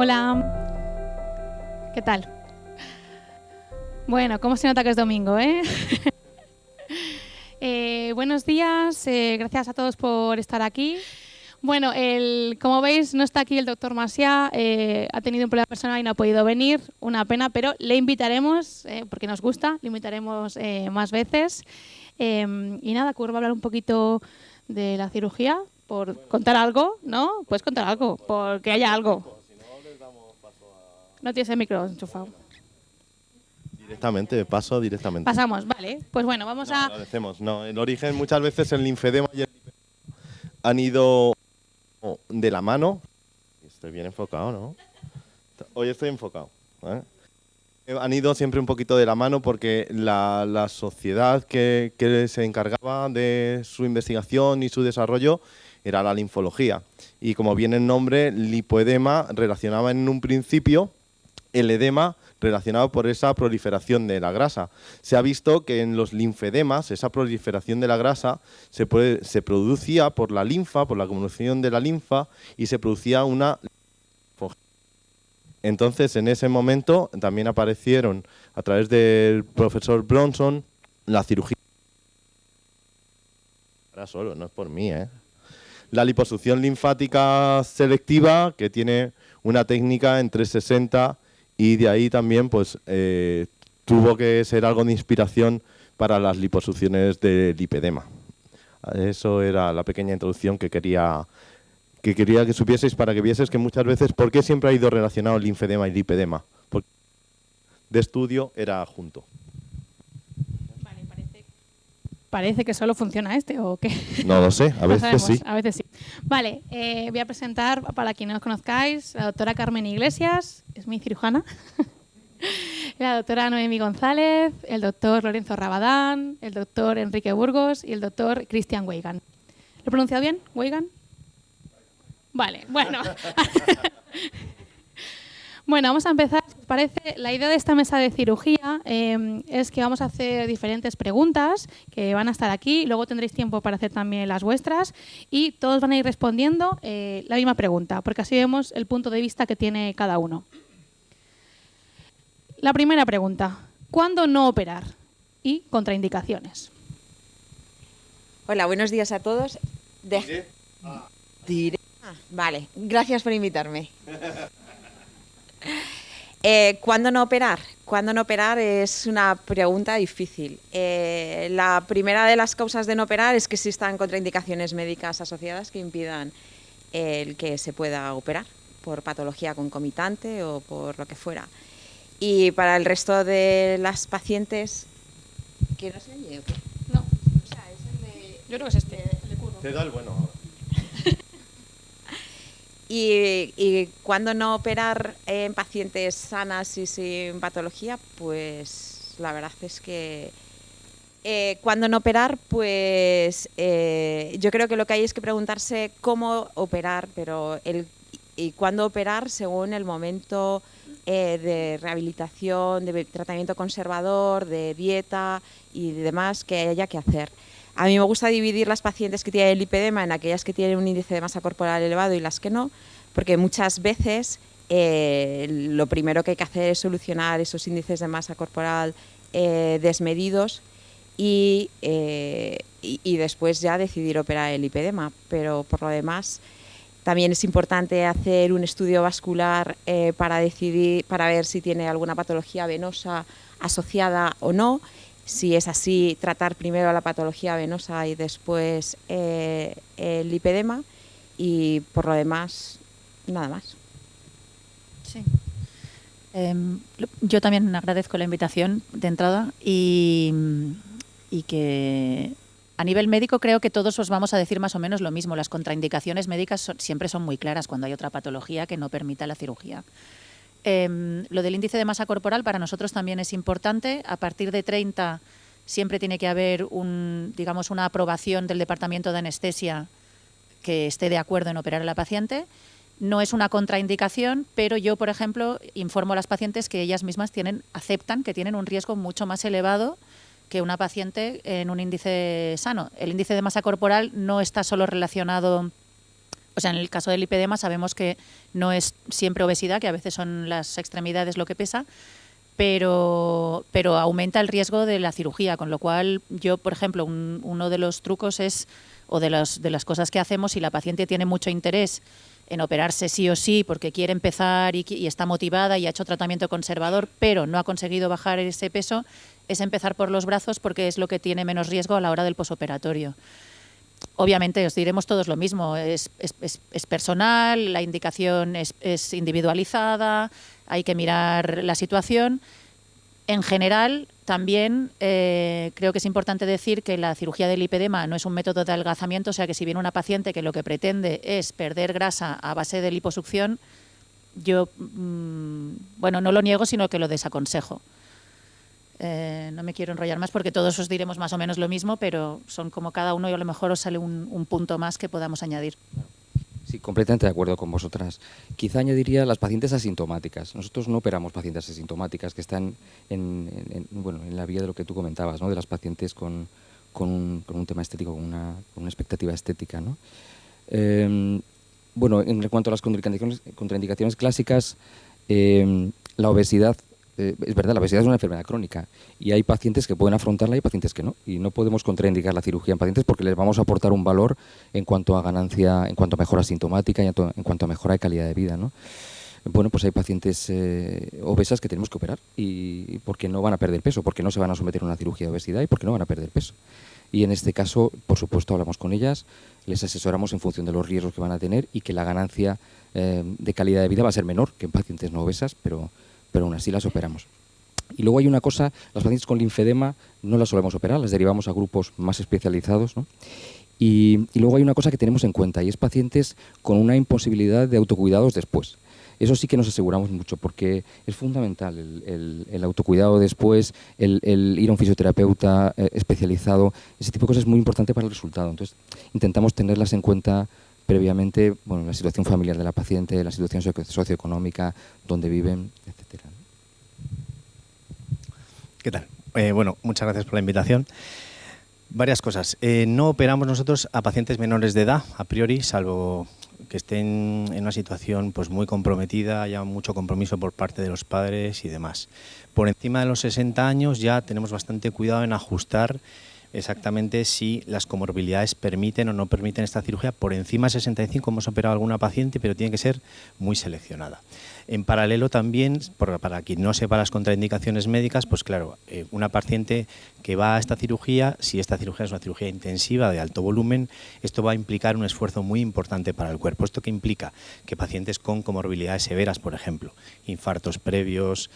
Hola, ¿qué tal? Bueno, ¿cómo se nota que es domingo, eh? Buenos días, gracias a todos por estar aquí. Bueno, como veis, no está aquí el doctor Macià, ha tenido un problema personal y no ha podido venir, una pena, pero le invitaremos, porque nos gusta, le invitaremos más veces. Y nada, Kur va a hablar un poquito de la cirugía, por contar algo, ¿no? Puedes contar algo, porque haya algo. No tienes el micro enchufado. Paso directamente. Pasamos, vale. Pues bueno, vamos a... No, el origen muchas veces el linfedema y el han ido de la mano. Estoy bien enfocado, ¿no? Hoy estoy enfocado, ¿eh? Han ido siempre un poquito de la mano porque la sociedad que se encargaba de su investigación y su desarrollo era la linfología. Y como viene el nombre, lipoedema relacionaba en un principio el edema relacionado por esa proliferación de la grasa. Se ha visto que en los linfedemas esa proliferación de la grasa se producía por la linfa, por la acumulación de la linfa, y se producía una... Entonces, en ese momento también aparecieron, a través del profesor Bronson, la cirugía... Ahora solo, no es por mí, ¿eh? La liposucción linfática selectiva, que tiene una técnica en 360, y de ahí también pues tuvo que ser algo de inspiración para las liposucciones de lipedema. Eso era la pequeña introducción que quería que supieseis, para que vieseis que muchas veces, ¿por qué siempre ha ido relacionado el linfedema y lipedema? Porque de estudio era junto. Vale, parece que solo funciona este, ¿o qué? No lo sé, a veces sí. A veces sí. Vale, voy a presentar, para quienes no os conozcáis, la doctora Carmen Iglesias, es mi cirujana. La doctora Noemí González, el doctor Lorenzo Rabadán, el doctor Enrique Burgos y el doctor Christian Weigand. ¿Lo he pronunciado bien? ¿Weigand? Vale, bueno. Bueno, vamos a empezar. Parece, la idea de esta mesa de cirugía es que vamos a hacer diferentes preguntas que van a estar aquí. Luego tendréis tiempo para hacer también las vuestras y todos van a ir respondiendo la misma pregunta, porque así vemos el punto de vista que tiene cada uno. La primera pregunta: ¿cuándo no operar? Y contraindicaciones. Hola, buenos días a todos. Vale, gracias por invitarme. ¿Cuándo no operar? ¿Cuándo no operar? Es una pregunta difícil. La primera de las causas de no operar es que existan contraindicaciones médicas asociadas que impidan el que se pueda operar por patología concomitante o por lo que fuera. Y para el resto de las pacientes... ¿Que no se oye o qué? No. O sea, es el de... Yo creo que es este, el de curvo. Te da el bueno ahora. Y cuándo no operar en pacientes sanas y sin patología, pues la verdad es que cuándo no operar, pues yo creo que lo que hay es que preguntarse cómo operar, pero y cuándo operar según el momento de rehabilitación, de tratamiento conservador, de dieta y demás que haya que hacer. A mí me gusta dividir las pacientes que tienen lipedema en aquellas que tienen un índice de masa corporal elevado y las que no, porque muchas veces lo primero que hay que hacer es solucionar esos índices de masa corporal desmedidos y después ya decidir operar el lipedema. Pero por lo demás también es importante hacer un estudio vascular para ver si tiene alguna patología venosa asociada o no. Si es así, tratar primero la patología venosa y después el lipedema, y por lo demás, nada más. Sí. Yo también agradezco la invitación de entrada y que a nivel médico creo que todos os vamos a decir más o menos lo mismo. Las contraindicaciones médicas siempre son muy claras cuando hay otra patología que no permita la cirugía. Lo del índice de masa corporal para nosotros también es importante. A partir de 30 siempre tiene que haber una aprobación del departamento de anestesia que esté de acuerdo en operar a la paciente. No es una contraindicación, pero yo, por ejemplo, informo a las pacientes que ellas mismas aceptan que tienen un riesgo mucho más elevado que una paciente en un índice sano. El índice de masa corporal no está solo relacionado O sea, en el caso del lipedema sabemos que no es siempre obesidad, que a veces son las extremidades lo que pesa, pero aumenta el riesgo de la cirugía, con lo cual yo, por ejemplo, uno de los trucos es, o de las cosas que hacemos, si la paciente tiene mucho interés en operarse sí o sí porque quiere empezar y está motivada y ha hecho tratamiento conservador, pero no ha conseguido bajar ese peso, es empezar por los brazos porque es lo que tiene menos riesgo a la hora del posoperatorio. Obviamente os diremos todos lo mismo, es personal, la indicación es individualizada, hay que mirar la situación. En general, también creo que es importante decir que la cirugía del lipedema no es un método de adelgazamiento, o sea que si viene una paciente que lo que pretende es perder grasa a base de liposucción, yo, bueno, no lo niego, sino que lo desaconsejo. No me quiero enrollar más porque todos os diremos más o menos lo mismo, pero son como cada uno y a lo mejor os sale un punto más que podamos añadir. Sí, completamente de acuerdo con vosotras. Quizá añadiría las pacientes asintomáticas. Nosotros no operamos pacientes asintomáticas que están en la vía de lo que tú comentabas, ¿no? De las pacientes con un tema estético, con una expectativa estética, ¿no? Bueno, en cuanto a las contraindicaciones clásicas, la obesidad, es verdad, la obesidad es una enfermedad crónica y hay pacientes que pueden afrontarla y pacientes que no. Y no podemos contraindicar la cirugía en pacientes porque les vamos a aportar un valor en cuanto a ganancia, en cuanto a mejora sintomática y en cuanto a mejora de calidad de vida, ¿no? Bueno, pues hay pacientes obesas que tenemos que operar y porque no van a perder peso, porque no se van a someter a una cirugía de obesidad y porque no van a perder peso. Y en este caso, por supuesto, hablamos con ellas, les asesoramos en función de los riesgos que van a tener y que la ganancia de calidad de vida va a ser menor que en pacientes no obesas, pero aún así las operamos. Y luego hay una cosa, las pacientes con linfedema no las solemos operar, las derivamos a grupos más especializados, ¿no? Y luego hay una cosa que tenemos en cuenta y es pacientes con una imposibilidad de autocuidados después. Eso sí que nos aseguramos mucho porque es fundamental el autocuidado después, el ir a un fisioterapeuta especializado, ese tipo de cosas es muy importante para el resultado. Entonces intentamos tenerlas en cuenta previamente, bueno, la situación familiar de la paciente, la situación socioeconómica, dónde viven, etcétera. ¿Qué tal? Bueno, muchas gracias por la invitación. Varias cosas. No operamos nosotros a pacientes menores de edad, a priori, salvo que estén en una situación pues muy comprometida, haya mucho compromiso por parte de los padres y demás. Por encima de los 60 años ya tenemos bastante cuidado en ajustar exactamente si las comorbilidades permiten o no permiten esta cirugía. Por encima de 65 hemos operado a alguna paciente, pero tiene que ser muy seleccionada. En paralelo también, para quien no sepa las contraindicaciones médicas, pues claro, una paciente que va a esta cirugía, si esta cirugía es una cirugía intensiva de alto volumen, esto va a implicar un esfuerzo muy importante para el cuerpo. ¿Esto qué implica? Que pacientes con comorbilidades severas, por ejemplo, infartos previos,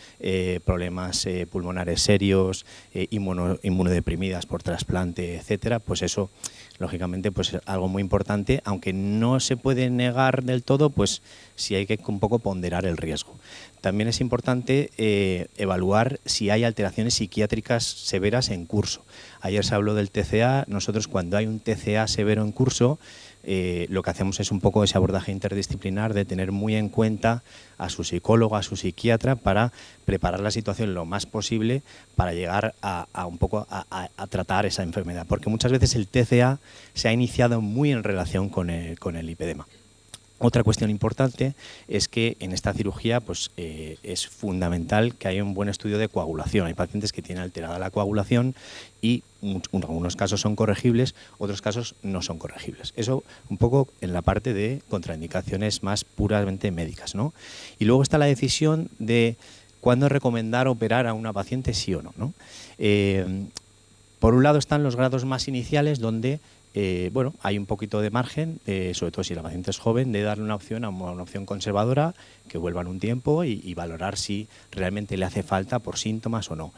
problemas pulmonares serios, inmunodeprimidas por trasplante, etcétera, pues eso, lógicamente, pues es algo muy importante, aunque no se puede negar del todo, pues sí hay que un poco ponderar el riesgo. También es importante evaluar si hay alteraciones psiquiátricas severas en curso. Ayer se habló del TCA. Nosotros, cuando hay un TCA severo en curso, lo que hacemos es un poco ese abordaje interdisciplinar de tener muy en cuenta a su psicólogo, a su psiquiatra, para preparar la situación lo más posible para llegar a tratar esa enfermedad. Porque muchas veces el TCA se ha iniciado muy en relación con el lipedema. Otra cuestión importante es que en esta cirugía pues, es fundamental que haya un buen estudio de coagulación. Hay pacientes que tienen alterada la coagulación y algunos casos son corregibles, otros casos no son corregibles. Eso un poco en la parte de contraindicaciones más puramente médicas, ¿no? Y luego está la decisión de cuándo recomendar operar a una paciente sí o no, ¿no? Por un lado están los grados más iniciales donde bueno, hay un poquito de margen, sobre todo si la paciente es joven, de darle una opción a una opción conservadora, que vuelva en un tiempo y valorar si realmente le hace falta por síntomas o no.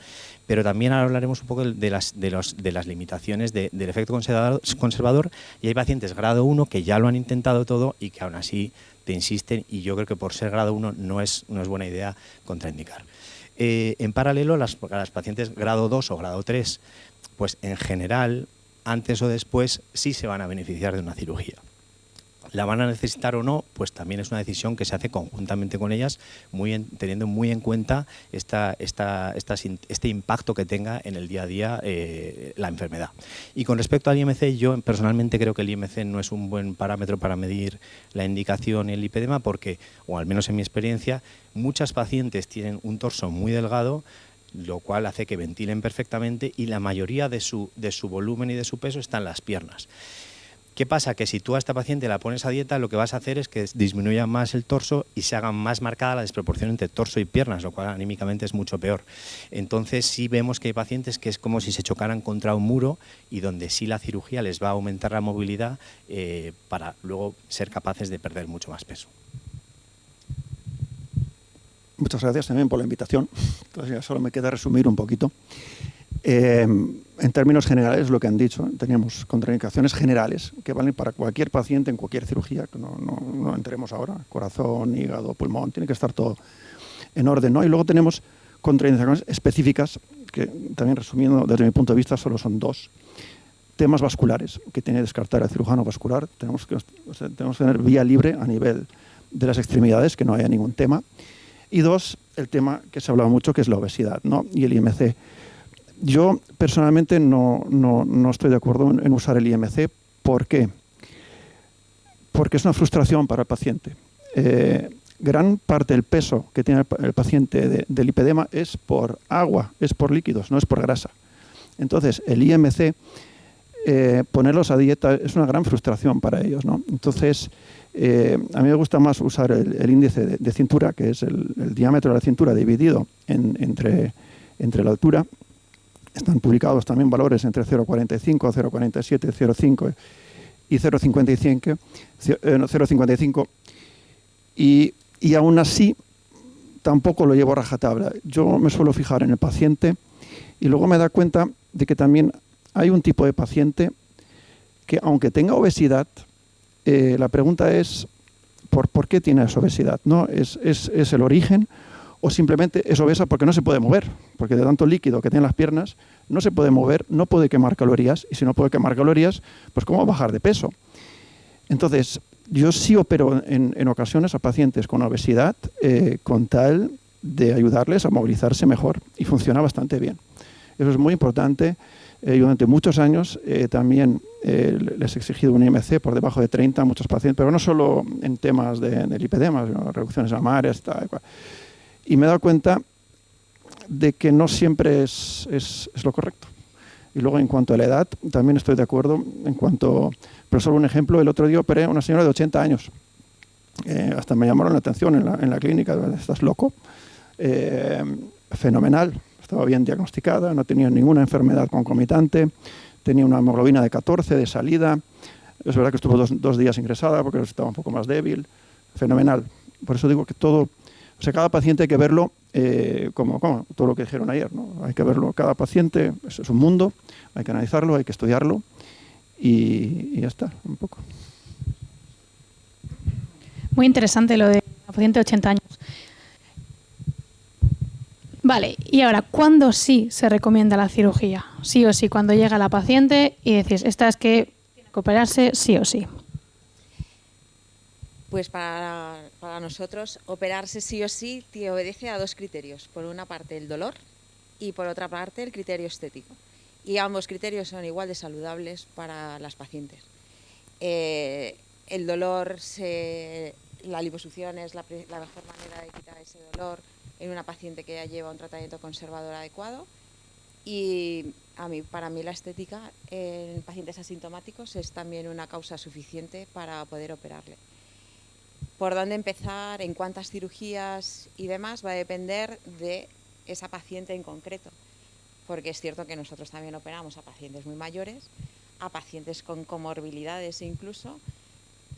Pero también ahora hablaremos un poco de las limitaciones del efecto conservador, y hay pacientes grado 1 que ya lo han intentado todo y que aún así te insisten, y yo creo que por ser grado 1 no es buena idea contraindicar. En paralelo, las pacientes grado 2 o grado 3, pues en general, antes o después sí se van a beneficiar de una cirugía. la van a necesitar o no, pues también es una decisión que se hace conjuntamente con ellas, teniendo muy en cuenta este impacto que tenga en el día a día la enfermedad. Y con respecto al IMC, yo personalmente creo que el IMC no es un buen parámetro para medir la indicación y el lipedema porque, o al menos en mi experiencia, muchas pacientes tienen un torso muy delgado, lo cual hace que ventilen perfectamente y la mayoría de su volumen y de su peso está en las piernas. ¿Qué pasa? Que si tú a esta paciente la pones a dieta, lo que vas a hacer es que disminuya más el torso y se haga más marcada la desproporción entre torso y piernas, lo cual anímicamente es mucho peor. Entonces sí vemos que hay pacientes que es como si se chocaran contra un muro y donde sí la cirugía les va a aumentar la movilidad para luego ser capaces de perder mucho más peso. Muchas gracias también por la invitación. Entonces ya solo me queda resumir un poquito. En términos generales, lo que han dicho, tenemos contraindicaciones generales que valen para cualquier paciente en cualquier cirugía, que no entremos ahora, corazón, hígado, pulmón, tiene que estar todo en orden, ¿no? Y luego tenemos contraindicaciones específicas, que también resumiendo, desde mi punto de vista, solo son 2. Temas vasculares, que tiene que descartar el cirujano vascular. Tenemos que tener vía libre a nivel de las extremidades, que no haya ningún tema. Y 2, el tema que se ha hablado mucho, que es la obesidad, ¿no? Y el IMC. Yo personalmente no estoy de acuerdo en usar el IMC. ¿Por qué? Porque es una frustración para el paciente. Gran parte del peso que tiene el paciente del lipedema es por agua, es por líquidos, no es por grasa. Entonces, el IMC, ponerlos a dieta es una gran frustración para ellos, ¿no? Entonces, a mí me gusta más usar el índice de cintura, que es el diámetro de la cintura dividido entre la altura. Están publicados también valores entre 0,45, 0,47, 0,5 y 0,55. Y aún así, tampoco lo llevo a rajatabla. Yo me suelo fijar en el paciente y luego me da cuenta de que también hay un tipo de paciente que, aunque tenga obesidad, la pregunta es ¿por qué tiene esa obesidad? ¿No? ¿Es el origen o simplemente es obesa porque no se puede mover? Porque de tanto líquido que tiene en las piernas no se puede mover, no puede quemar calorías, y si no puede quemar calorías, pues ¿cómo bajar de peso? Entonces, yo sí opero en ocasiones a pacientes con obesidad con tal de ayudarles a movilizarse mejor, y funciona bastante bien. Eso es muy importante. Yo durante muchos años también les he exigido un IMC por debajo de 30 a muchos pacientes, pero no solo en temas de lipedema, sino reducciones mamarias, tal, cual. Y me he dado cuenta de que no siempre es lo correcto. Y luego, en cuanto a la edad, también estoy de acuerdo. Pero solo un ejemplo, el otro día operé a una señora de 80 años. Hasta me llamaron la atención en la clínica, ¿estás loco? Fenomenal, estaba bien diagnosticada, no tenía ninguna enfermedad concomitante, tenía una hemoglobina de 14 de salida. Es verdad que estuvo dos días ingresada porque estaba un poco más débil. Fenomenal. Por eso digo que todo... O sea, cada paciente hay que verlo como todo lo que dijeron ayer, ¿no? Hay que verlo, cada paciente es un mundo, hay que analizarlo, hay que estudiarlo y ya está, un poco. Muy interesante lo de la paciente de 80 años. Vale, y ahora, ¿cuándo sí se recomienda la cirugía? Sí o sí, cuando llega la paciente y decís, esta es que tiene que operarse sí o sí. Pues para nosotros, operarse sí o sí te obedece a 2 criterios. Por una parte, el dolor y por otra parte, el criterio estético. Y ambos criterios son igual de saludables para las pacientes. El dolor, la liposucción es la mejor manera de quitar ese dolor en una paciente que ya lleva un tratamiento conservador adecuado. Y para mí la estética en pacientes asintomáticos es también una causa suficiente para poder operarle. Por dónde empezar, en cuántas cirugías y demás va a depender de esa paciente en concreto. Porque es cierto que nosotros también operamos a pacientes muy mayores, a pacientes con comorbilidades incluso,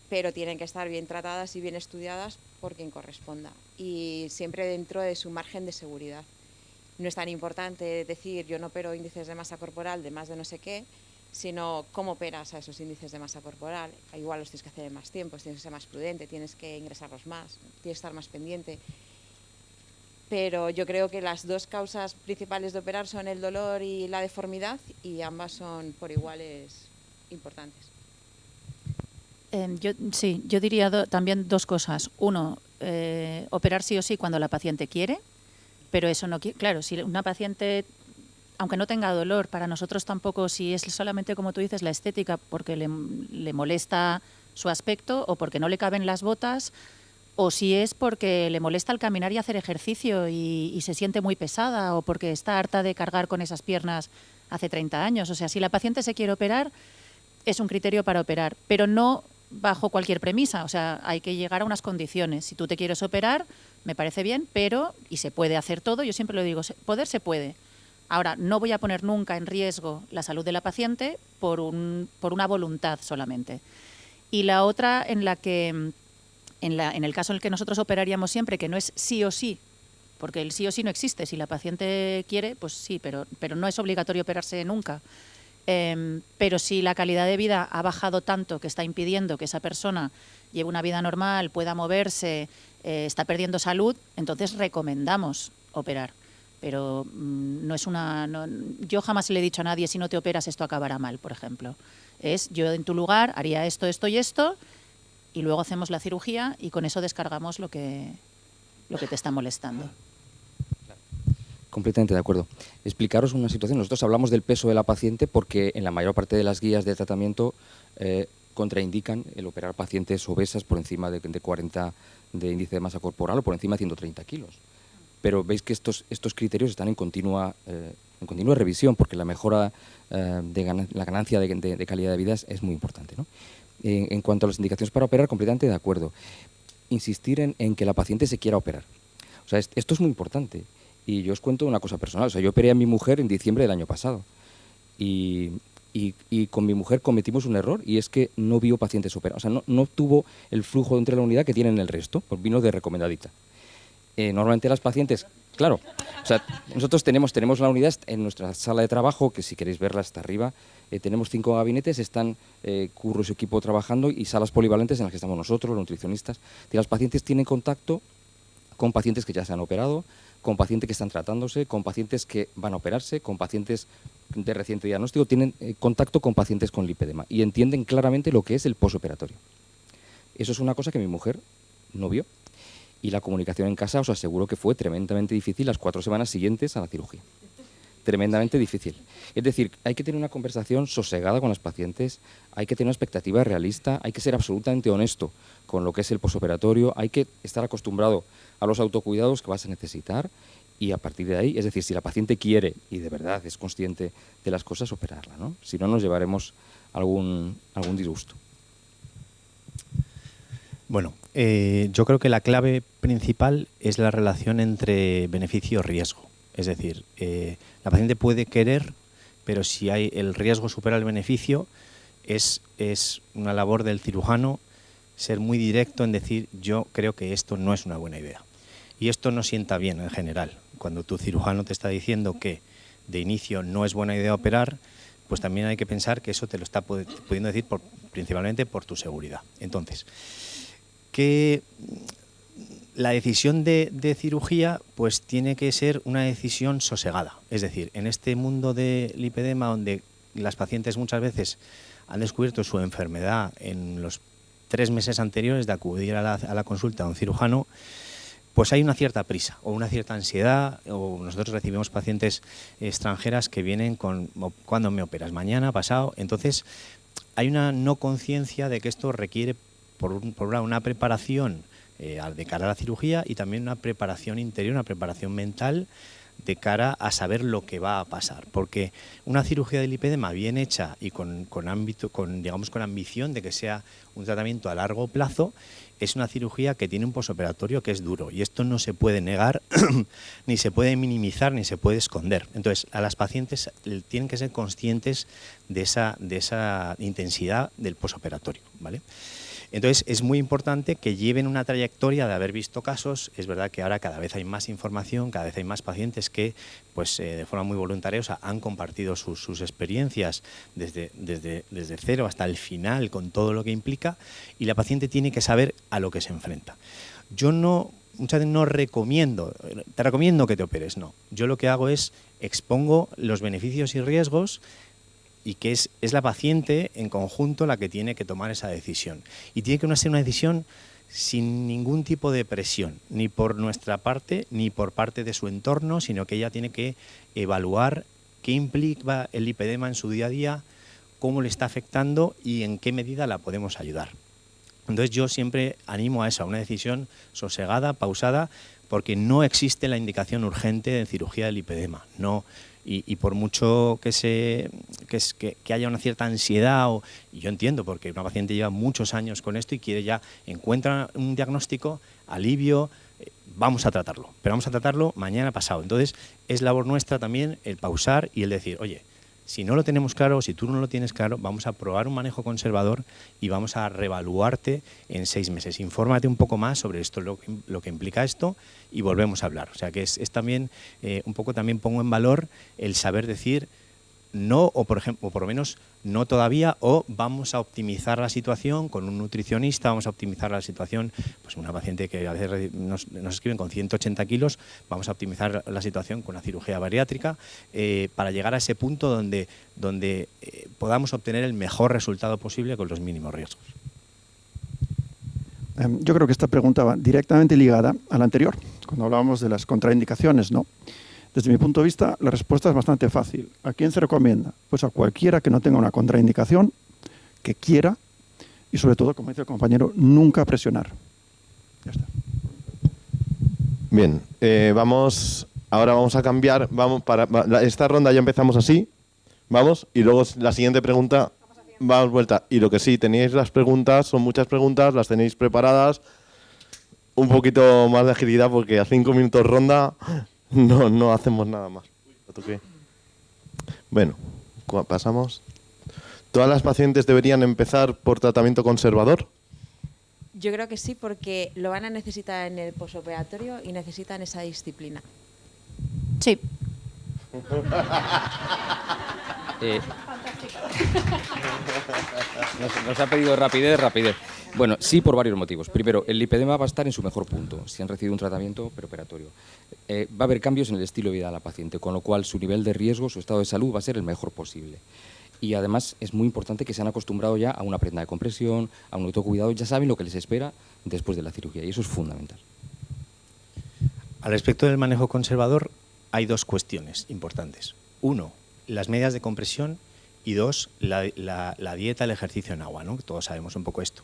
pero tienen que estar bien tratadas y bien estudiadas por quien corresponda. Y siempre dentro de su margen de seguridad. No es tan importante decir yo no opero índices de masa corporal de más de no sé qué, sino cómo operas a esos índices de masa corporal. Igual los tienes que hacer en más tiempo, tienes que ser más prudente, tienes que ingresarlos más, tienes que estar más pendiente. Pero yo creo que las 2 causas principales de operar son el dolor y la deformidad, y ambas son por iguales importantes. Yo diría también dos cosas. Uno, operar sí o sí cuando la paciente quiere, pero eso no quiere. Claro, si una paciente, aunque no tenga dolor, para nosotros tampoco, si es solamente, como tú dices, la estética, porque le molesta su aspecto o porque no le caben las botas, o si es porque le molesta el caminar y hacer ejercicio y se siente muy pesada, o porque está harta de cargar con esas piernas hace 30 años. O sea, si la paciente se quiere operar, es un criterio para operar, pero no bajo cualquier premisa. O sea, hay que llegar a unas condiciones. Si tú te quieres operar, me parece bien, pero, y se puede hacer todo, yo siempre lo digo, poder se puede. Ahora, no voy a poner nunca en riesgo la salud de la paciente por una voluntad solamente. Y la otra en la que, en el caso en el que nosotros operaríamos siempre, que no es sí o sí, porque el sí o sí no existe. Si la paciente quiere, pues sí, pero no es obligatorio operarse nunca. Pero si la calidad de vida ha bajado tanto que está impidiendo que esa persona lleve una vida normal, pueda moverse, está perdiendo salud, entonces recomendamos operar. Pero no es yo jamás le he dicho a nadie, si no te operas esto acabará mal, por ejemplo. Yo en tu lugar haría esto, esto y esto, y luego hacemos la cirugía y con eso descargamos lo que te está molestando. Completamente de acuerdo. Explicaros una situación. Nosotros hablamos del peso de la paciente porque en la mayor parte de las guías de tratamiento contraindican el operar pacientes obesas por encima de 40 de índice de masa corporal o por encima de 130 kilos. Pero veis que estos criterios están en continua revisión porque la mejora la ganancia de calidad de vida es muy importante, ¿no? En cuanto a las indicaciones para operar, completamente de acuerdo. Insistir en que la paciente se quiera operar. O sea, esto es muy importante. Y yo os cuento una cosa personal. O sea, yo operé a mi mujer en diciembre del año pasado. Y con mi mujer cometimos un error y es que no vio pacientes operados. O sea, no tuvo el flujo dentro de la unidad que tienen el resto. Pues vino de recomendadita. Normalmente las pacientes, claro, o sea, nosotros tenemos la unidad en nuestra sala de trabajo, que si queréis verla está arriba. Tenemos 5 gabinetes, están Curro y su equipo trabajando y salas polivalentes en las que estamos nosotros, los nutricionistas. Y las pacientes tienen contacto con pacientes que ya se han operado, con pacientes que están tratándose, con pacientes que van a operarse, con pacientes de reciente diagnóstico, tienen contacto con pacientes con lipedema y entienden claramente lo que es el posoperatorio. Eso es una cosa que mi mujer no vio y la comunicación en casa os aseguro que fue tremendamente difícil las 4 semanas siguientes a la cirugía. Tremendamente difícil. Es decir, hay que tener una conversación sosegada con las pacientes, hay que tener una expectativa realista, hay que ser absolutamente honesto con lo que es el posoperatorio, hay que estar acostumbrado a los autocuidados que vas a necesitar y a partir de ahí, es decir, si la paciente quiere y de verdad es consciente de las cosas, operarla, ¿no? Si no, nos llevaremos algún disgusto. Bueno, yo creo que la clave principal es la relación entre beneficio y riesgo. Es decir, la paciente puede querer, pero si el riesgo supera el beneficio, es una labor del cirujano ser muy directo en decir yo creo que esto no es una buena idea. Y esto no sienta bien en general. Cuando tu cirujano te está diciendo que de inicio no es buena idea operar, pues también hay que pensar que eso te lo está pudiendo decir principalmente por tu seguridad. Entonces, que la decisión de cirugía pues tiene que ser una decisión sosegada. Es decir, en este mundo del lipedema donde las pacientes muchas veces han descubierto su enfermedad en los 3 meses anteriores de acudir a la consulta a un cirujano, pues hay una cierta prisa o una cierta ansiedad. O nosotros recibimos pacientes extranjeras que vienen con ¿cuándo me operas? Mañana, pasado. Entonces hay una no conciencia de que esto requiere por una preparación de cara a la cirugía y también una preparación interior, una preparación mental de cara a saber lo que va a pasar. Porque una cirugía de lipedema bien hecha y con ambición de que sea un tratamiento a largo plazo, es una cirugía que tiene un posoperatorio que es duro y esto no se puede negar, ni se puede minimizar, ni se puede esconder. Entonces, a las pacientes tienen que ser conscientes de esa intensidad del posoperatorio, ¿vale? Entonces, es muy importante que lleven una trayectoria de haber visto casos. Es verdad que ahora cada vez hay más información, cada vez hay más pacientes que pues, de forma muy voluntariosa han compartido sus experiencias desde cero hasta el final con todo lo que implica y la paciente tiene que saber a lo que se enfrenta. Yo muchas veces no recomiendo, te recomiendo que te operes, no. Yo lo que hago es expongo los beneficios y riesgos y que es la paciente en conjunto la que tiene que tomar esa decisión. Y tiene que ser una decisión sin ningún tipo de presión, ni por nuestra parte, ni por parte de su entorno, sino que ella tiene que evaluar qué implica el lipedema en su día a día, cómo le está afectando y en qué medida la podemos ayudar. Entonces yo siempre animo a eso, a una decisión sosegada, pausada, porque no existe la indicación urgente de cirugía del lipedema. No, y por mucho que haya una cierta ansiedad, y yo entiendo, porque una paciente lleva muchos años con esto y encuentra un diagnóstico, alivio, vamos a tratarlo, pero vamos a tratarlo mañana pasado. Entonces es labor nuestra también el pausar y el decir, oye, si no lo tenemos claro, si tú no lo tienes claro, vamos a probar un manejo conservador y vamos a reevaluarte en 6 meses. Infórmate un poco más sobre esto, lo que implica esto, y volvemos a hablar. O sea que es también, un poco también pongo en valor el saber decir no, o por lo menos no todavía, o vamos a optimizar la situación con un nutricionista, vamos a optimizar la situación, pues una paciente que a veces nos escriben con 180 kilos, vamos a optimizar la situación con una cirugía bariátrica para llegar a ese punto donde podamos obtener el mejor resultado posible con los mínimos riesgos. Yo creo que esta pregunta va directamente ligada a la anterior, cuando hablábamos de las contraindicaciones, ¿no? Desde mi punto de vista, la respuesta es bastante fácil. ¿A quién se recomienda? Pues a cualquiera que no tenga una contraindicación, que quiera, y sobre todo, como dice el compañero, nunca presionar. Ya está. Bien, ahora vamos a cambiar. Esta ronda ya empezamos así, vamos, y luego la siguiente pregunta, vamos vuelta. Y lo que sí, tenéis las preguntas, son muchas preguntas, las tenéis preparadas, un poquito más de agilidad, porque a 5 minutos ronda... No hacemos nada más. Bueno, pasamos. ¿Todas las pacientes deberían empezar por tratamiento conservador? Yo creo que sí, porque lo van a necesitar en el posoperatorio y necesitan esa disciplina. Sí. Nos ha pedido rapidez. Bueno, sí, por varios motivos. Primero, el lipedema va a estar en su mejor punto si han recibido un tratamiento preoperatorio. Va a haber cambios en el estilo de vida de la paciente, con lo cual su nivel de riesgo, su estado de salud va a ser el mejor posible. Y además es muy importante que se han acostumbrado ya a una prenda de compresión, a un autocuidado, ya saben lo que les espera después de la cirugía y eso es fundamental. Al respecto del manejo conservador, hay 2 cuestiones importantes. 1, las medidas de compresión, y 2, la dieta, el ejercicio en agua, ¿no? Todos sabemos un poco esto.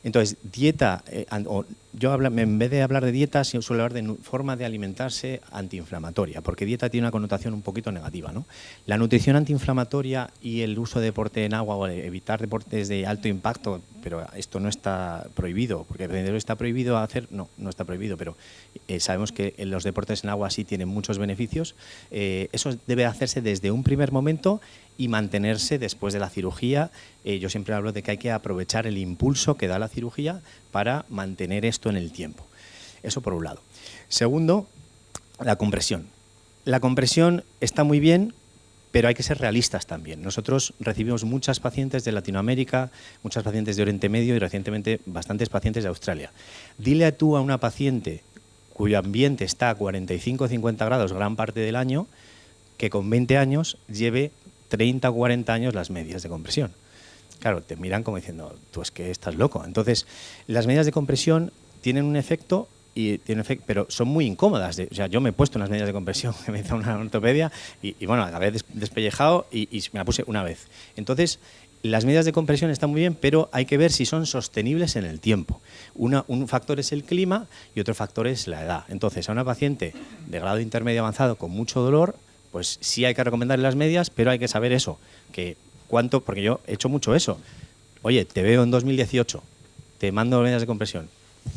Entonces, dieta, en vez de hablar de dieta, suelo hablar de forma de alimentarse antiinflamatoria, porque dieta tiene una connotación un poquito negativa, ¿no? La nutrición antiinflamatoria y el uso de deporte en agua o evitar deportes de alto impacto, pero esto no está prohibido, porque está prohibido hacer, no está prohibido, pero sabemos que los deportes en agua sí tienen muchos beneficios. Eso debe hacerse desde un primer momento y mantenerse después de la cirugía. Yo siempre hablo de que hay que aprovechar el impulso que da la cirugía para mantener esto en el tiempo. Eso por un lado. Segundo, la compresión. La compresión está muy bien, pero hay que ser realistas también. Nosotros recibimos muchas pacientes de Latinoamérica, muchas pacientes de Oriente Medio y recientemente bastantes pacientes de Australia. Dile tú a una paciente cuyo ambiente está a 45 o 50 grados gran parte del año, que con 20 años lleve 30 o 40 años las medias de compresión. Claro, te miran como diciendo, tú es que estás loco. Entonces, las medidas de compresión tienen un efecto, pero son muy incómodas. O sea, yo me he puesto unas medidas de compresión que me hizo una ortopedia y bueno, acabé despellejado y me la puse una vez. Entonces, las medidas de compresión están muy bien, pero hay que ver si son sostenibles en el tiempo. Un factor es el clima y otro factor es la edad. Entonces, a una paciente de grado intermedio avanzado con mucho dolor, pues sí hay que recomendarle las medias, pero hay que saber eso, porque yo he hecho mucho eso. Oye, te veo en 2018, te mando medidas de compresión,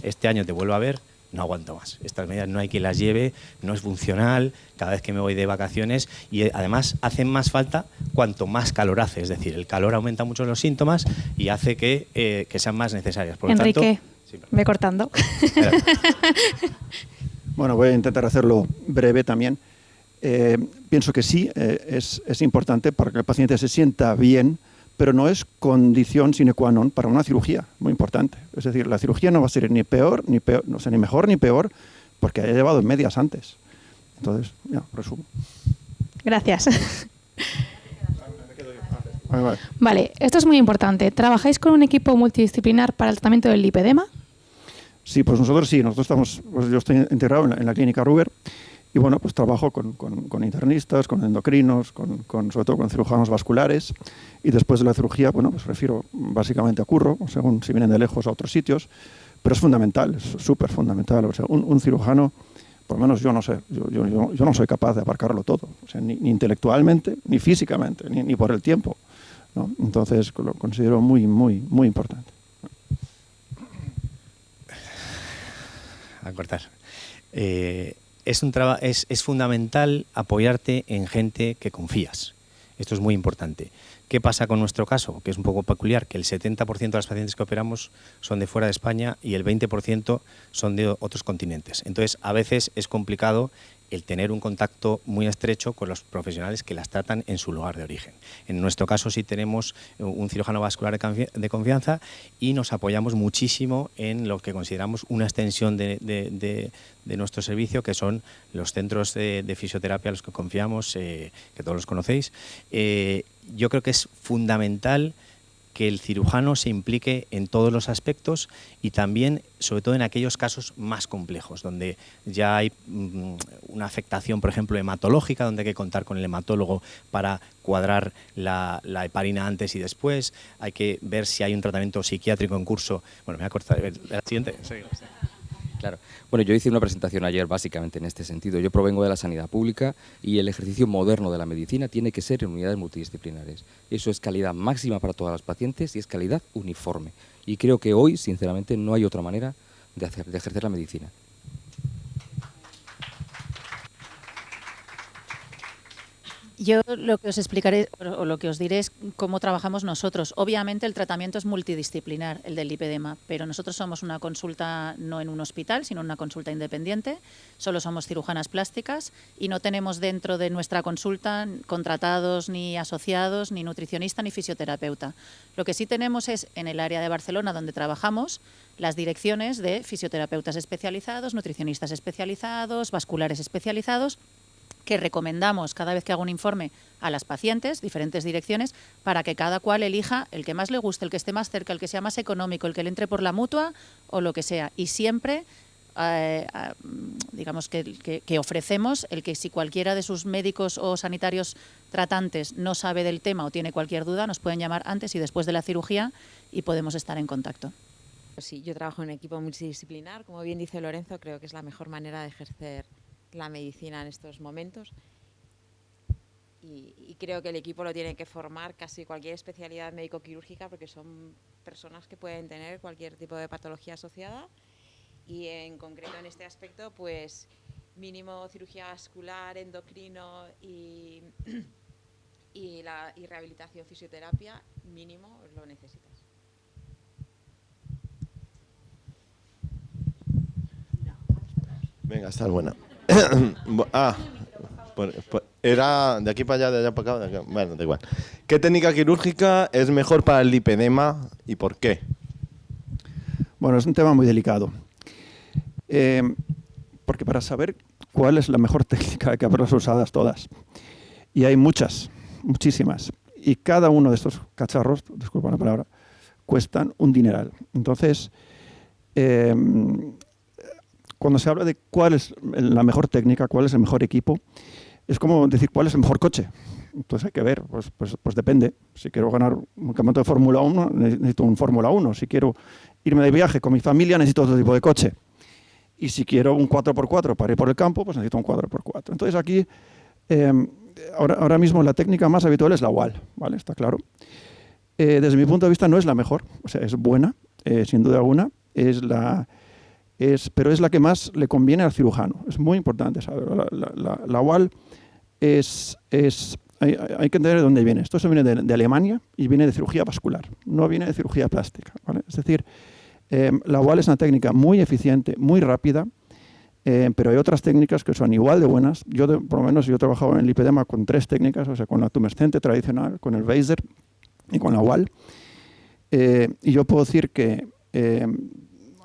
este año te vuelvo a ver, no aguanto más. Estas medidas no hay quien las lleve, no es funcional, cada vez que me voy de vacaciones y además hacen más falta cuanto más calor hace, es decir, el calor aumenta mucho los síntomas y hace que sean más necesarias. Por lo Enrique, tanto, ve cortando. Bueno, voy a intentar hacerlo breve también. Pienso que sí, es importante para que el paciente se sienta bien, pero no es condición sine qua non para una cirugía, muy importante. Es decir, la cirugía no va a ser ni mejor ni peor, porque haya llevado medias antes. Entonces, ya, resumo. Gracias. Vale. Vale, esto es muy importante. ¿Trabajáis con un equipo multidisciplinar para el tratamiento del lipedema? Sí, pues nosotros sí. Nosotros estamos, pues yo estoy integrado en la clínica Ruber y bueno, pues trabajo con internistas, con endocrinos, sobre todo con cirujanos vasculares, y después de la cirugía, bueno, pues refiero básicamente a curro, según si vienen de lejos a otros sitios, pero es fundamental, es súper fundamental. O sea, un cirujano, por lo menos yo no sé, yo no soy capaz de abarcarlo todo, o sea, ni intelectualmente, ni físicamente, ni por el tiempo, ¿no? Entonces lo considero muy, muy, muy importante. A cortar. Es fundamental apoyarte en gente que confías. Esto es muy importante. ¿Qué pasa con nuestro caso? Que es un poco peculiar, que el 70% de las pacientes que operamos son de fuera de España y el 20% son de otros continentes. Entonces, a veces es complicado el tener un contacto muy estrecho con los profesionales que las tratan en su lugar de origen. En nuestro caso sí tenemos un cirujano vascular de confianza y nos apoyamos muchísimo en lo que consideramos una extensión de nuestro servicio, que son los centros de fisioterapia a los que confiamos, que todos los conocéis. Yo creo que es fundamental que el cirujano se implique en todos los aspectos y también, sobre todo en aquellos casos más complejos, donde ya hay una afectación, por ejemplo, hematológica, donde hay que contar con el hematólogo para cuadrar la heparina antes y después. Hay que ver si hay un tratamiento psiquiátrico en curso. Bueno, me voy a cortar. ¿La siguiente? Sí. Claro. Bueno, yo hice una presentación ayer básicamente en este sentido. Yo provengo de la sanidad pública y el ejercicio moderno de la medicina tiene que ser en unidades multidisciplinares. Eso es calidad máxima para todas las pacientes y es calidad uniforme. Y creo que hoy, sinceramente, no hay otra manera de ejercer la medicina. Yo lo que os explicaré o lo que os diré es cómo trabajamos nosotros. Obviamente el tratamiento es multidisciplinar, el del lipedema, pero nosotros somos una consulta no en un hospital, sino una consulta independiente. Solo somos cirujanas plásticas y no tenemos dentro de nuestra consulta contratados ni asociados, ni nutricionista, ni fisioterapeuta. Lo que sí tenemos es en el área de Barcelona donde trabajamos las direcciones de fisioterapeutas especializados, nutricionistas especializados, vasculares especializados, que recomendamos cada vez que hago un informe a las pacientes, diferentes direcciones, para que cada cual elija el que más le guste, el que esté más cerca, el que sea más económico, el que le entre por la mutua o lo que sea. Y siempre, digamos que ofrecemos el que si cualquiera de sus médicos o sanitarios tratantes no sabe del tema o tiene cualquier duda, nos pueden llamar antes y después de la cirugía y podemos estar en contacto. Sí, yo trabajo en un equipo multidisciplinar. Como bien dice Lorenzo, creo que es la mejor manera de ejercer la medicina en estos momentos y creo que el equipo lo tiene que formar casi cualquier especialidad médico-quirúrgica, porque son personas que pueden tener cualquier tipo de patología asociada y en concreto en este aspecto pues mínimo cirugía vascular, endocrino y rehabilitación, fisioterapia, mínimo lo necesitas. Venga, está buena. Era de aquí para allá, de allá para acá. Bueno, da igual. ¿Qué técnica quirúrgica es mejor para el lipedema y por qué? Bueno, es un tema muy delicado. Porque para saber cuál es la mejor técnica hay que haberlas usadas todas. Y hay muchas, muchísimas. Y cada uno de estos cacharros, disculpa la palabra, cuestan un dineral. Entonces, cuando se habla de cuál es la mejor técnica, cuál es el mejor equipo, es como decir cuál es el mejor coche. Entonces hay que ver, pues depende. Si quiero ganar un campeonato de Fórmula 1, necesito un Fórmula 1. Si quiero irme de viaje con mi familia, necesito otro tipo de coche. Y si quiero un 4x4 para ir por el campo, pues necesito un 4x4. Entonces aquí, ahora mismo la técnica más habitual es la WAL, ¿vale? Está claro. Desde mi punto de vista no es la mejor, o sea, es buena, sin duda alguna, pero es la que más le conviene al cirujano. Es muy importante saberlo. La WAL hay que entender de dónde viene. Esto viene de Alemania y viene de cirugía vascular, no viene de cirugía plástica, ¿vale? Es decir, la WAL es una técnica muy eficiente, muy rápida, pero hay otras técnicas que son igual de buenas. Por lo menos yo he trabajado en el lipedema con 3 técnicas, o sea, con la tumescente tradicional, con el Weiser y con la WAL. Y yo puedo decir que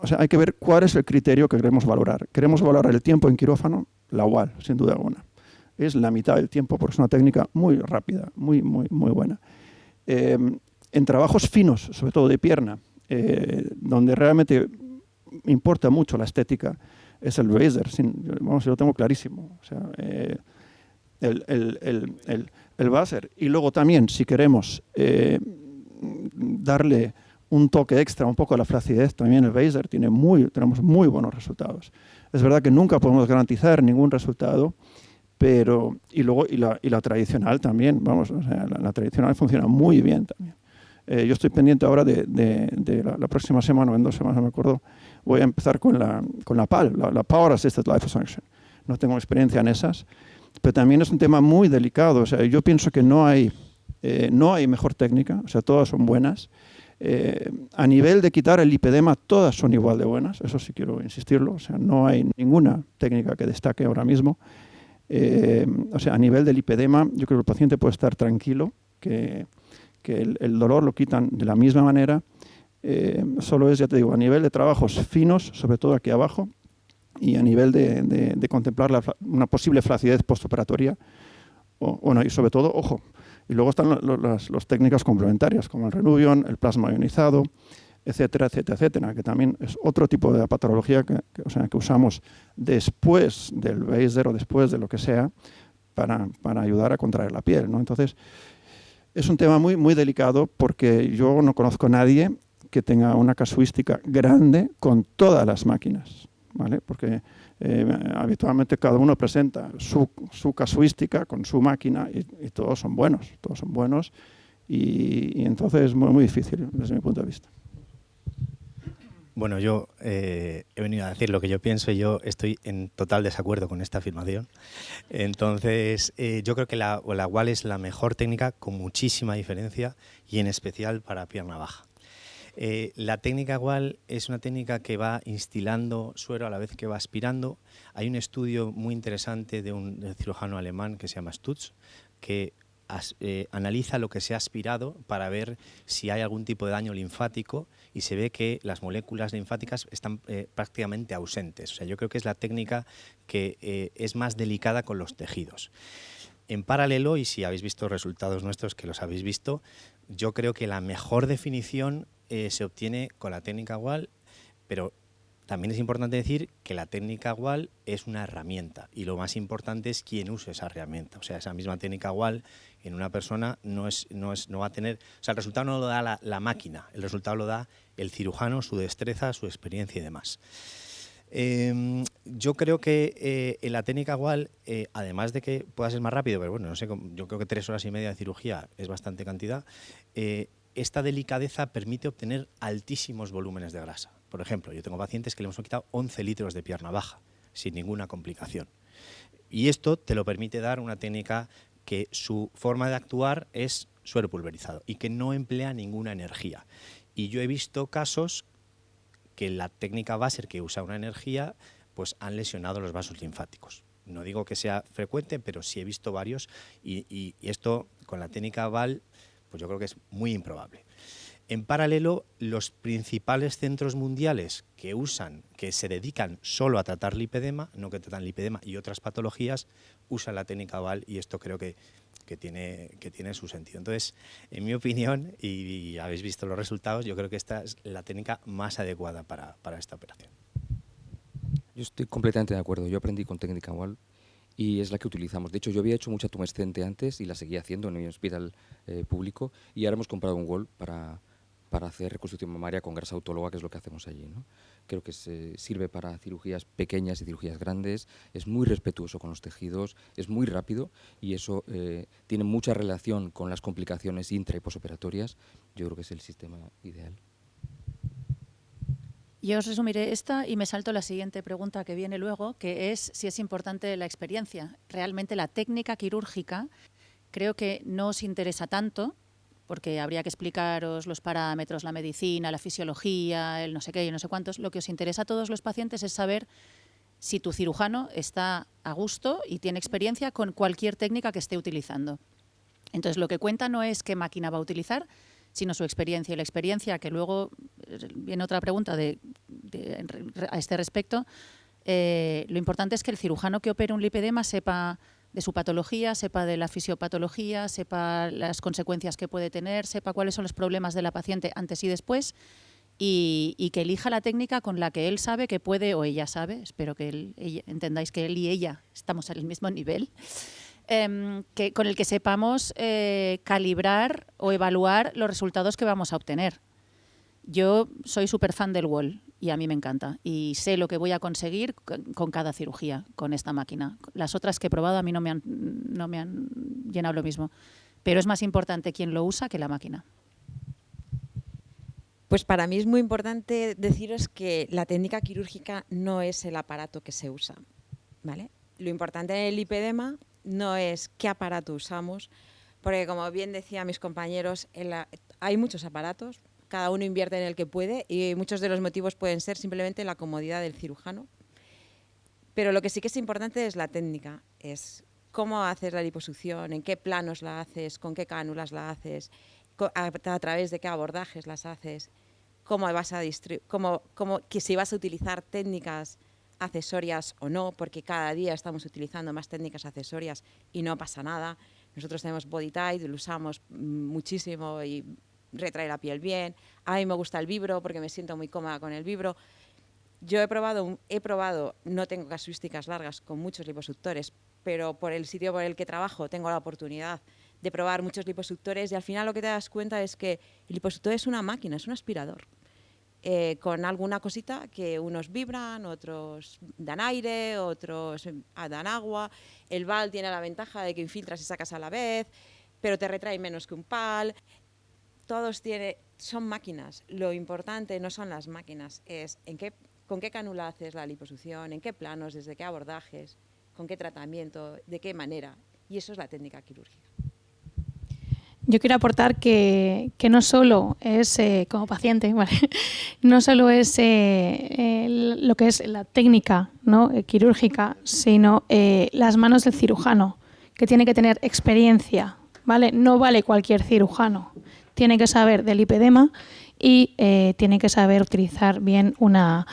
o sea, hay que ver cuál es el criterio que queremos valorar. ¿Queremos valorar el tiempo en quirófano? La WAL, sin duda alguna. Es la mitad del tiempo porque es una técnica muy rápida, muy, muy, muy buena. En trabajos finos, sobre todo de pierna, donde realmente importa mucho la estética, es el Razer. Vamos, yo lo tengo clarísimo. O sea, el Vaser. Y luego también, si queremos darle un toque extra, un poco a la flacidez, también el Vaser tenemos muy buenos resultados. Es verdad que nunca podemos garantizar ningún resultado, pero y la tradicional también, vamos, o sea, la tradicional funciona muy bien también. Yo estoy pendiente ahora de la próxima semana, o en 2 semanas, no me acuerdo, voy a empezar con la PAL, la Power Assisted Life Function. No tengo experiencia en esas, pero también es un tema muy delicado. O sea, yo pienso que no hay mejor técnica, o sea, todas son buenas. A nivel de quitar el lipedema, todas son igual de buenas, eso sí quiero insistirlo. O sea, no hay ninguna técnica que destaque ahora mismo. O sea, a nivel del lipedema, yo creo que el paciente puede estar tranquilo, que el dolor lo quitan de la misma manera. Solo es, ya te digo, a nivel de trabajos finos, sobre todo aquí abajo, y a nivel de contemplar una posible flacidez postoperatoria, y sobre todo, ojo, y luego están las técnicas complementarias, como el Renuvion, el plasma ionizado, etcétera, etcétera, etcétera, que también es otro tipo de patología que usamos después del Vaser o después de lo que sea para ayudar a contraer la piel, ¿no? Entonces, es un tema muy, muy delicado porque yo no conozco a nadie que tenga una casuística grande con todas las máquinas, ¿vale? Porque habitualmente cada uno presenta su casuística con su máquina y todos son buenos y entonces es muy, muy difícil desde mi punto de vista. Bueno, yo he venido a decir lo que yo pienso y yo estoy en total desacuerdo con esta afirmación. Entonces, yo creo que la WAL es la mejor técnica con muchísima diferencia y en especial para pierna baja. La técnica WAL es una técnica que va instilando suero a la vez que va aspirando. Hay un estudio muy interesante de un cirujano alemán que se llama Stutz, que analiza lo que se ha aspirado para ver si hay algún tipo de daño linfático y se ve que las moléculas linfáticas están prácticamente ausentes. O sea, yo creo que es la técnica que es más delicada con los tejidos. En paralelo, y si habéis visto resultados nuestros, que los habéis visto, yo creo que la mejor definición se obtiene con la técnica WAL, pero también es importante decir que la técnica WAL es una herramienta y lo más importante es quién use esa herramienta. O sea, esa misma técnica WAL en una persona no va a tener... O sea, el resultado no lo da la máquina, el resultado lo da el cirujano, su destreza, su experiencia y demás. Yo creo que en la técnica WAL, además de que pueda ser más rápido, pero bueno, no sé, yo creo que 3 horas y media de cirugía es bastante cantidad, esta delicadeza permite obtener altísimos volúmenes de grasa. Por ejemplo, yo tengo pacientes que le hemos quitado 11 litros de pierna baja sin ninguna complicación. Y esto te lo permite dar una técnica que su forma de actuar es suero pulverizado y que no emplea ninguna energía. Y yo he visto casos que la técnica Vaser, que usa una energía, pues han lesionado los vasos linfáticos. No digo que sea frecuente, pero sí he visto varios y esto con la técnica VAL, pues yo creo que es muy improbable. En paralelo, los principales centros mundiales que se dedican solo a tratar lipedema, no que tratan lipedema y otras patologías, usan la técnica VAL y esto creo que tiene su sentido. Entonces, en mi opinión, y habéis visto los resultados, yo creo que esta es la técnica más adecuada para esta operación. Yo estoy completamente de acuerdo. Yo aprendí con técnica WAL y es la que utilizamos. De hecho, yo había hecho mucha tumescente antes y la seguía haciendo en mi hospital público y ahora hemos comprado un WAL para hacer reconstrucción mamaria con grasa autóloga, que es lo que hacemos allí, ¿no? Creo que sirve para cirugías pequeñas y cirugías grandes, es muy respetuoso con los tejidos, es muy rápido y eso tiene mucha relación con las complicaciones intra y posoperatorias. Yo creo que es el sistema ideal. Yo os resumiré esta y me salto la siguiente pregunta que viene luego, que es si es importante la experiencia. Realmente la técnica quirúrgica creo que no os interesa tanto, porque habría que explicaros los parámetros, la medicina, la fisiología, el no sé qué y no sé cuántos. Lo que os interesa a todos los pacientes es saber si tu cirujano está a gusto y tiene experiencia con cualquier técnica que esté utilizando. Entonces, lo que cuenta no es qué máquina va a utilizar, sino su experiencia. Y la experiencia, que luego viene otra pregunta a este respecto, lo importante es que el cirujano que opere un lipedema sepa de su patología, sepa de la fisiopatología, sepa las consecuencias que puede tener, sepa cuáles son los problemas de la paciente antes y después, y que elija la técnica con la que él sabe que puede, o ella sabe, espero que entendáis que él y ella estamos al mismo nivel, con el que sepamos calibrar o evaluar los resultados que vamos a obtener. Yo soy súper fan del Wall y a mí me encanta y sé lo que voy a conseguir con cada cirugía con esta máquina. Las otras que he probado a mí no me han llenado lo mismo, pero es más importante quien lo usa que la máquina. Pues para mí es muy importante deciros que la técnica quirúrgica no es el aparato que se usa, ¿vale? Lo importante en el lipedema no es qué aparato usamos, porque como bien decían mis compañeros, hay muchos aparatos, cada uno invierte en el que puede y muchos de los motivos pueden ser simplemente la comodidad del cirujano. Pero lo que sí que es importante es la técnica, es cómo haces la liposucción, en qué planos la haces, con qué cánulas la haces, a través de qué abordajes las haces, cómo vas a que si vas a utilizar técnicas accesorias o no, porque cada día estamos utilizando más técnicas accesorias y no pasa nada. Nosotros tenemos Body Tight, lo usamos muchísimo y retrae la piel bien. A mí me gusta el vibro porque me siento muy cómoda con el vibro. Yo he probado, no tengo casuísticas largas con muchos liposuctores, pero por el sitio por el que trabajo tengo la oportunidad de probar muchos liposuctores y al final lo que te das cuenta es que el liposuctor es una máquina, es un aspirador. Con alguna cosita que unos vibran, otros dan aire, otros dan agua. El BAL tiene la ventaja de que infiltras y sacas a la vez, pero te retrae menos que un PAL. Son máquinas. Lo importante no son las máquinas, es con qué cánula haces la liposucción, en qué planos, desde qué abordajes, con qué tratamiento, de qué manera. Y eso es la técnica quirúrgica. Yo quiero aportar que no solo es, como paciente, ¿vale? No solo es lo que es la técnica, ¿no? Quirúrgica, sino las manos del cirujano, que tiene que tener experiencia, ¿vale? No vale cualquier cirujano. Tiene que saber del lipedema y tiene que saber utilizar bien una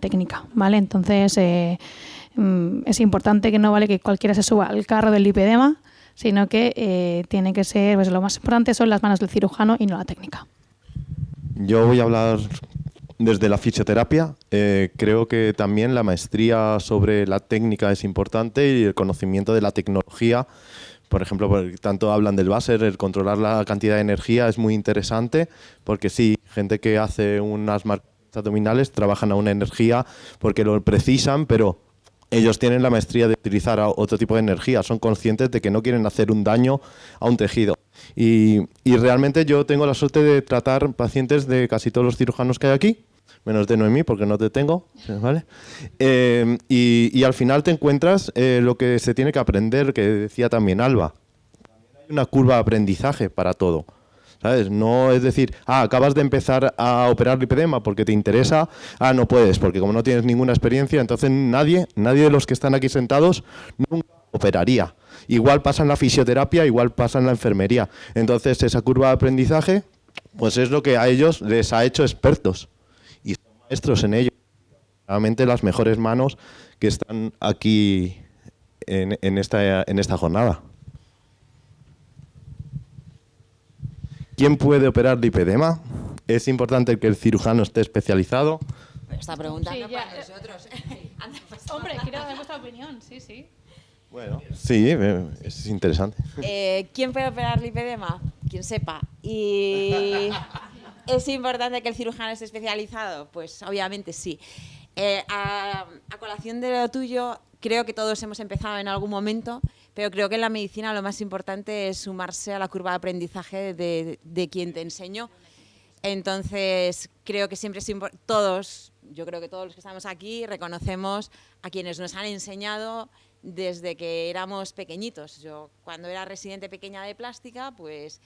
técnica, ¿vale? Entonces, es importante que no vale que cualquiera se suba al carro del lipedema, sino que tiene que ser, pues lo más importante son las manos del cirujano y no la técnica. Yo voy a hablar desde la fisioterapia. Creo que también la maestría sobre la técnica es importante y el conocimiento de la tecnología. Por ejemplo, tanto hablan del láser, el controlar la cantidad de energía es muy interesante, porque sí, gente que hace unas marcas abdominales trabajan a una energía porque lo precisan, pero ellos tienen la maestría de utilizar otro tipo de energía, son conscientes de que no quieren hacer un daño a un tejido. Y realmente yo tengo la suerte de tratar pacientes de casi todos los cirujanos que hay aquí, menos de Noemí, porque no te tengo, ¿vale? Y al final te encuentras lo que se tiene que aprender, que decía también Alba. Hay una curva de aprendizaje para todo, ¿sabes? No es decir, acabas de empezar a operar lipedema porque te interesa, no puedes, porque como no tienes ninguna experiencia, entonces nadie de los que están aquí sentados nunca operaría. Igual pasa en la fisioterapia, igual pasa en la enfermería. Entonces esa curva de aprendizaje, pues es lo que a ellos les ha hecho expertos y son maestros en ello. Realmente las mejores manos que están aquí en esta jornada. ¿Quién puede operar lipedema? Es importante que el cirujano esté especializado. Esta pregunta Sí, no ya. para nosotros. Hombre, quiero dar vuestra opinión, sí, sí. Bueno, sí, es interesante. ¿Quién puede operar lipedema? Quien sepa. Y ¿es importante que el cirujano esté especializado? Pues obviamente sí. A colación de lo tuyo, creo que todos hemos empezado en algún momento, pero creo que en la medicina lo más importante es sumarse a la curva de aprendizaje de quien te enseñó. Entonces, creo que siempre es yo creo que todos los que estamos aquí reconocemos a quienes nos han enseñado desde que éramos pequeñitos. Yo, cuando era residente pequeña de plástica, pues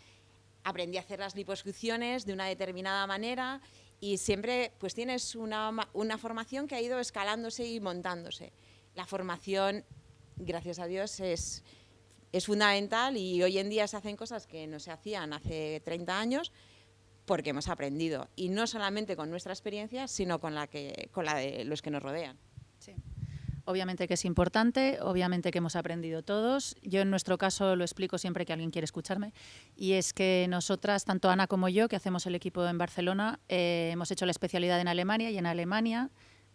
aprendí a hacer las liposucciones de una determinada manera y siempre pues tienes una formación que ha ido escalándose y montándose. La formación, gracias a Dios, es fundamental y hoy en día se hacen cosas que no se hacían hace 30 años porque hemos aprendido. Y no solamente con nuestra experiencia, sino con la de los que nos rodean. Sí. obviamente que es importante, obviamente que hemos aprendido todos. Yo en nuestro caso lo explico siempre que alguien quiere escucharme, y es que nosotras, tanto Ana como yo, que hacemos el equipo en Barcelona, hemos hecho la especialidad en Alemania, y en Alemania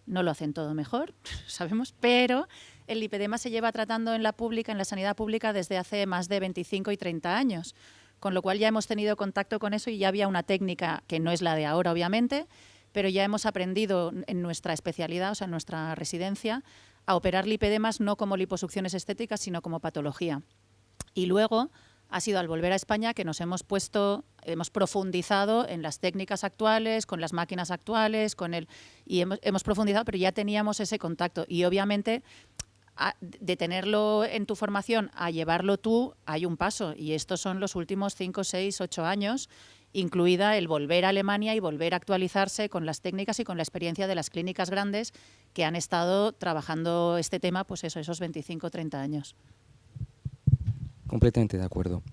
no lo hacen todo mejor, sabemos, pero el lipedema se lleva tratando en la pública, en la sanidad pública, desde hace más de 25 y 30 años, con lo cual ya hemos tenido contacto con eso y ya había una técnica que no es la de ahora, obviamente, pero ya hemos aprendido en nuestra especialidad, o sea, en nuestra residencia, a operar lipedemas no como liposucciones estéticas, sino como patología. Y luego ha sido al volver a España que nos hemos profundizado en las técnicas actuales, con las máquinas actuales, y hemos profundizado, pero ya teníamos ese contacto. Y obviamente, de tenerlo en tu formación a llevarlo tú, hay un paso. Y estos son los últimos 5, 6, 8 años, incluida el volver a Alemania y volver a actualizarse con las técnicas y con la experiencia de las clínicas grandes que han estado trabajando este tema, pues eso, esos 25, 30 años. Completamente de acuerdo.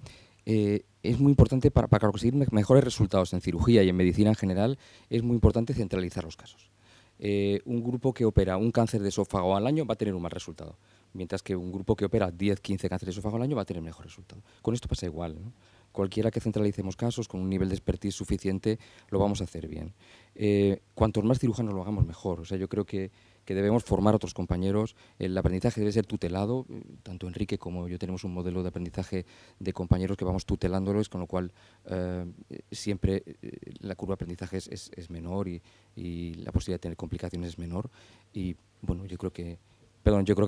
Es muy importante para conseguir mejores resultados en cirugía y en medicina en general, es muy importante centralizar los casos. Un grupo que opera un cáncer de esófago al año va a tener un mal resultado, mientras que un grupo que opera 10, 15 cánceres de esófago al año va a tener mejor resultado. Con esto pasa igual, ¿no? Cualquiera que centralicemos casos con un nivel de expertise suficiente lo vamos a hacer bien. Cuantos más cirujanos lo hagamos, mejor. O sea, yo creo que debemos formar a otros compañeros. El aprendizaje debe ser tutelado. Tanto Enrique como yo tenemos un modelo de aprendizaje de compañeros que vamos tutelándolos, con lo cual siempre la curva de aprendizaje es menor y la posibilidad de tener complicaciones es menor. Y bueno, yo creo que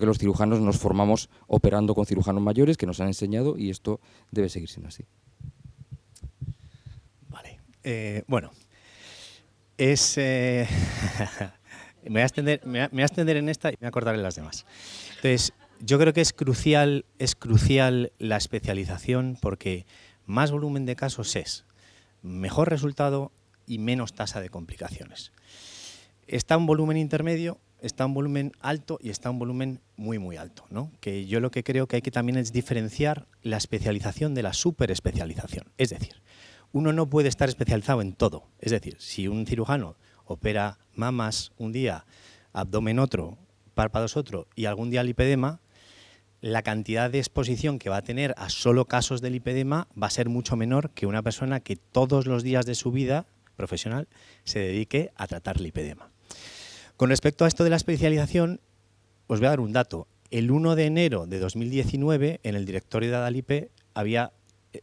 los cirujanos nos formamos operando con cirujanos mayores que nos han enseñado, y esto debe seguir siendo así. Vale. Bueno, me voy a extender en esta y me voy a acordar en las demás. Entonces, yo creo que es crucial la especialización, porque más volumen de casos es mejor resultado y menos tasa de complicaciones. Está un volumen intermedio, está un volumen alto y está un volumen muy, muy alto, ¿no? Que yo lo que creo que hay que también es diferenciar la especialización de la superespecialización. Es decir, uno no puede estar especializado en todo. Es decir, si un cirujano opera mamas un día, abdomen otro, párpados otro y algún día lipedema, la cantidad de exposición que va a tener a solo casos de lipedema va a ser mucho menor que una persona que todos los días de su vida profesional se dedique a tratar lipedema. Con respecto a esto de la especialización, os voy a dar un dato. El 1 de enero de 2019, en el directorio de Adalipe había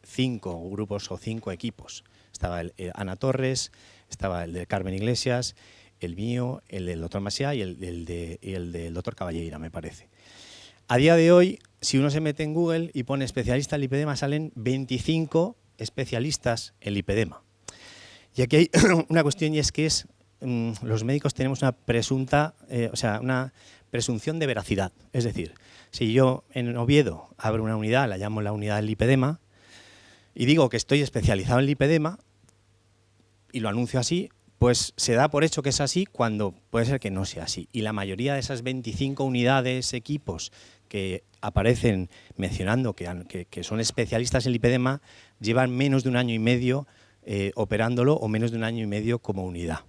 5 grupos o 5 equipos. Estaba el Ana Torres, estaba el de Carmen Iglesias, el mío, el del doctor Macià y el del doctor Caballeira, me parece. A día de hoy, si uno se mete en Google y pone especialista en lipedema, salen 25 especialistas en lipedema. Y aquí hay una cuestión, y es que los médicos tenemos una presunción de veracidad. Es decir, si yo en Oviedo abro una unidad, la llamo la unidad del lipedema, y digo que estoy especializado en lipedema, y lo anuncio así, pues se da por hecho que es así cuando puede ser que no sea así. Y la mayoría de esas 25 unidades, equipos que aparecen mencionando que son especialistas en lipedema, llevan menos de 1 año y medio operándolo, o menos de 1 año y medio como unidad.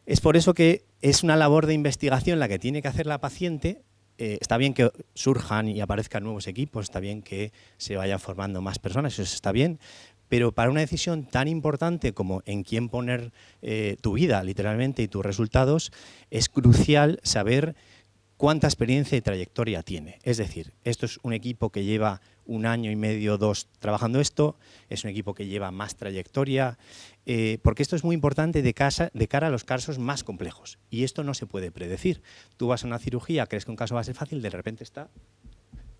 Es por eso que es una labor de investigación la que tiene que hacer la paciente. Está bien que surjan y aparezcan nuevos equipos, está bien que se vayan formando más personas, eso está bien, pero para una decisión tan importante como en quién poner tu vida, literalmente, y tus resultados, es crucial saber cuánta experiencia y trayectoria tiene. Es decir, esto es un equipo que lleva 1 año y medio, 2 trabajando esto, es un equipo que lleva más trayectoria, porque esto es muy importante de cara a los casos más complejos. Y esto no se puede predecir. Tú vas a una cirugía, crees que un caso va a ser fácil, de repente está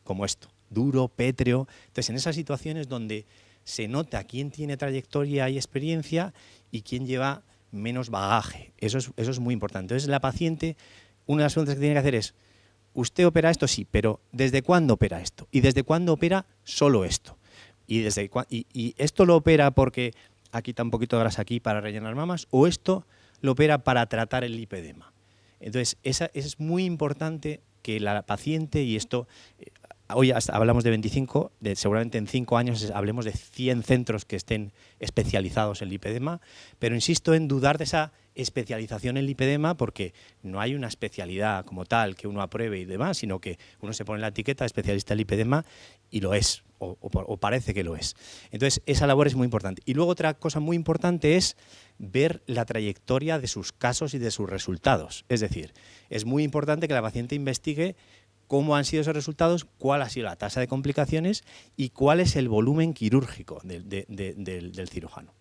como esto, duro, pétreo. Entonces, en esas situaciones donde se nota quién tiene trayectoria y experiencia y quién lleva menos bagaje. Eso es muy importante. Entonces, la paciente, una de las preguntas que tiene que hacer es: ¿usted opera esto? Sí, pero ¿desde cuándo opera esto? ¿Y desde cuándo opera solo esto? ¿Y esto lo opera porque aquí está un poquito de grasa aquí para rellenar mamas? ¿O esto lo opera para tratar el lipedema? Entonces, es muy importante que la paciente, y esto hoy hablamos de 25, seguramente en 5 años hablemos de 100 centros que estén especializados en lipedema, pero insisto en dudar de esa especialización en lipedema porque no hay una especialidad como tal que uno apruebe y demás, sino que uno se pone la etiqueta de especialista en lipedema y lo es, o parece que lo es. Entonces, esa labor es muy importante. Y luego otra cosa muy importante es ver la trayectoria de sus casos y de sus resultados. Es decir, es muy importante que la paciente investigue cómo han sido esos resultados, cuál ha sido la tasa de complicaciones y cuál es el volumen quirúrgico del cirujano.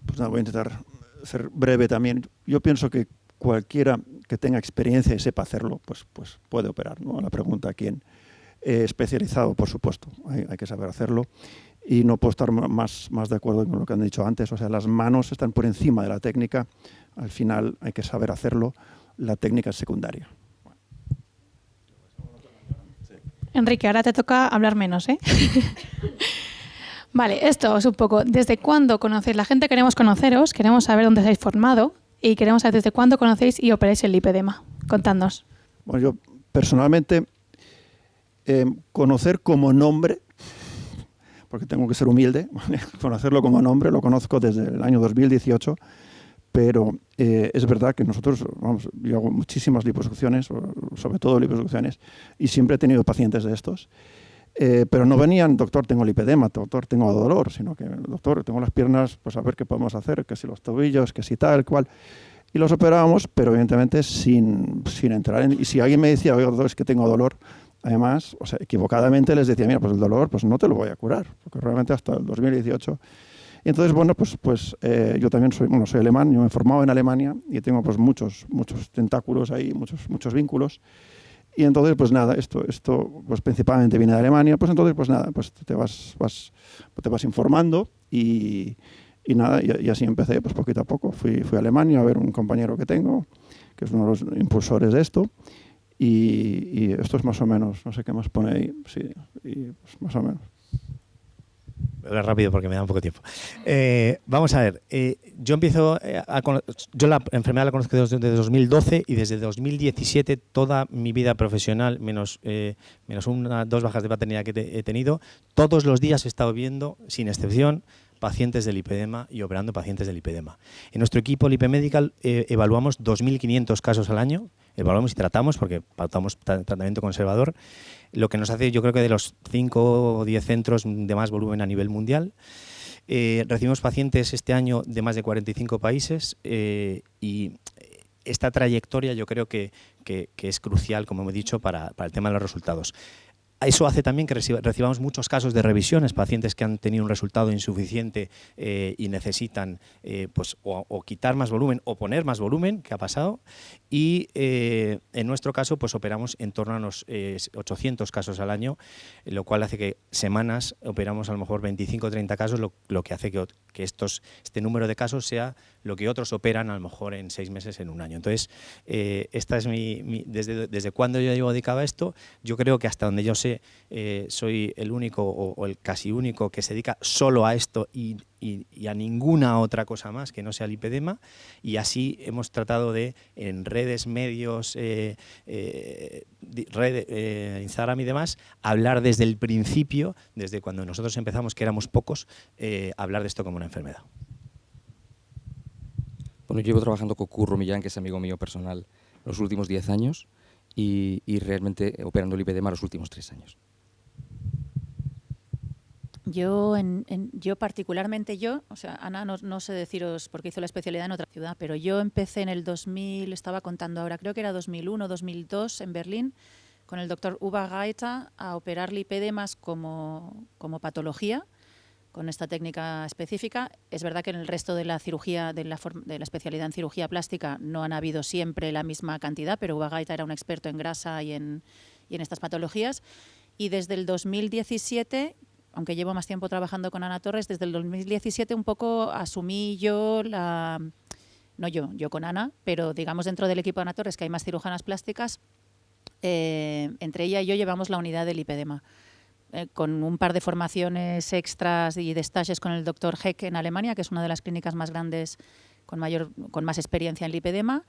Pues nada, voy a intentar ser breve también. Yo pienso que cualquiera que tenga experiencia y sepa hacerlo, pues puede operar, ¿no? La pregunta, ¿quién? Especializado, por supuesto, hay que saber hacerlo. Y no puedo estar más de acuerdo con lo que han dicho antes. O sea, las manos están por encima de la técnica. Al final hay que saber hacerlo. La técnica es secundaria. Enrique, ahora te toca hablar menos, ¿eh? Vale, esto es un poco, ¿desde cuándo conocéis? La gente queremos conoceros, queremos saber dónde os habéis formado y queremos saber desde cuándo conocéis y operáis el lipedema. Contadnos. Bueno, yo personalmente, conocer como nombre, porque tengo que ser humilde, conocerlo como nombre, lo conozco desde el año 2018, pero es verdad que nosotros, vamos, yo hago muchísimas liposucciones, sobre todo liposucciones, y siempre he tenido pacientes de estos, pero no venían, doctor, tengo lipedema, doctor, tengo dolor, sino que, doctor, tengo las piernas, pues a ver qué podemos hacer, que si los tobillos, que si tal, cual. Y los operábamos, pero evidentemente sin entrar en... Y si alguien me decía, oiga, doctor, es que tengo dolor, además, o sea, equivocadamente les decía, mira, pues el dolor, pues no te lo voy a curar, porque realmente hasta el 2018... Y entonces, bueno, pues yo también soy alemán, yo me he formado en Alemania y tengo pues muchos tentáculos ahí, muchos vínculos. Y entonces, pues nada, esto pues principalmente viene de Alemania, pues entonces, pues nada, pues te vas informando y nada, y así empecé, pues poquito a poco. Fui a Alemania a ver un compañero que tengo, que es uno de los impulsores de esto, y esto es más o menos, no sé qué más pone ahí, sí, y pues más o menos. Rápido porque me da un poco de tiempo. Vamos a ver, yo la enfermedad la conozco desde 2012 y desde 2017 toda mi vida profesional, menos 2 bajas de paternidad que he tenido, todos los días he estado viendo, sin excepción, pacientes de lipedema y operando pacientes de lipedema. En nuestro equipo Lipemedical evaluamos 2.500 casos al año, evaluamos y tratamos porque pautamos tratamiento conservador, lo que nos hace, yo creo que de los 5 o 10 centros de más volumen a nivel mundial. Recibimos pacientes este año de más de 45 países y esta trayectoria yo creo que es crucial, como he dicho, para el tema de los resultados. Eso hace también que recibamos muchos casos de revisiones, pacientes que han tenido un resultado insuficiente y necesitan pues, o quitar más volumen o poner más volumen, que ha pasado. Y en nuestro caso pues operamos en torno a unos 800 casos al año, lo cual hace que semanas operamos a lo mejor 25 o 30 casos, lo que hace que este número de casos sea lo que otros operan a lo mejor en 6 meses, en un año. Entonces, esta es desde cuando yo llevo dedicado a esto, yo creo que hasta donde yo sé, soy el único o el casi único que se dedica solo a esto y a ninguna otra cosa más que no sea lipedema, y así hemos tratado de en redes, medios, Instagram y demás, hablar desde el principio, desde cuando nosotros empezamos, que éramos pocos, hablar de esto como una enfermedad. Bueno, yo llevo trabajando con Curro Millán, que es amigo mío personal, los últimos 10 años y realmente operando lipedema los últimos 3 años. Yo particularmente, o sea, Ana, no sé deciros porque hizo la especialidad en otra ciudad, pero yo empecé en el 2000, estaba contando ahora, creo que era 2001, 2002 en Berlín, con el doctor Uwe Gaeta a operar lipedemas como patología, con esta técnica específica. Es verdad que en el resto de la cirugía, de la especialidad en cirugía plástica, no han habido siempre la misma cantidad, pero Uwe Gaeta era un experto en grasa y en estas patologías. Y desde el 2017, aunque llevo más tiempo trabajando con Ana Torres, desde el 2017 un poco asumí yo yo con Ana, pero digamos dentro del equipo de Ana Torres, que hay más cirujanas plásticas, entre ella y yo llevamos la unidad de lipedema. Con un par de formaciones extras y de stages con el Dr. Heck en Alemania, que es una de las clínicas más grandes con más experiencia en lipedema.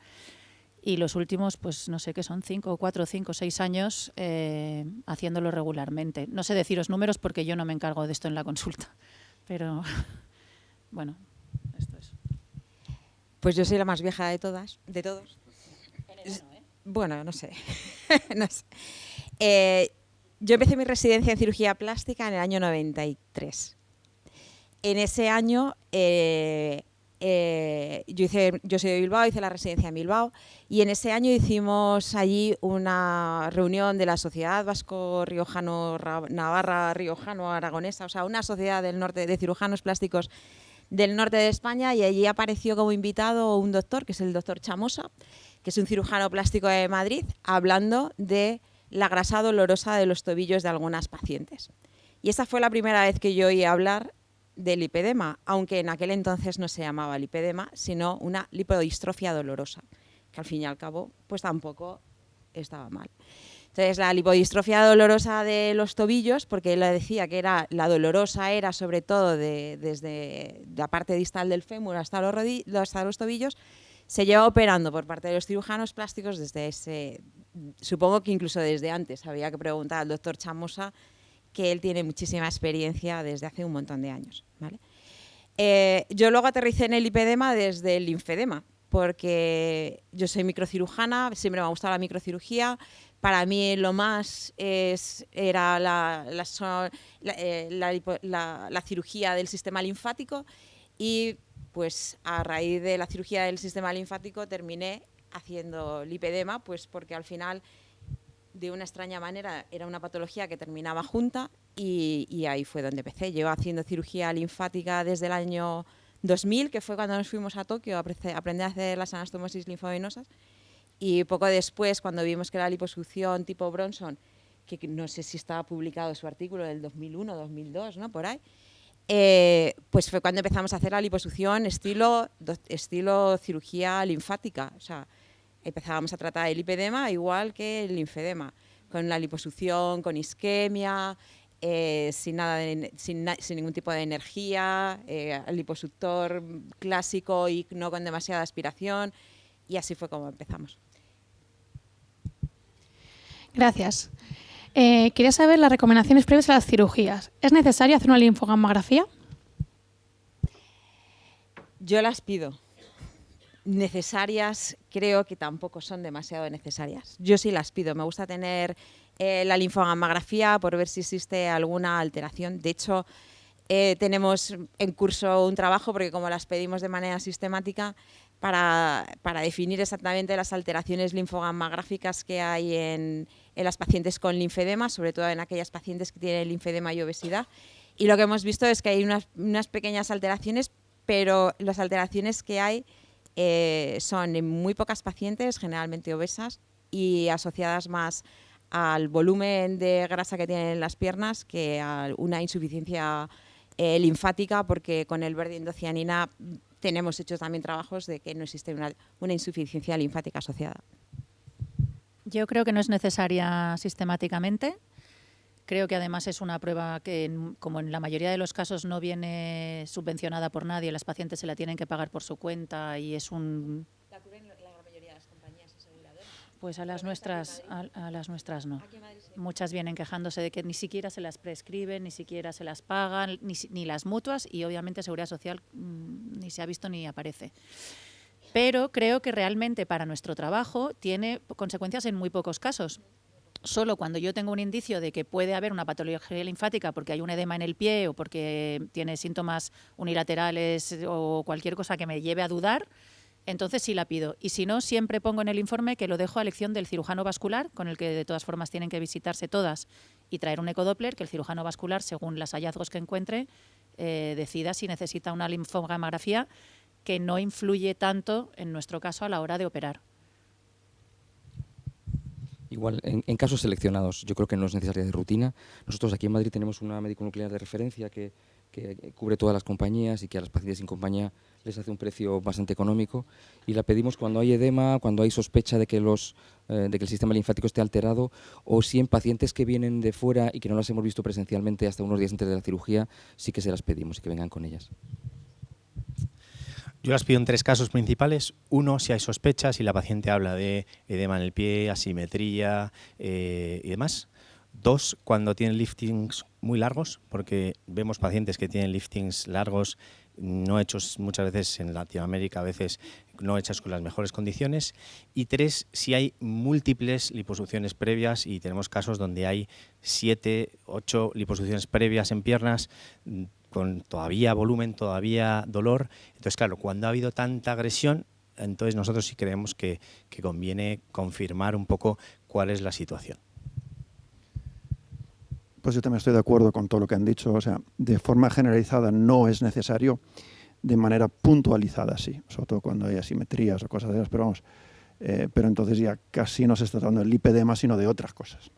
y los últimos, pues no sé qué son, 4, 5, 6 años haciéndolo regularmente. No sé deciros números porque yo no me encargo de esto en la consulta, pero bueno, esto es. Pues yo soy la más vieja de todos. Bueno, no sé. No sé. Yo empecé mi residencia en cirugía plástica en el año 93. En ese año yo soy de Bilbao, hice la residencia en Bilbao y en ese año hicimos allí una reunión de la Sociedad Vasco-Riojano, Navarra Riojano-Aragonesa, o sea, una sociedad del norte de cirujanos plásticos del norte de España, y allí apareció como invitado un doctor, que es el doctor Chamosa, que es un cirujano plástico de Madrid, hablando de la grasa dolorosa de los tobillos de algunas pacientes. Y esa fue la primera vez que yo oí hablar del lipedema, aunque en aquel entonces no se llamaba lipedema, sino una lipodistrofia dolorosa, que al fin y al cabo pues tampoco estaba mal. Entonces la lipodistrofia dolorosa de los tobillos, porque él decía que la dolorosa era sobre todo desde la parte distal del fémur hasta los tobillos, se lleva operando por parte de los cirujanos plásticos supongo que incluso desde antes. Habría que preguntar al doctor Chamosa, que él tiene muchísima experiencia desde hace un montón de años, ¿vale? Yo luego aterricé en el lipedema desde el linfedema, porque yo soy microcirujana, siempre me ha gustado la microcirugía. Para mí lo más era la cirugía del sistema linfático, y pues a raíz de la cirugía del sistema linfático terminé haciendo lipedema, pues porque al final, de una extraña manera, era una patología que terminaba junta, y ahí fue donde empecé. Llevo haciendo cirugía linfática desde el año 2000, que fue cuando nos fuimos a Tokio a aprender a hacer las anastomosis linfovenosas, y poco después, cuando vimos que la liposucción tipo Bronson, que no sé si estaba publicado su artículo del 2001, 2002, ¿no? Por ahí, pues fue cuando empezamos a hacer la liposucción estilo cirugía linfática. O sea, empezábamos a tratar el lipedema igual que el linfedema, con la liposucción, con isquemia, sin ningún tipo de energía, el liposuctor clásico y no con demasiada aspiración, y así fue como empezamos. Gracias. Quería saber las recomendaciones previas a las cirugías. ¿Es necesario hacer una linfogamografía? Yo las pido. Necesarias creo que tampoco son demasiado necesarias. Yo sí las pido. Me gusta tener la linfogamografía por ver si existe alguna alteración. De hecho, tenemos en curso un trabajo, porque como las pedimos de manera sistemática, para definir exactamente las alteraciones linfogamográficas que hay en las pacientes con linfedema, sobre todo en aquellas pacientes que tienen linfedema y obesidad. Y lo que hemos visto es que hay unas pequeñas alteraciones, pero las alteraciones que hay son en muy pocas pacientes, generalmente obesas, y asociadas más al volumen de grasa que tienen en las piernas que a una insuficiencia linfática, porque con el verde indocianina tenemos hechos también trabajos de que no existe una insuficiencia linfática asociada. Yo creo que no es necesaria sistemáticamente. Creo que además es una prueba que, como en la mayoría de los casos, no viene subvencionada por nadie. Las pacientes se la tienen que pagar por su cuenta y es un... ¿La cubren la gran mayoría de las compañías aseguradoras? Pues a las nuestras no. Muchas vienen quejándose de que ni siquiera se las prescriben, ni siquiera se las pagan, ni las mutuas, y obviamente Seguridad Social ni se ha visto ni aparece. Pero creo que realmente para nuestro trabajo tiene consecuencias en muy pocos casos. Solo cuando yo tengo un indicio de que puede haber una patología linfática porque hay un edema en el pie o porque tiene síntomas unilaterales o cualquier cosa que me lleve a dudar, entonces sí la pido. Y si no, siempre pongo en el informe que lo dejo a elección del cirujano vascular, con el que de todas formas tienen que visitarse todas y traer un ecodoppler, que el cirujano vascular, según los hallazgos que encuentre, decida si necesita una linfogamografía, que no influye tanto, en nuestro caso, a la hora de operar. Igual, en casos seleccionados, yo creo que no es necesaria de rutina. Nosotros aquí en Madrid tenemos una médico nuclear de referencia que cubre todas las compañías y que a las pacientes sin compañía les hace un precio bastante económico, y la pedimos cuando hay edema, cuando hay sospecha de que el sistema linfático esté alterado, o si en pacientes que vienen de fuera y que no las hemos visto presencialmente hasta unos días antes de la cirugía, sí que se las pedimos y que vengan con ellas. Yo las pido en 3 casos principales. 1, si hay sospechas, si la paciente habla de edema en el pie, asimetría y demás. 2, cuando tienen liftings muy largos, porque vemos pacientes que tienen liftings largos, no hechos muchas veces en Latinoamérica, a veces no hechas con las mejores condiciones. Y 3, si hay múltiples liposucciones previas, y tenemos casos donde hay 7, 8 liposucciones previas en piernas, con todavía volumen, todavía dolor. Entonces, claro, cuando ha habido tanta agresión, entonces nosotros sí creemos que conviene confirmar un poco cuál es la situación. Pues yo también estoy de acuerdo con todo lo que han dicho. O sea, de forma generalizada no es necesario, de manera puntualizada sí, sobre todo cuando hay asimetrías o cosas de esas, pero vamos, pero entonces ya casi no se está tratando del lipedema, sino de otras cosas.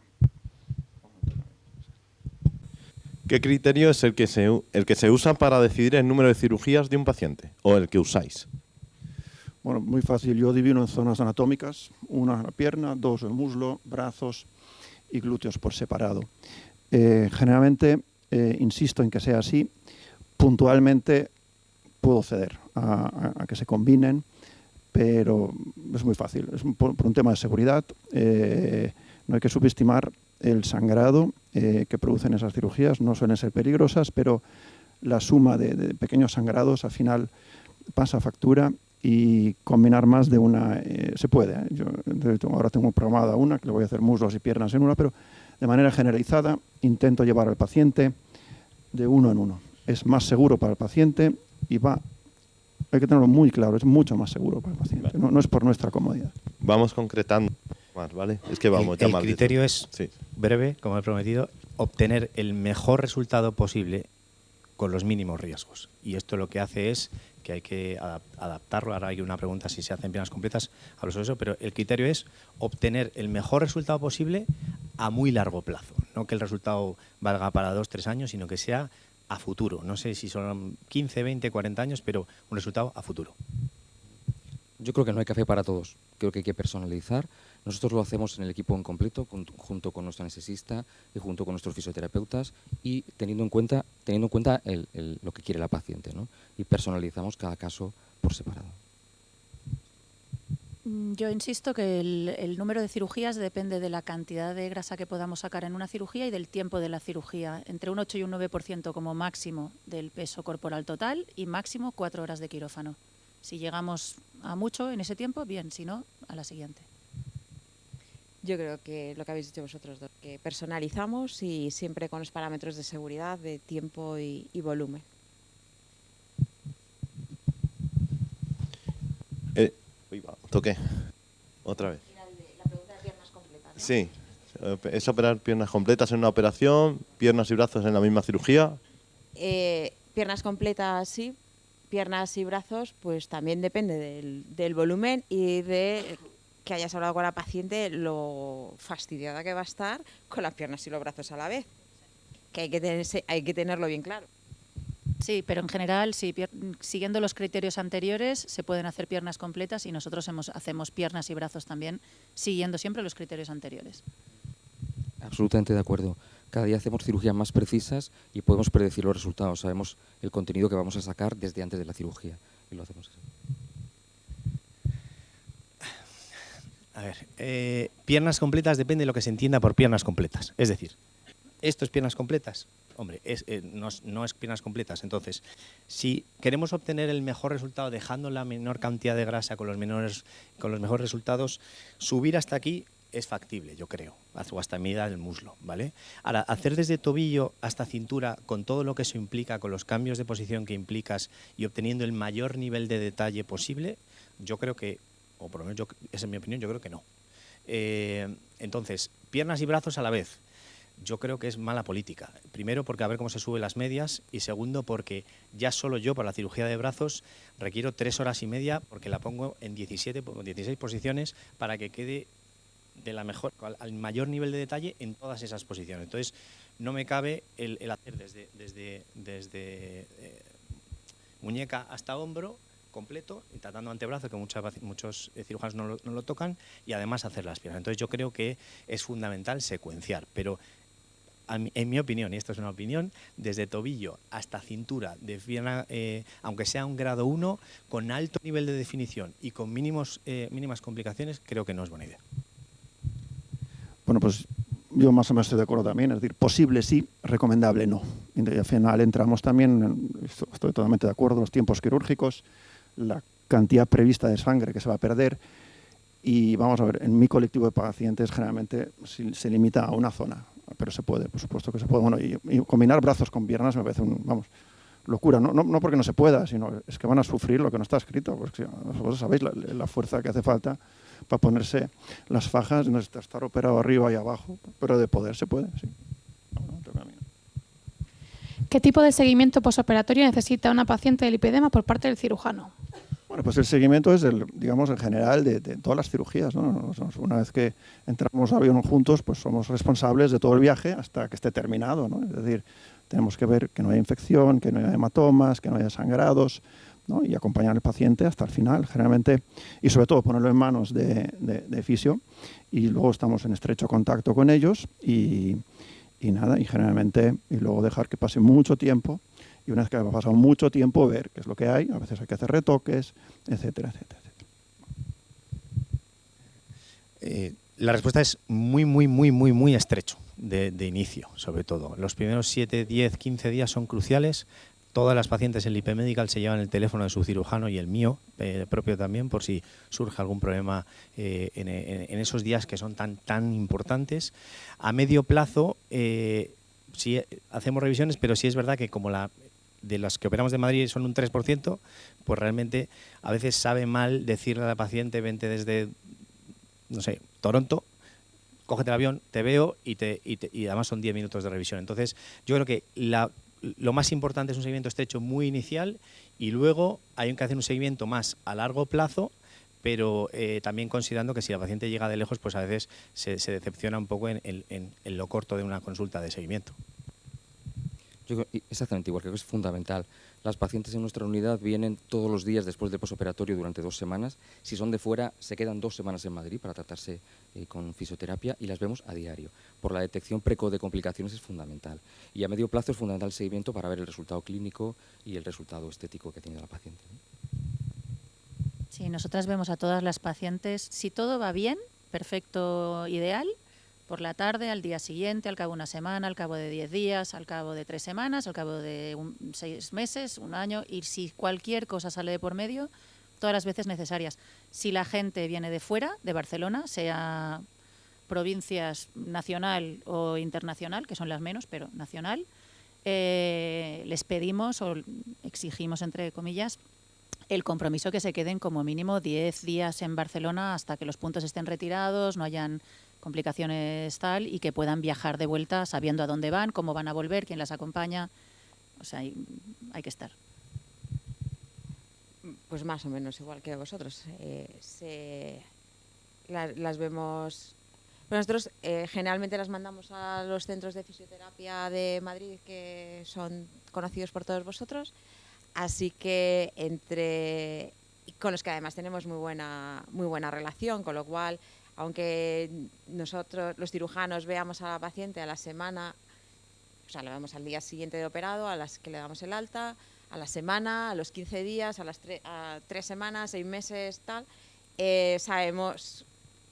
¿Qué criterio es el que se usa para decidir el número de cirugías de un paciente o el que usáis? Bueno, muy fácil. Yo divido en zonas anatómicas, 1 en la pierna, 2 el muslo, brazos y glúteos por separado. Generalmente, insisto en que sea así, puntualmente puedo ceder a que se combinen, pero es muy fácil. Es por un tema de seguridad. No hay que subestimar el sangrado que producen esas cirugías. No suelen ser peligrosas, pero la suma de pequeños sangrados al final pasa factura, y combinar más de una se puede. Yo ahora tengo programada una, que le voy a hacer muslos y piernas en una, pero de manera generalizada intento llevar al paciente de 1 en 1. Es más seguro para el paciente y hay que tenerlo muy claro, es mucho más seguro para el paciente. Vale. No es por nuestra comodidad. Vamos concretando más, ¿vale? Es que vamos ya El más. criterio es Sí. breve, como he prometido, obtener el mejor resultado posible con los mínimos riesgos. Y esto lo que hace es que hay que adaptarlo. Ahora hay una pregunta si se hacen piernas completas, hablo sobre eso, pero el criterio es obtener el mejor resultado posible a muy largo plazo. No que el resultado valga para 2, 3 años, sino que sea a futuro. No sé si son 15, 20, 40 años, pero un resultado a futuro. Yo creo que no hay café para todos. Creo que hay que personalizar. Nosotros lo hacemos en el equipo en completo, junto con nuestro anestesista y junto con nuestros fisioterapeutas, y teniendo en cuenta lo que quiere la paciente, ¿no? Y personalizamos cada caso por separado. Yo insisto que el número de cirugías depende de la cantidad de grasa que podamos sacar en una cirugía y del tiempo de la cirugía. Entre un 8 y un 9% como máximo del peso corporal total y máximo 4 horas de quirófano. Si llegamos a mucho en ese tiempo, bien, si no, a la siguiente. Yo creo que lo que habéis dicho vosotros dos, que personalizamos y siempre con los parámetros de seguridad, de tiempo y volumen. Toqué. Otra vez. La pregunta de piernas completas, ¿no? Sí. ¿Es operar piernas completas en una operación, piernas y brazos en la misma cirugía? Piernas completas sí, piernas y brazos pues también depende del volumen y de que hayas hablado con la paciente lo fastidiada que va a estar con las piernas y los brazos a la vez. Que hay que tenerlo bien claro. Sí, pero en general, sí, siguiendo los criterios anteriores, se pueden hacer piernas completas y nosotros hacemos piernas y brazos también, siguiendo siempre los criterios anteriores. Absolutamente de acuerdo. Cada día hacemos cirugías más precisas y podemos predecir los resultados. Sabemos el contenido que vamos a sacar desde antes de la cirugía y lo hacemos así. A ver, piernas completas depende de lo que se entienda por piernas completas. Es decir, ¿esto es piernas completas? Hombre, no es piernas completas. Entonces, si queremos obtener el mejor resultado dejando la menor cantidad de grasa con los mejores resultados, subir hasta aquí es factible, yo creo, o hasta medida del muslo, ¿vale? Ahora, hacer desde tobillo hasta cintura, con todo lo que eso implica, con los cambios de posición que implicas y obteniendo el mayor nivel de detalle posible, yo creo que, o por lo menos esa es mi opinión, yo creo que no. Entonces, piernas y brazos a la vez. Yo creo que es mala política. Primero, porque a ver cómo se suben las medias, y segundo, porque ya solo yo, para la cirugía de brazos, requiero 3 horas y media, porque la pongo en 16 posiciones para que quede al mayor nivel de detalle en todas esas posiciones. Entonces, no me cabe el hacer desde muñeca hasta hombro completo y tratando antebrazo, que muchos cirujanos no lo tocan, y además hacer las piernas. Entonces, yo creo que es fundamental secuenciar, pero en mi opinión, y esto es una opinión, desde tobillo hasta cintura, de pierna, aunque sea un grado 1, con alto nivel de definición y con mínimas complicaciones, creo que no es buena idea. Bueno, pues yo más o menos estoy de acuerdo también. Es decir, posible sí, recomendable no. Y al final entramos también, estoy totalmente de acuerdo, los tiempos quirúrgicos, la cantidad prevista de sangre que se va a perder. Y vamos a ver, en mi colectivo de pacientes generalmente se limita a una zona, pero se puede, por supuesto que se puede. Bueno, y combinar brazos con piernas me parece locura. No porque no se pueda, sino es que van a sufrir lo que no está escrito. Porque vosotros sabéis la fuerza que hace falta para ponerse las fajas, no estar operado arriba y abajo, pero de poder se puede, sí. ¿Qué tipo de seguimiento posoperatorio necesita una paciente de lipedema por parte del cirujano? Bueno, pues el seguimiento es, digamos, en general de todas las cirugías, ¿no? Una vez que entramos a avión juntos, pues somos responsables de todo el viaje hasta que esté terminado, ¿no? Es decir, tenemos que ver que no haya infección, que no haya hematomas, que no haya sangrados, ¿no? Y acompañar al paciente hasta el final, generalmente, y sobre todo ponerlo en manos de fisio, y luego estamos en estrecho contacto con ellos y generalmente, y luego dejar que pase mucho tiempo. Y una vez que ha pasado mucho tiempo, ver qué es lo que hay. A veces hay que hacer retoques, etcétera, etcétera, etcétera. La respuesta es muy estrecho de inicio, sobre todo. Los primeros 7, 10, 15 días son cruciales. Todas las pacientes en Lipe Medical se llevan el teléfono de su cirujano y el mío propio también, por si surge algún problema en esos días que son tan importantes. A medio plazo, sí hacemos revisiones, pero sí es verdad que como de las que operamos de Madrid son un 3%, pues realmente a veces sabe mal decirle a la paciente, vente desde, no sé, Toronto, cógete el avión, te veo y además son 10 minutos de revisión. Entonces, yo creo que lo más importante es un seguimiento estrecho muy inicial y luego hay que hacer un seguimiento más a largo plazo, pero también considerando que si la paciente llega de lejos, pues a veces se decepciona un poco en lo corto de una consulta de seguimiento. Yo creo, exactamente igual, creo que es fundamental. Las pacientes en nuestra unidad vienen todos los días después del posoperatorio durante 2 semanas. Si son de fuera, se quedan 2 semanas en Madrid para tratarse con fisioterapia y las vemos a diario. Por la detección precoz de complicaciones es fundamental. Y a medio plazo es fundamental el seguimiento para ver el resultado clínico y el resultado estético que tiene la paciente, ¿no? Sí, nosotras vemos a todas las pacientes, si todo va bien, perfecto, ideal, por la tarde, al día siguiente, al cabo de una semana, al cabo de 10 días, al cabo de 3 semanas, al cabo de 6 meses, un año, y si cualquier cosa sale de por medio, todas las veces necesarias. Si la gente viene de fuera, de Barcelona, sea provincias nacional o internacional, que son las menos, pero nacional, les pedimos o exigimos, entre comillas, el compromiso que se queden como mínimo 10 días en Barcelona hasta que los puntos estén retirados, no hayan complicaciones tal, y que puedan viajar de vuelta sabiendo a dónde van, cómo van a volver, quién las acompaña. O sea, hay que estar. Pues más o menos igual que vosotros. Las vemos... Pero nosotros generalmente las mandamos a los centros de fisioterapia de Madrid, que son conocidos por todos vosotros. Así que con los que además tenemos muy buena relación, con lo cual, aunque nosotros los cirujanos veamos a la paciente a la semana, o sea, la vemos al día siguiente de operado, a las que le damos el alta, a la semana, a los 15 días, a 3 semanas, 6 meses, tal, sabemos,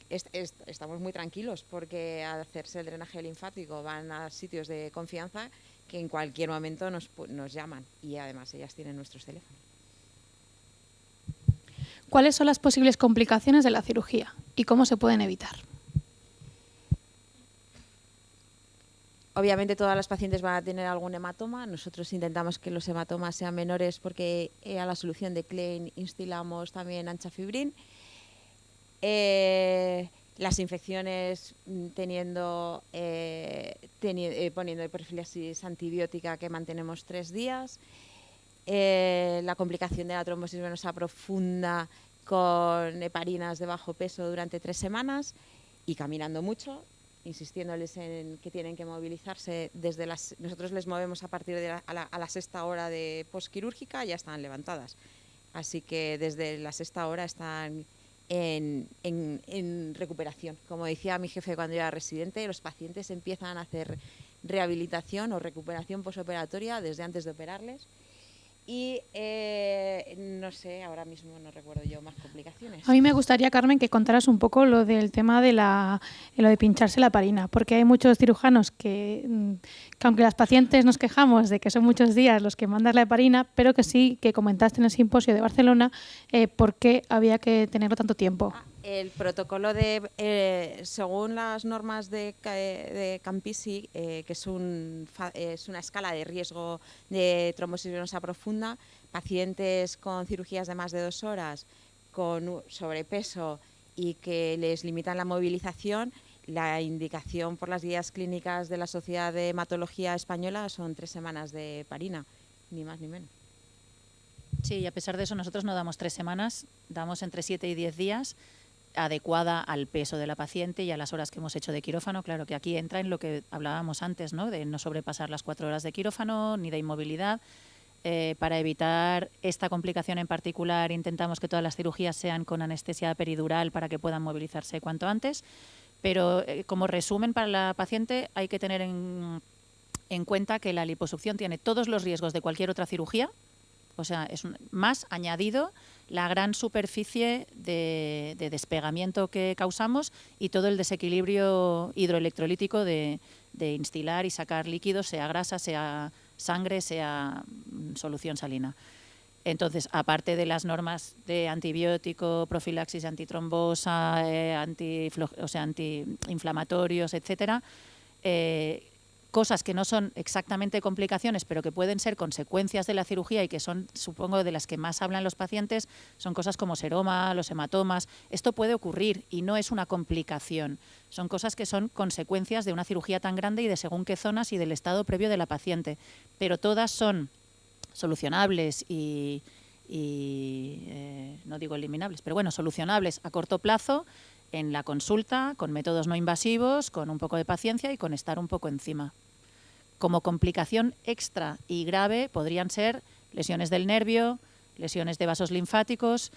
estamos muy tranquilos porque al hacerse el drenaje linfático van a sitios de confianza que en cualquier momento nos llaman y además ellas tienen nuestros teléfonos. ¿Cuáles son las posibles complicaciones de la cirugía y cómo se pueden evitar? Obviamente todas las pacientes van a tener algún hematoma. Nosotros intentamos que los hematomas sean menores porque a la solución de Klein instilamos también anchafibrin. Las infecciones poniendo profilaxis antibiótica que mantenemos 3 días. La complicación de la trombosis venosa profunda con heparinas de bajo peso durante 3 semanas y caminando mucho, insistiéndoles en que tienen que movilizarse nosotros les movemos a partir de a la 6ª hora de posquirúrgica, ya están levantadas. Así que desde la 6ª hora están en recuperación. Como decía mi jefe cuando yo era residente, los pacientes empiezan a hacer rehabilitación o recuperación posoperatoria desde antes de operarles. Y no sé, ahora mismo no recuerdo yo más complicaciones. A mí me gustaría, Carmen, que contaras un poco lo del tema de lo de pincharse la heparina, porque hay muchos cirujanos que aunque las pacientes nos quejamos de que son muchos días los que mandan la heparina, pero que sí que comentaste en el simposio de Barcelona por qué había que tenerlo tanto tiempo. El protocolo según las normas de Campisi, que es una escala de riesgo de trombosis venosa profunda, pacientes con cirugías de más de 2 horas, con sobrepeso y que les limitan la movilización, la indicación por las guías clínicas de la Sociedad de Hematología Española son 3 semanas de heparina, ni más ni menos. Sí, y a pesar de eso nosotros no damos 3 semanas, damos entre 7 y 10 días, adecuada al peso de la paciente y a las horas que hemos hecho de quirófano. Claro que aquí entra en lo que hablábamos antes, ¿no? De no sobrepasar las 4 horas de quirófano ni de inmovilidad. Para evitar esta complicación en particular, intentamos que todas las cirugías sean con anestesia peridural para que puedan movilizarse cuanto antes. Pero como resumen para la paciente hay que tener en cuenta que la liposucción tiene todos los riesgos de cualquier otra cirugía. O sea, es más añadido la gran superficie de despegamiento que causamos y todo el desequilibrio hidroelectrolítico de instilar y sacar líquidos, sea grasa, sea sangre, sea solución salina. Entonces, aparte de las normas de antibiótico, profilaxis antitrombosa, antiinflamatorios, etcétera, cosas que no son exactamente complicaciones, pero que pueden ser consecuencias de la cirugía y que son, supongo, de las que más hablan los pacientes, son cosas como seroma, los hematomas. Esto puede ocurrir y no es una complicación. Son cosas que son consecuencias de una cirugía tan grande y de según qué zonas y del estado previo de la paciente. Pero todas son solucionables y no digo eliminables, pero bueno, solucionables a corto plazo en la consulta, con métodos no invasivos, con un poco de paciencia y con estar un poco encima. Como complicación extra y grave podrían ser lesiones del nervio, lesiones de vasos linfáticos.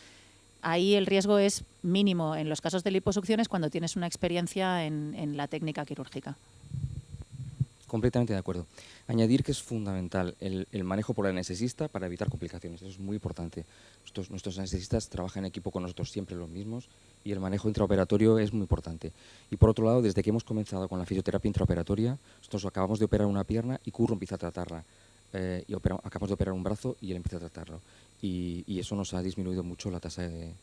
Ahí el riesgo es mínimo en los casos de liposucciones cuando tienes una experiencia en la técnica quirúrgica. Completamente de acuerdo. Añadir que es fundamental el manejo por el anestesista para evitar complicaciones. Eso es muy importante. Nuestros anestesistas trabajan en equipo con nosotros siempre los mismos y el manejo intraoperatorio es muy importante. Y por otro lado, desde que hemos comenzado con la fisioterapia intraoperatoria, nosotros acabamos de operar una pierna y Curro empieza a tratarla. Acabamos de operar un brazo y él empieza a tratarlo. Y eso nos ha disminuido mucho la tasa de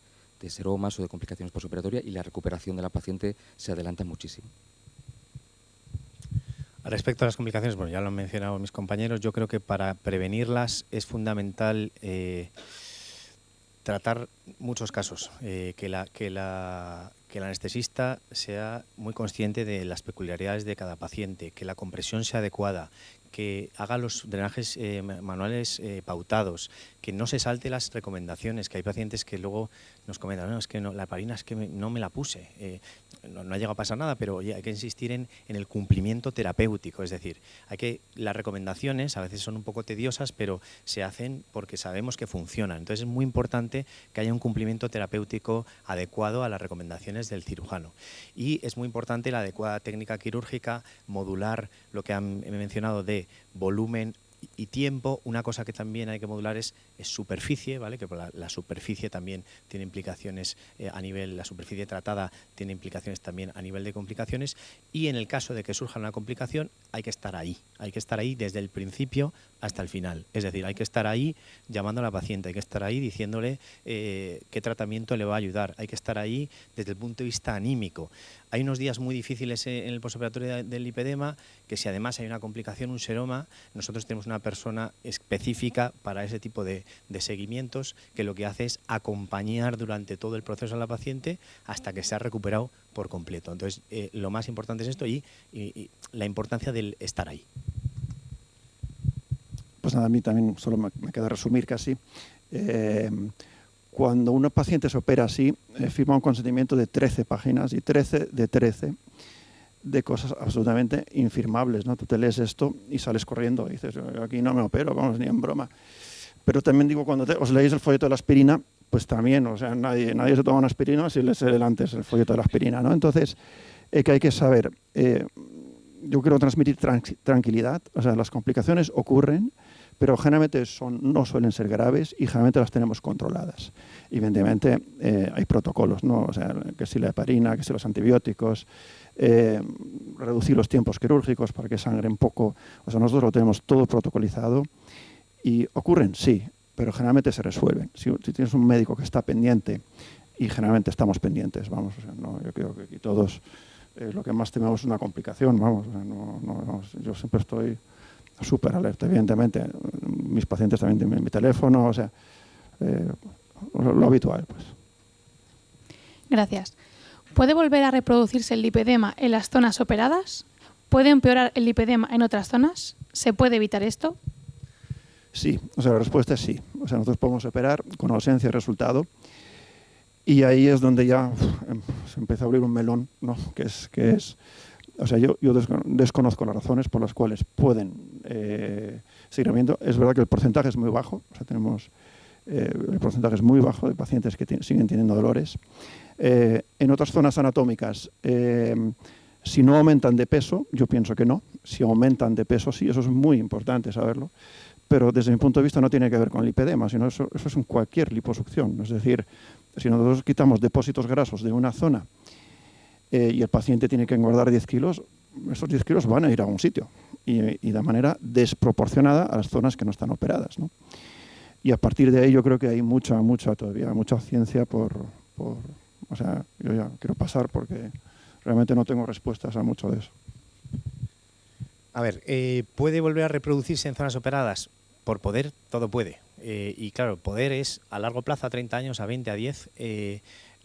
seromas o de complicaciones postoperatorias y la recuperación de la paciente se adelanta muchísimo. Respecto a las complicaciones, bueno, ya lo han mencionado mis compañeros, yo creo que para prevenirlas es fundamental tratar muchos casos, que el anestesista sea muy consciente de las peculiaridades de cada paciente, que la compresión sea adecuada, que haga los drenajes manuales pautados, que no se salte las recomendaciones, que hay pacientes que luego nos comentan, no, es que no, la heparina es que no me la puse, no ha llegado a pasar nada, pero oye, hay que insistir en el cumplimiento terapéutico, es decir, las recomendaciones a veces son un poco tediosas, pero se hacen porque sabemos que funcionan, entonces es muy importante que haya un cumplimiento terapéutico adecuado a las recomendaciones del cirujano. Y es muy importante la adecuada técnica quirúrgica, modular lo que he mencionado de volumen y tiempo. Una cosa que también hay que modular es superficie, ¿vale? Que la superficie también tiene implicaciones a nivel, la superficie tratada tiene implicaciones también a nivel de complicaciones, y en el caso de que surja una complicación hay que estar ahí desde el principio hasta el final, es decir, hay que estar ahí llamando a la paciente, hay que estar ahí diciéndole qué tratamiento le va a ayudar, hay que estar ahí desde el punto de vista anímico. Hay unos días muy difíciles en el postoperatorio del lipedema, que si además hay una complicación, un seroma, nosotros tenemos una persona específica para ese tipo de seguimientos que lo que hace es acompañar durante todo el proceso a la paciente hasta que se ha recuperado por completo. Entonces, lo más importante es esto y la importancia del estar ahí. Pues nada, a mí también solo me queda resumir casi. Cuando un paciente se opera así, firma un consentimiento de 13 páginas y 13 de cosas absolutamente infirmables, ¿no? Tú te lees esto y sales corriendo y dices, aquí no me opero, vamos, ni en broma. Pero también digo, cuando os leéis el folleto de la aspirina, pues también, o sea, nadie se toma una aspirina si lees antes el folleto de la aspirina, ¿no? Entonces, que hay que saber, yo quiero transmitir tranquilidad. O sea, las complicaciones ocurren, pero generalmente no suelen ser graves y generalmente las tenemos controladas. Evidentemente hay protocolos, ¿no? O sea, que si la heparina, que si los antibióticos, reducir los tiempos quirúrgicos para que sangren poco. O sea, nosotros lo tenemos todo protocolizado y ocurren, sí, pero generalmente se resuelven. Si tienes un médico que está pendiente, y generalmente estamos pendientes, vamos, o sea, no, yo creo que aquí todos lo que más tememos es una complicación, vamos, o sea, yo siempre estoy súper alerta, evidentemente, mis pacientes también tienen mi teléfono, o sea, lo habitual, pues. Gracias. ¿Puede volver a reproducirse el lipedema en las zonas operadas? ¿Puede empeorar el lipedema en otras zonas? ¿Se puede evitar esto? Sí, o sea, la respuesta es sí. O sea, nosotros podemos operar con ausencia de resultado y ahí es donde ya se empieza a abrir un melón, ¿no? Que es, o sea, yo desconozco las razones por las cuales pueden seguir habiendo. Es verdad que el porcentaje es muy bajo, o sea, tenemos el porcentaje es muy bajo de pacientes que siguen teniendo dolores. En otras zonas anatómicas, si no aumentan de peso, yo pienso que no. Si aumentan de peso, sí, eso es muy importante saberlo. Pero desde mi punto de vista no tiene que ver con lipedema, sino eso es en cualquier liposucción. Es decir, si nosotros quitamos depósitos grasos de una zona y el paciente tiene que engordar 10 kilos, esos 10 kilos van a ir a un sitio y de manera desproporcionada a las zonas que no están operadas, ¿no? Y a partir de ahí yo creo que hay mucha ciencia o sea, yo ya quiero pasar porque realmente no tengo respuestas a mucho de eso. A ver, ¿puede volver a reproducirse en zonas operadas? Por poder, todo puede. Y claro, poder es a largo plazo, a 30 años, a 20, a 10.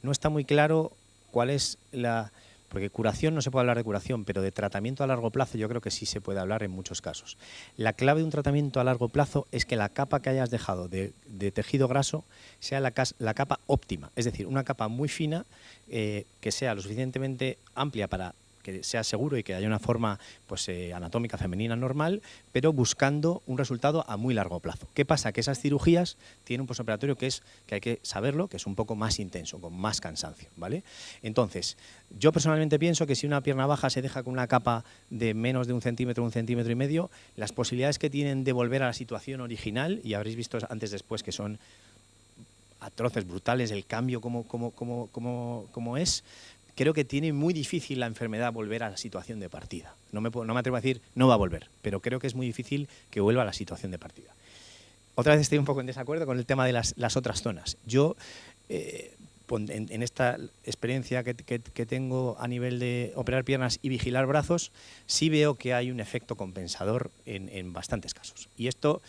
No está muy claro cuál es la... Porque curación, no se puede hablar de curación, pero de tratamiento a largo plazo yo creo que sí se puede hablar en muchos casos. La clave de un tratamiento a largo plazo es que la capa que hayas dejado de tejido graso sea la capa óptima, es decir, una capa muy fina que sea lo suficientemente amplia para que sea seguro y que haya una forma pues, anatómica femenina normal, pero buscando un resultado a muy largo plazo. ¿Qué pasa? Que esas cirugías tienen un postoperatorio que hay que saberlo, que es un poco más intenso, con más cansancio, ¿vale? Entonces, yo personalmente pienso que si una pierna baja se deja con una capa de menos de 1 centímetro, 1,5 centímetros, las posibilidades que tienen de volver a la situación original, y habréis visto antes después que son atroces, brutales, el cambio como es, creo que tiene muy difícil la enfermedad volver a la situación de partida. No me atrevo a decir no va a volver, pero creo que es muy difícil que vuelva a la situación de partida. Otra vez estoy un poco en desacuerdo con el tema de las otras zonas. Yo, en esta experiencia que tengo a nivel de operar piernas y vigilar brazos, sí veo que hay un efecto compensador en bastantes casos. Y esto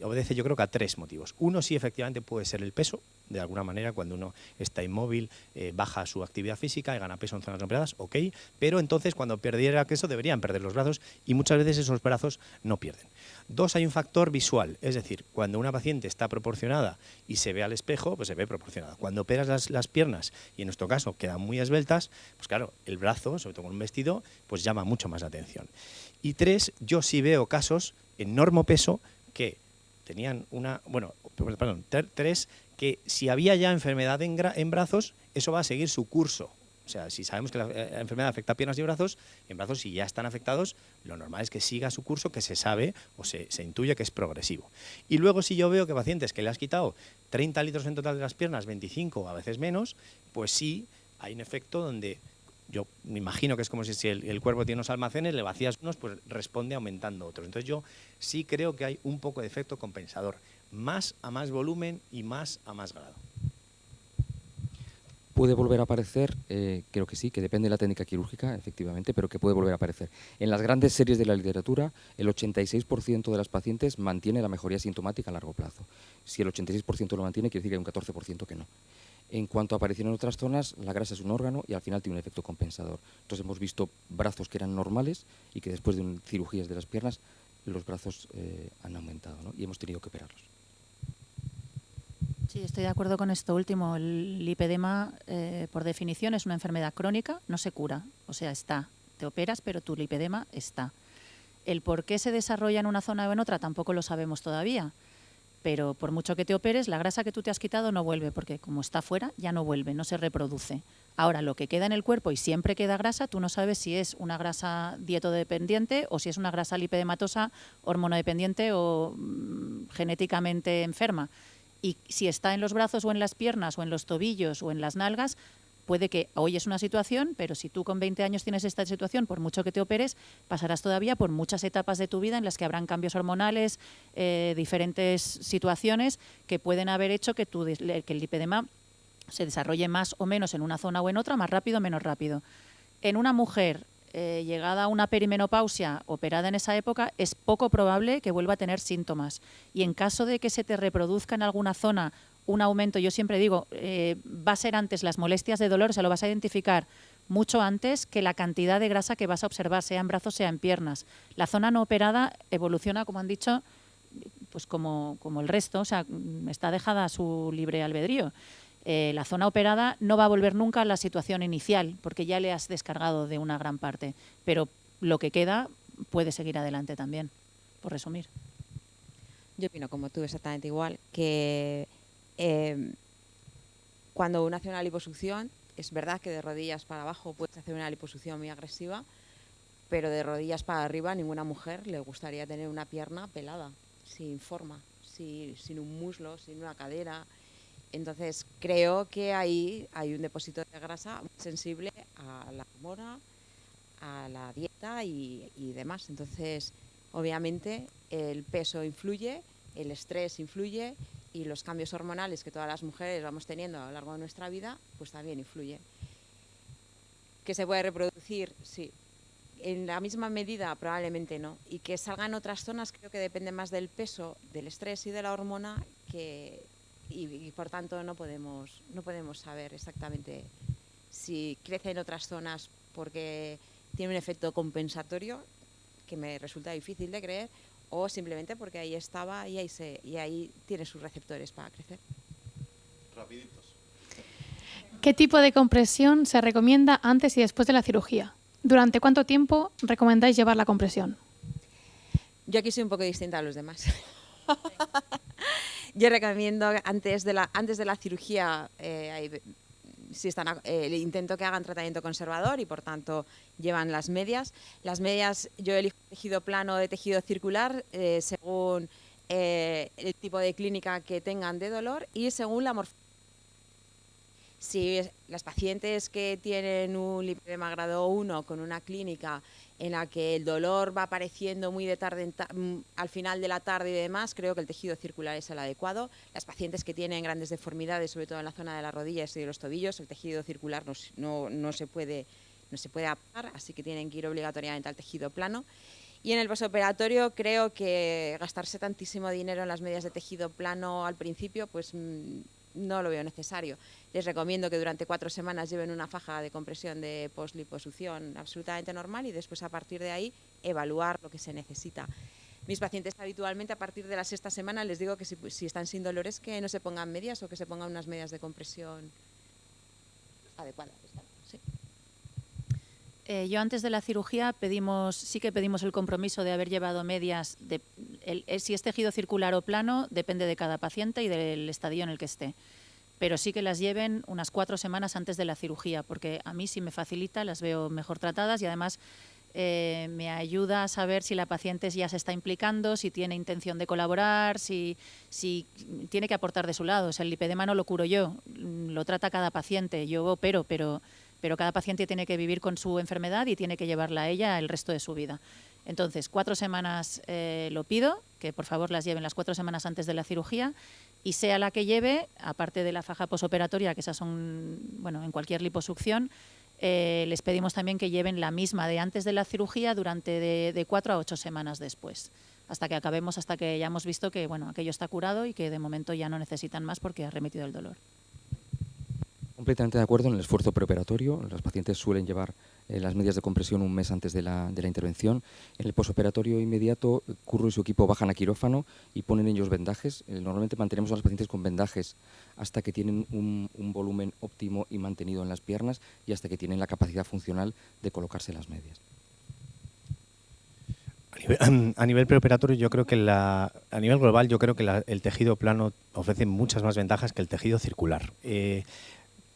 obedece yo creo que a 3 motivos. Uno, sí, efectivamente puede ser el peso. De alguna manera, cuando uno está inmóvil, baja su actividad física y gana peso en zonas no operadas, ok, pero entonces cuando perdiera peso deberían perder los brazos y muchas veces esos brazos no pierden. 2, hay un factor visual, es decir, cuando una paciente está proporcionada y se ve al espejo, pues se ve proporcionada. Cuando operas las piernas, y en nuestro caso quedan muy esbeltas, pues claro, el brazo, sobre todo con un vestido, pues llama mucho más la atención. Y 3, yo sí veo casos en normopeso que tenían tres, que si había ya enfermedad en brazos, eso va a seguir su curso. O sea, si sabemos que la enfermedad afecta a piernas y brazos, en brazos si ya están afectados, lo normal es que siga su curso, que se sabe o se intuye que es progresivo. Y luego si yo veo que pacientes que le has quitado 30 litros en total de las piernas, 25 o a veces menos, pues sí hay un efecto donde yo me imagino que es como si el cuerpo tiene unos almacenes, le vacías unos, pues responde aumentando otros. Entonces yo sí creo que hay un poco de efecto compensador, más a más volumen y más a más grado. ¿Puede volver a aparecer? Creo que sí, que depende de la técnica quirúrgica, efectivamente, pero que puede volver a aparecer. En las grandes series de la literatura, el 86% de las pacientes mantiene la mejoría sintomática a largo plazo. Si el 86% lo mantiene, quiere decir que hay un 14% que no. En cuanto a aparición en otras zonas, la grasa es un órgano y al final tiene un efecto compensador. Entonces hemos visto brazos que eran normales y que después de cirugías de las piernas, los brazos han aumentado, ¿no? Y hemos tenido que operarlos. Sí, estoy de acuerdo con esto último. El lipedema, por definición, es una enfermedad crónica, no se cura. O sea, está. Te operas, pero tu lipedema está. El por qué se desarrolla en una zona o en otra tampoco lo sabemos todavía. pero por mucho que te operes, la grasa que tú te has quitado no vuelve, porque como está fuera, ya no vuelve, no se reproduce. Ahora, lo que queda en el cuerpo y siempre queda grasa, tú no sabes si es una grasa dietodependiente o si es una grasa lipedematosa, hormonodependiente o genéticamente enferma. Y si está en los brazos o en las piernas o en los tobillos o en las nalgas, puede que hoy es una situación, pero si tú con 20 años tienes esta situación, por mucho que te operes, pasarás todavía por muchas etapas de tu vida en las que habrán cambios hormonales, diferentes situaciones que pueden haber hecho que el lipedema se desarrolle más o menos en una zona o en otra, más rápido o menos rápido. En una mujer llegada a una perimenopausia operada en esa época, es poco probable que vuelva a tener síntomas. Y en caso de que se te reproduzca en alguna zona un aumento, yo siempre digo, va a ser antes las molestias de dolor, o sea, lo vas a identificar mucho antes que la cantidad de grasa que vas a observar, sea en brazos, sea en piernas. La zona no operada evoluciona, como han dicho, pues como el resto, o sea, está dejada a su libre albedrío. La zona operada no va a volver nunca a la situación inicial, porque ya le has descargado de una gran parte, pero lo que queda puede seguir adelante también, por resumir. Yo opino como tú, exactamente igual, que cuando uno hace una liposucción, es verdad que de rodillas para abajo puedes hacer una liposucción muy agresiva, pero de rodillas para arriba a ninguna mujer le gustaría tener una pierna pelada, sin forma, sin un muslo, sin una cadera. Entonces creo que ahí hay un depósito de grasa muy sensible a la hormona, a la dieta y demás. Entonces, obviamente, el peso influye, el estrés influye y los cambios hormonales que todas las mujeres vamos teniendo a lo largo de nuestra vida, pues también influye. ¿Que se puede reproducir? Sí. En la misma medida, probablemente no. Y que salgan otras zonas, creo que depende más del peso, del estrés y de la hormona, y por tanto no podemos saber exactamente si crece en otras zonas porque tiene un efecto compensatorio, que me resulta difícil de creer, o simplemente porque ahí estaba y ahí tiene sus receptores para crecer. Rapiditos. ¿Qué tipo de compresión se recomienda antes y después de la cirugía? ¿Durante cuánto tiempo recomendáis llevar la compresión? Yo aquí soy un poco distinta a los demás. Yo recomiendo antes de la cirugía, intento que hagan tratamiento conservador y por tanto llevan las medias. Las medias yo elijo tejido plano o de tejido circular según el tipo de clínica que tengan de dolor y según la morfología. Si las pacientes que tienen un lipedema grado 1 con una clínica en la que el dolor va apareciendo muy de tarde al final de la tarde y demás, creo que el tejido circular es el adecuado. Las pacientes que tienen grandes deformidades, sobre todo en la zona de las rodillas y de los tobillos, el tejido circular no se puede adaptar, así que tienen que ir obligatoriamente al tejido plano. Y en el posoperatorio creo que gastarse tantísimo dinero en las medias de tejido plano al principio, pues no lo veo necesario. Les recomiendo que durante 4 semanas lleven una faja de compresión de posliposucción absolutamente normal y después a partir de ahí evaluar lo que se necesita. Mis pacientes habitualmente a partir de la 6ª semana les digo que si están sin dolores que no se pongan medias o que se pongan unas medias de compresión adecuadas. Sí. Yo antes de la cirugía sí que pedimos el compromiso de haber llevado medias. Si es tejido circular o plano, depende de cada paciente y del estadio en el que esté. Pero sí que las lleven unas 4 semanas antes de la cirugía, porque a mí sí me facilita, las veo mejor tratadas y además me ayuda a saber si la paciente ya se está implicando, si tiene intención de colaborar, si tiene que aportar de su lado. O sea, el lipedema no lo curo yo, lo trata cada paciente. Yo opero, pero cada paciente tiene que vivir con su enfermedad y tiene que llevarla a ella el resto de su vida. Entonces, 4 semanas lo pido, que por favor las lleven las 4 semanas antes de la cirugía y sea la que lleve, aparte de la faja posoperatoria, que esas son, bueno, en cualquier liposucción, les pedimos también que lleven la misma de antes de la cirugía durante de 4 a 8 semanas después, hasta que acabemos, hasta que ya hemos visto que bueno, aquello está curado y que de momento ya no necesitan más porque ha remitido el dolor. Completamente de acuerdo en el esfuerzo preoperatorio. Los pacientes suelen llevar las medias de compresión un mes antes de la intervención. En el posoperatorio inmediato, Curro y su equipo bajan a quirófano y ponen ellos vendajes. Normalmente mantenemos a los pacientes con vendajes hasta que tienen un volumen óptimo y mantenido en las piernas y hasta que tienen la capacidad funcional de colocarse las medias. A nivel preoperatorio, yo creo que a nivel global, yo creo que el tejido plano ofrece muchas más ventajas que el tejido circular.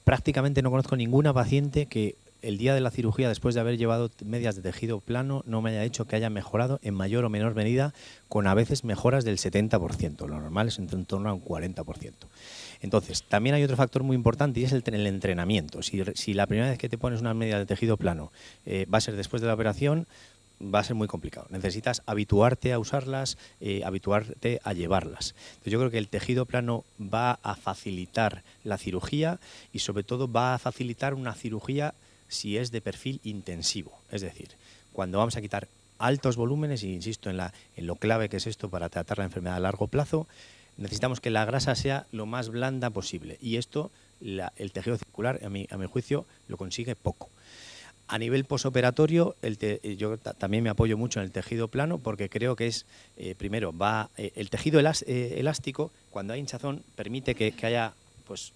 Prácticamente no conozco ninguna paciente que el día de la cirugía, después de haber llevado medias de tejido plano, no me haya dicho que haya mejorado en mayor o menor medida, con a veces mejoras del 70%. Lo normal es en torno a un 40%. Entonces, también hay otro factor muy importante y es el entrenamiento. Si la primera vez que te pones una media de tejido plano va a ser después de la operación, va a ser muy complicado. Necesitas habituarte a usarlas, habituarte a llevarlas. Entonces, yo creo que el tejido plano va a facilitar la cirugía y sobre todo va a facilitar una cirugía si es de perfil intensivo. Es decir, cuando vamos a quitar altos volúmenes, y insisto en lo clave que es esto para tratar la enfermedad a largo plazo, necesitamos que la grasa sea lo más blanda posible. Y esto, el tejido circular, a mi juicio, lo consigue poco. A nivel posoperatorio, yo también me apoyo mucho en el tejido plano porque creo que es, primero, el tejido elástico, cuando hay hinchazón, permite que haya, pues,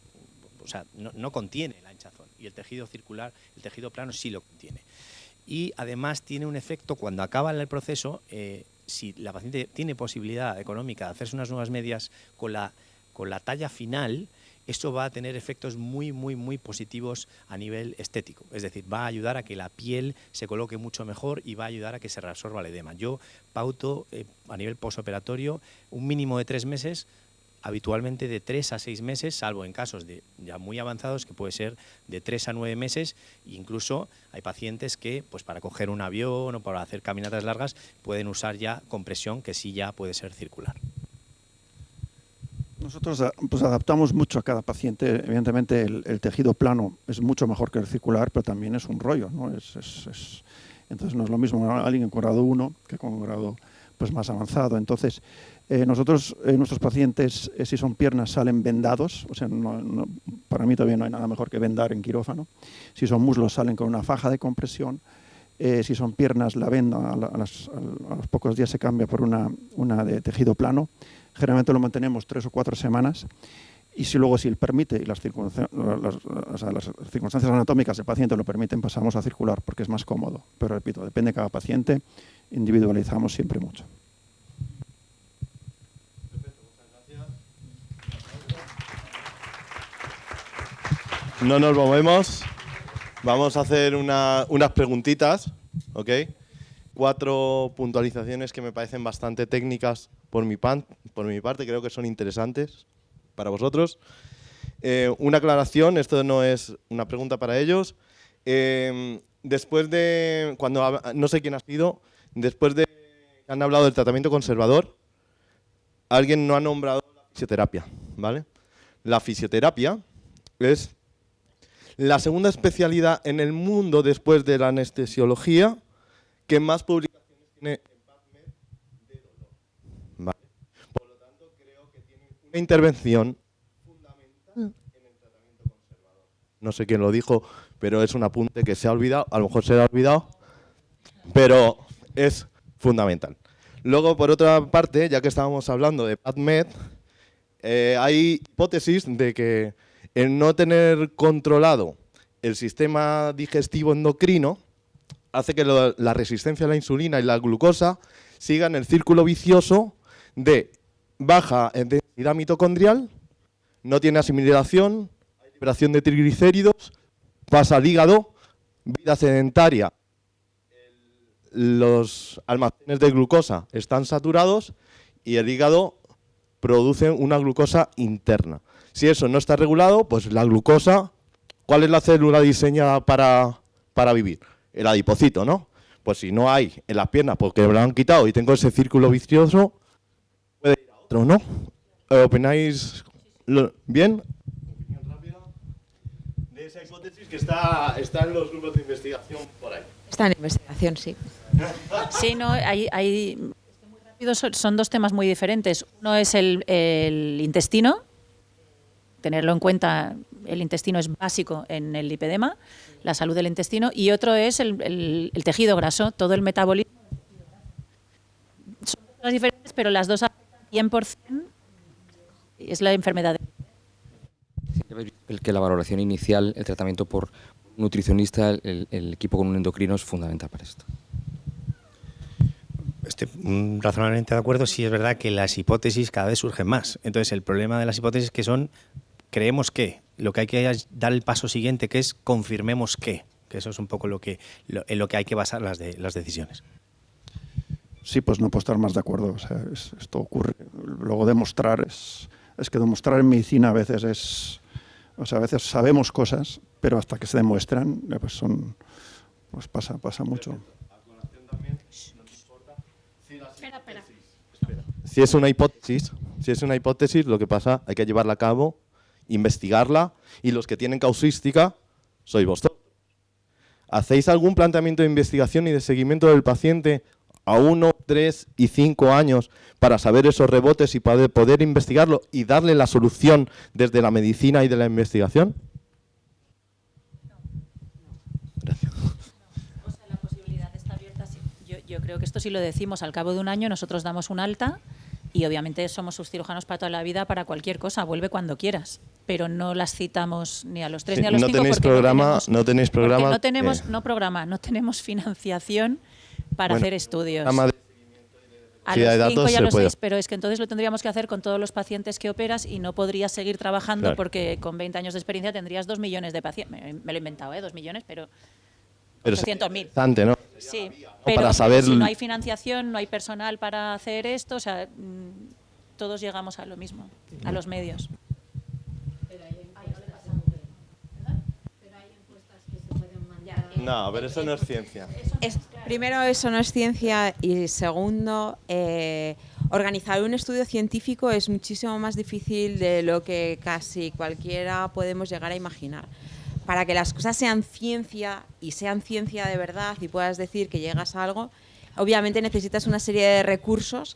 o sea, no contiene la hinchazón. Y el tejido circular, el tejido plano sí lo contiene. Y además tiene un efecto, cuando acaba el proceso, si la paciente tiene posibilidad económica de hacerse unas nuevas medias con la talla final, esto va a tener efectos muy, muy, muy positivos a nivel estético. Es decir, va a ayudar a que la piel se coloque mucho mejor y va a ayudar a que se reabsorba el edema. Yo pauto a nivel posoperatorio un mínimo de 3 meses, habitualmente de 3 a 6 meses, salvo en casos ya muy avanzados, que puede ser de 3 a 9 meses. Incluso hay pacientes que, pues para coger un avión o para hacer caminatas largas, pueden usar ya compresión, que sí ya puede ser circular. Nosotros pues adaptamos mucho a cada paciente. Evidentemente el tejido plano es mucho mejor que el circular, pero también es un rollo, ¿no? Entonces no es lo mismo alguien con grado 1 que con grado pues más avanzado. Entonces nosotros, nuestros pacientes, si son piernas, salen vendados. O sea, para mí todavía no hay nada mejor que vendar en quirófano. Si son muslos, salen con una faja de compresión. Si son piernas, la venda a los pocos días se cambia por una de tejido plano. Generalmente lo mantenemos 3 o 4 semanas y si él permite y las circunstancias anatómicas del paciente lo permiten, pasamos a circular porque es más cómodo. Pero repito, depende de cada paciente, individualizamos siempre mucho. Perfecto, muchas gracias. No nos movemos. Vamos a hacer unas preguntitas, ¿ok? 4 puntualizaciones que me parecen bastante técnicas por mi parte, creo que son interesantes para vosotros. Una aclaración, esto no es una pregunta para ellos. Después de, no sé quién ha sido, después de que han hablado del tratamiento conservador, alguien no ha nombrado la fisioterapia, ¿vale? La fisioterapia es la segunda especialidad en el mundo después de la anestesiología que más publicaciones tiene en PubMed de dolor, ¿vale? Por lo tanto, creo que tiene una intervención fundamental en el tratamiento conservador. No sé quién lo dijo, pero es un apunte que se ha olvidado, a lo mejor se ha olvidado, pero es fundamental. Luego, por otra parte, ya que estábamos hablando de PubMed, hay hipótesis de que el no tener controlado el sistema digestivo endocrino hace que la resistencia a la insulina y la glucosa sigan el círculo vicioso de baja densidad mitocondrial, no tiene asimilación, hay liberación de triglicéridos, pasa al hígado, vida sedentaria, los almacenes de glucosa están saturados y el hígado produce una glucosa interna. Si eso no está regulado, pues la glucosa, ¿cuál es la célula diseñada para vivir? El adipocito, ¿no? Pues si no hay en las piernas porque me lo han quitado y tengo ese círculo vicioso, puede ir a otro, ¿no? ¿Opináis bien? Opinión rápida de esa hipótesis que está en los grupos de investigación por ahí. Está en investigación, sí. Sí, no, muy rápido, son 2 temas muy diferentes. Uno es el intestino. Tenerlo en cuenta, el intestino es básico en el lipedema, la salud del intestino, y otro es el tejido graso, todo el metabolismo. Son cosas diferentes, pero las dos afectan 100%, es la enfermedad. El que la valoración inicial, el tratamiento por nutricionista, el equipo con un endocrino es fundamental para esto. Estoy razonablemente de acuerdo, sí es verdad que las hipótesis cada vez surgen más. Entonces, el problema de las hipótesis que son, creemos que, lo que hay que dar el paso siguiente, que es confirmemos que eso es un poco en lo que hay que basar las decisiones. Sí, pues no puedo estar más de acuerdo. O sea, esto ocurre. Luego demostrar es que demostrar en medicina a veces es... O sea, a veces sabemos cosas, pero hasta que se demuestran, pues pasa mucho. Si es una hipótesis, lo que pasa, hay que llevarla a cabo, investigarla, y los que tienen causística sois vosotros. ¿Hacéis algún planteamiento de investigación y de seguimiento del paciente a 1, 3 y 5 años para saber esos rebotes y poder investigarlo y darle la solución desde la medicina y de la investigación? Gracias. O sea, la posibilidad está abierta. Sí. Yo creo que esto sí lo decimos. Al cabo de un año nosotros damos un alta y obviamente somos sus cirujanos para toda la vida, para cualquier cosa. Vuelve cuando quieras. Pero no las citamos ni a los 3 ni a los 5 porque no tenéis programa. No tenemos financiación para hacer estudios. A Sí, los 5 y a los 6, pero es que entonces lo tendríamos que hacer con todos los pacientes que operas y no podrías seguir trabajando porque con 20 años de experiencia tendrías 2 millones de pacientes. Me lo he inventado, 2 millones, pero 800.000. ¿no? Sí, pero para saber... si no hay financiación, no hay personal para hacer esto, o sea, todos llegamos a lo mismo, a los medios. No, pero eso no es ciencia. Primero, eso no es ciencia, y segundo, organizar un estudio científico es muchísimo más difícil de lo que casi cualquiera podemos llegar a imaginar. Para que las cosas sean ciencia y sean ciencia de verdad y puedas decir que llegas a algo, obviamente necesitas una serie de recursos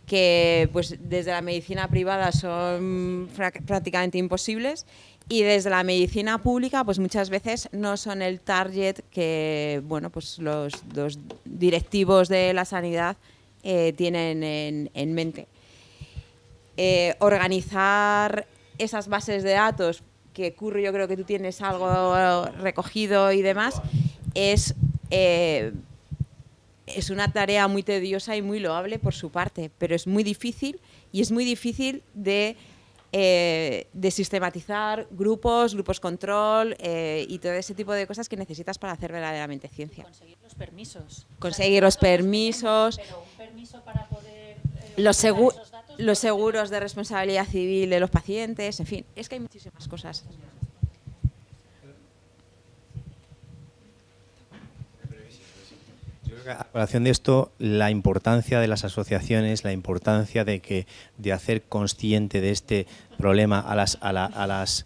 que pues desde la medicina privada son prácticamente imposibles, y desde la medicina pública pues muchas veces no son el target que pues los directivos de la sanidad tienen en mente. Organizar esas bases de datos, que Curro, yo creo que tú tienes algo recogido y demás, es una tarea muy tediosa y muy loable por su parte, pero es muy difícil, y es muy difícil de sistematizar grupos control y todo ese tipo de cosas que necesitas para hacer verdaderamente ciencia. Conseguir los permisos. Conseguir los permisos. Pero un permiso para poder los seguros de responsabilidad civil de los pacientes, en fin, es que hay muchísimas cosas. A colación de esto, la importancia de las asociaciones, la importancia de hacer consciente de este problema a las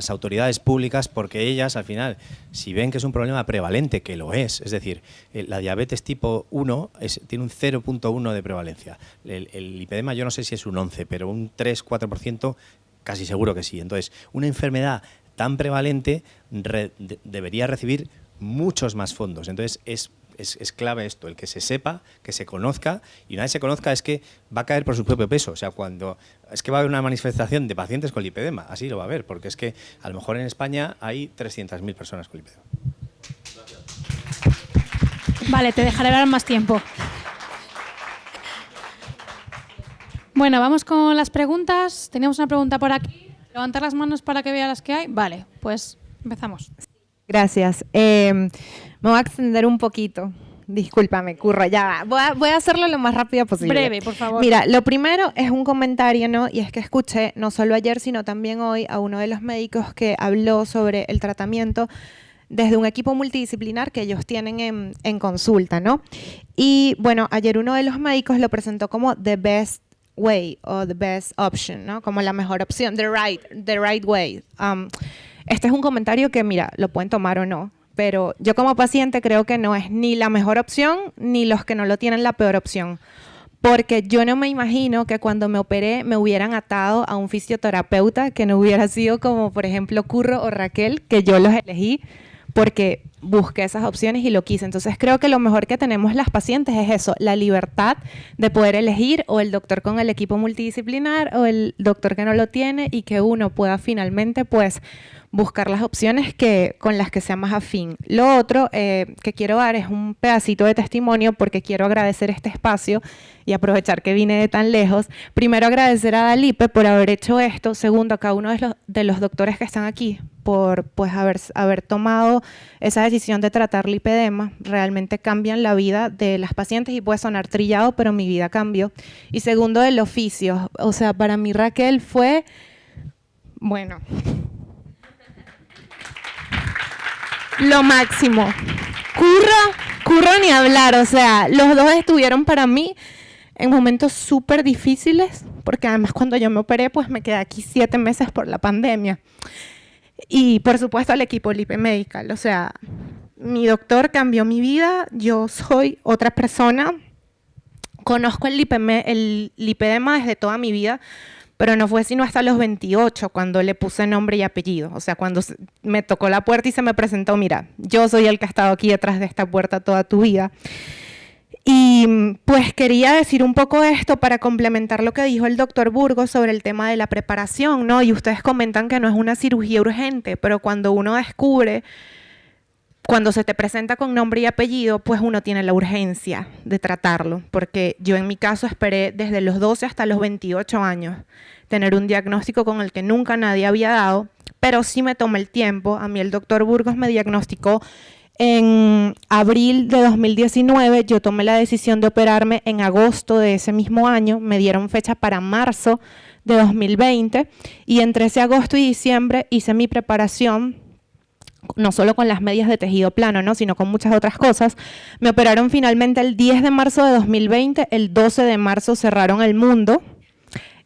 autoridades públicas, porque ellas, al final, si ven que es un problema prevalente, que lo es decir, la diabetes tipo 1 tiene un 0.1 de prevalencia. El lipedema, yo no sé si es un 11, pero un 3-4% casi seguro que sí. Entonces, una enfermedad tan prevalente debería recibir muchos más fondos. Entonces es clave esto, el que se sepa, que se conozca, y una vez se conozca es que va a caer por su propio peso. O sea, es que va a haber una manifestación de pacientes con lipedema, así lo va a haber, porque es que a lo mejor en España hay 300.000 personas con lipedema. Vale, te dejaré hablar más tiempo. Bueno, vamos con las preguntas. Teníamos una pregunta por aquí. Levantar las manos para que vea las que hay. Vale, pues empezamos. Gracias. Me voy a extender un poquito. Discúlpame, Curro, ya va. Voy a hacerlo lo más rápido posible. Breve, por favor. Mira, lo primero es un comentario, ¿no? Y es que escuché, no solo ayer, sino también hoy, a uno de los médicos que habló sobre el tratamiento desde un equipo multidisciplinar que ellos tienen en consulta, ¿no? Y bueno, ayer uno de los médicos lo presentó como the best way o the best option, ¿no? Como la mejor opción, the right way. Este es un comentario que, mira, lo pueden tomar o no, pero yo como paciente creo que no es ni la mejor opción ni los que no lo tienen la peor opción. Porque yo no me imagino que cuando me operé me hubieran atado a un fisioterapeuta que no hubiera sido como, por ejemplo, Curro o Raquel, que yo los elegí porque busqué esas opciones y lo quise. Entonces creo que lo mejor que tenemos las pacientes es eso, la libertad de poder elegir o el doctor con el equipo multidisciplinar o el doctor que no lo tiene, y que uno pueda finalmente pues buscar las opciones con las que sea más afín. Lo otro que quiero dar es un pedacito de testimonio porque quiero agradecer este espacio y aprovechar que vine de tan lejos. Primero, agradecer a Dalipe por haber hecho esto. Segundo, a cada uno de los doctores que están aquí por pues, haber tomado esa decisión de tratar lipedema. Realmente cambian la vida de las pacientes y puede sonar trillado, pero mi vida cambió. Y segundo, del oficio. O sea, para mí Raquel fue, bueno, lo máximo. Curro ni hablar. O sea, los dos estuvieron para mí en momentos súper difíciles, porque además cuando yo me operé, pues me quedé aquí 7 meses por la pandemia. Y por supuesto al equipo Lipe Medical, o sea, mi doctor cambió mi vida, yo soy otra persona, conozco el lipedema desde toda mi vida, pero no fue sino hasta los 28 cuando le puse nombre y apellido, o sea, cuando me tocó la puerta y se me presentó, mira, yo soy el que ha estado aquí detrás de esta puerta toda tu vida. Y pues quería decir un poco esto para complementar lo que dijo el doctor Burgos sobre el tema de la preparación, ¿no? Y ustedes comentan que no es una cirugía urgente, pero cuando uno descubre, cuando se te presenta con nombre y apellido, pues uno tiene la urgencia de tratarlo, porque yo en mi caso esperé desde los 12 hasta los 28 años tener un diagnóstico con el que nunca nadie había dado, pero sí me tomé el tiempo. A mí el doctor Burgos me diagnosticó en abril de 2019, yo tomé la decisión de operarme en agosto de ese mismo año, me dieron fecha para marzo de 2020 y entre ese agosto y diciembre hice mi preparación, no solo con las medias de tejido plano, ¿no? Sino con muchas otras cosas. Me operaron finalmente el 10 de marzo de 2020, el 12 de marzo cerraron el mundo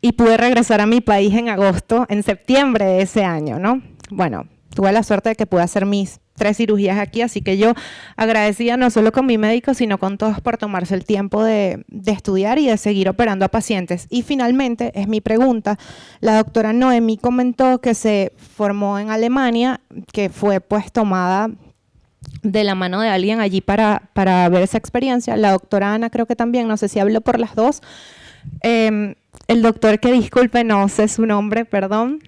y pude regresar a mi país en septiembre de ese año, ¿no? Bueno, tuve la suerte de que pude hacer mis 3 cirugías aquí, así que yo agradecida no solo con mi médico, sino con todos por tomarse el tiempo de estudiar y de seguir operando a pacientes. Y finalmente, es mi pregunta, la doctora Noemí comentó que se formó en Alemania, que fue pues tomada de la mano de alguien allí para ver esa experiencia. La doctora Ana creo que también, no sé si habló por las dos. El doctor, que disculpe, no sé su nombre, perdón.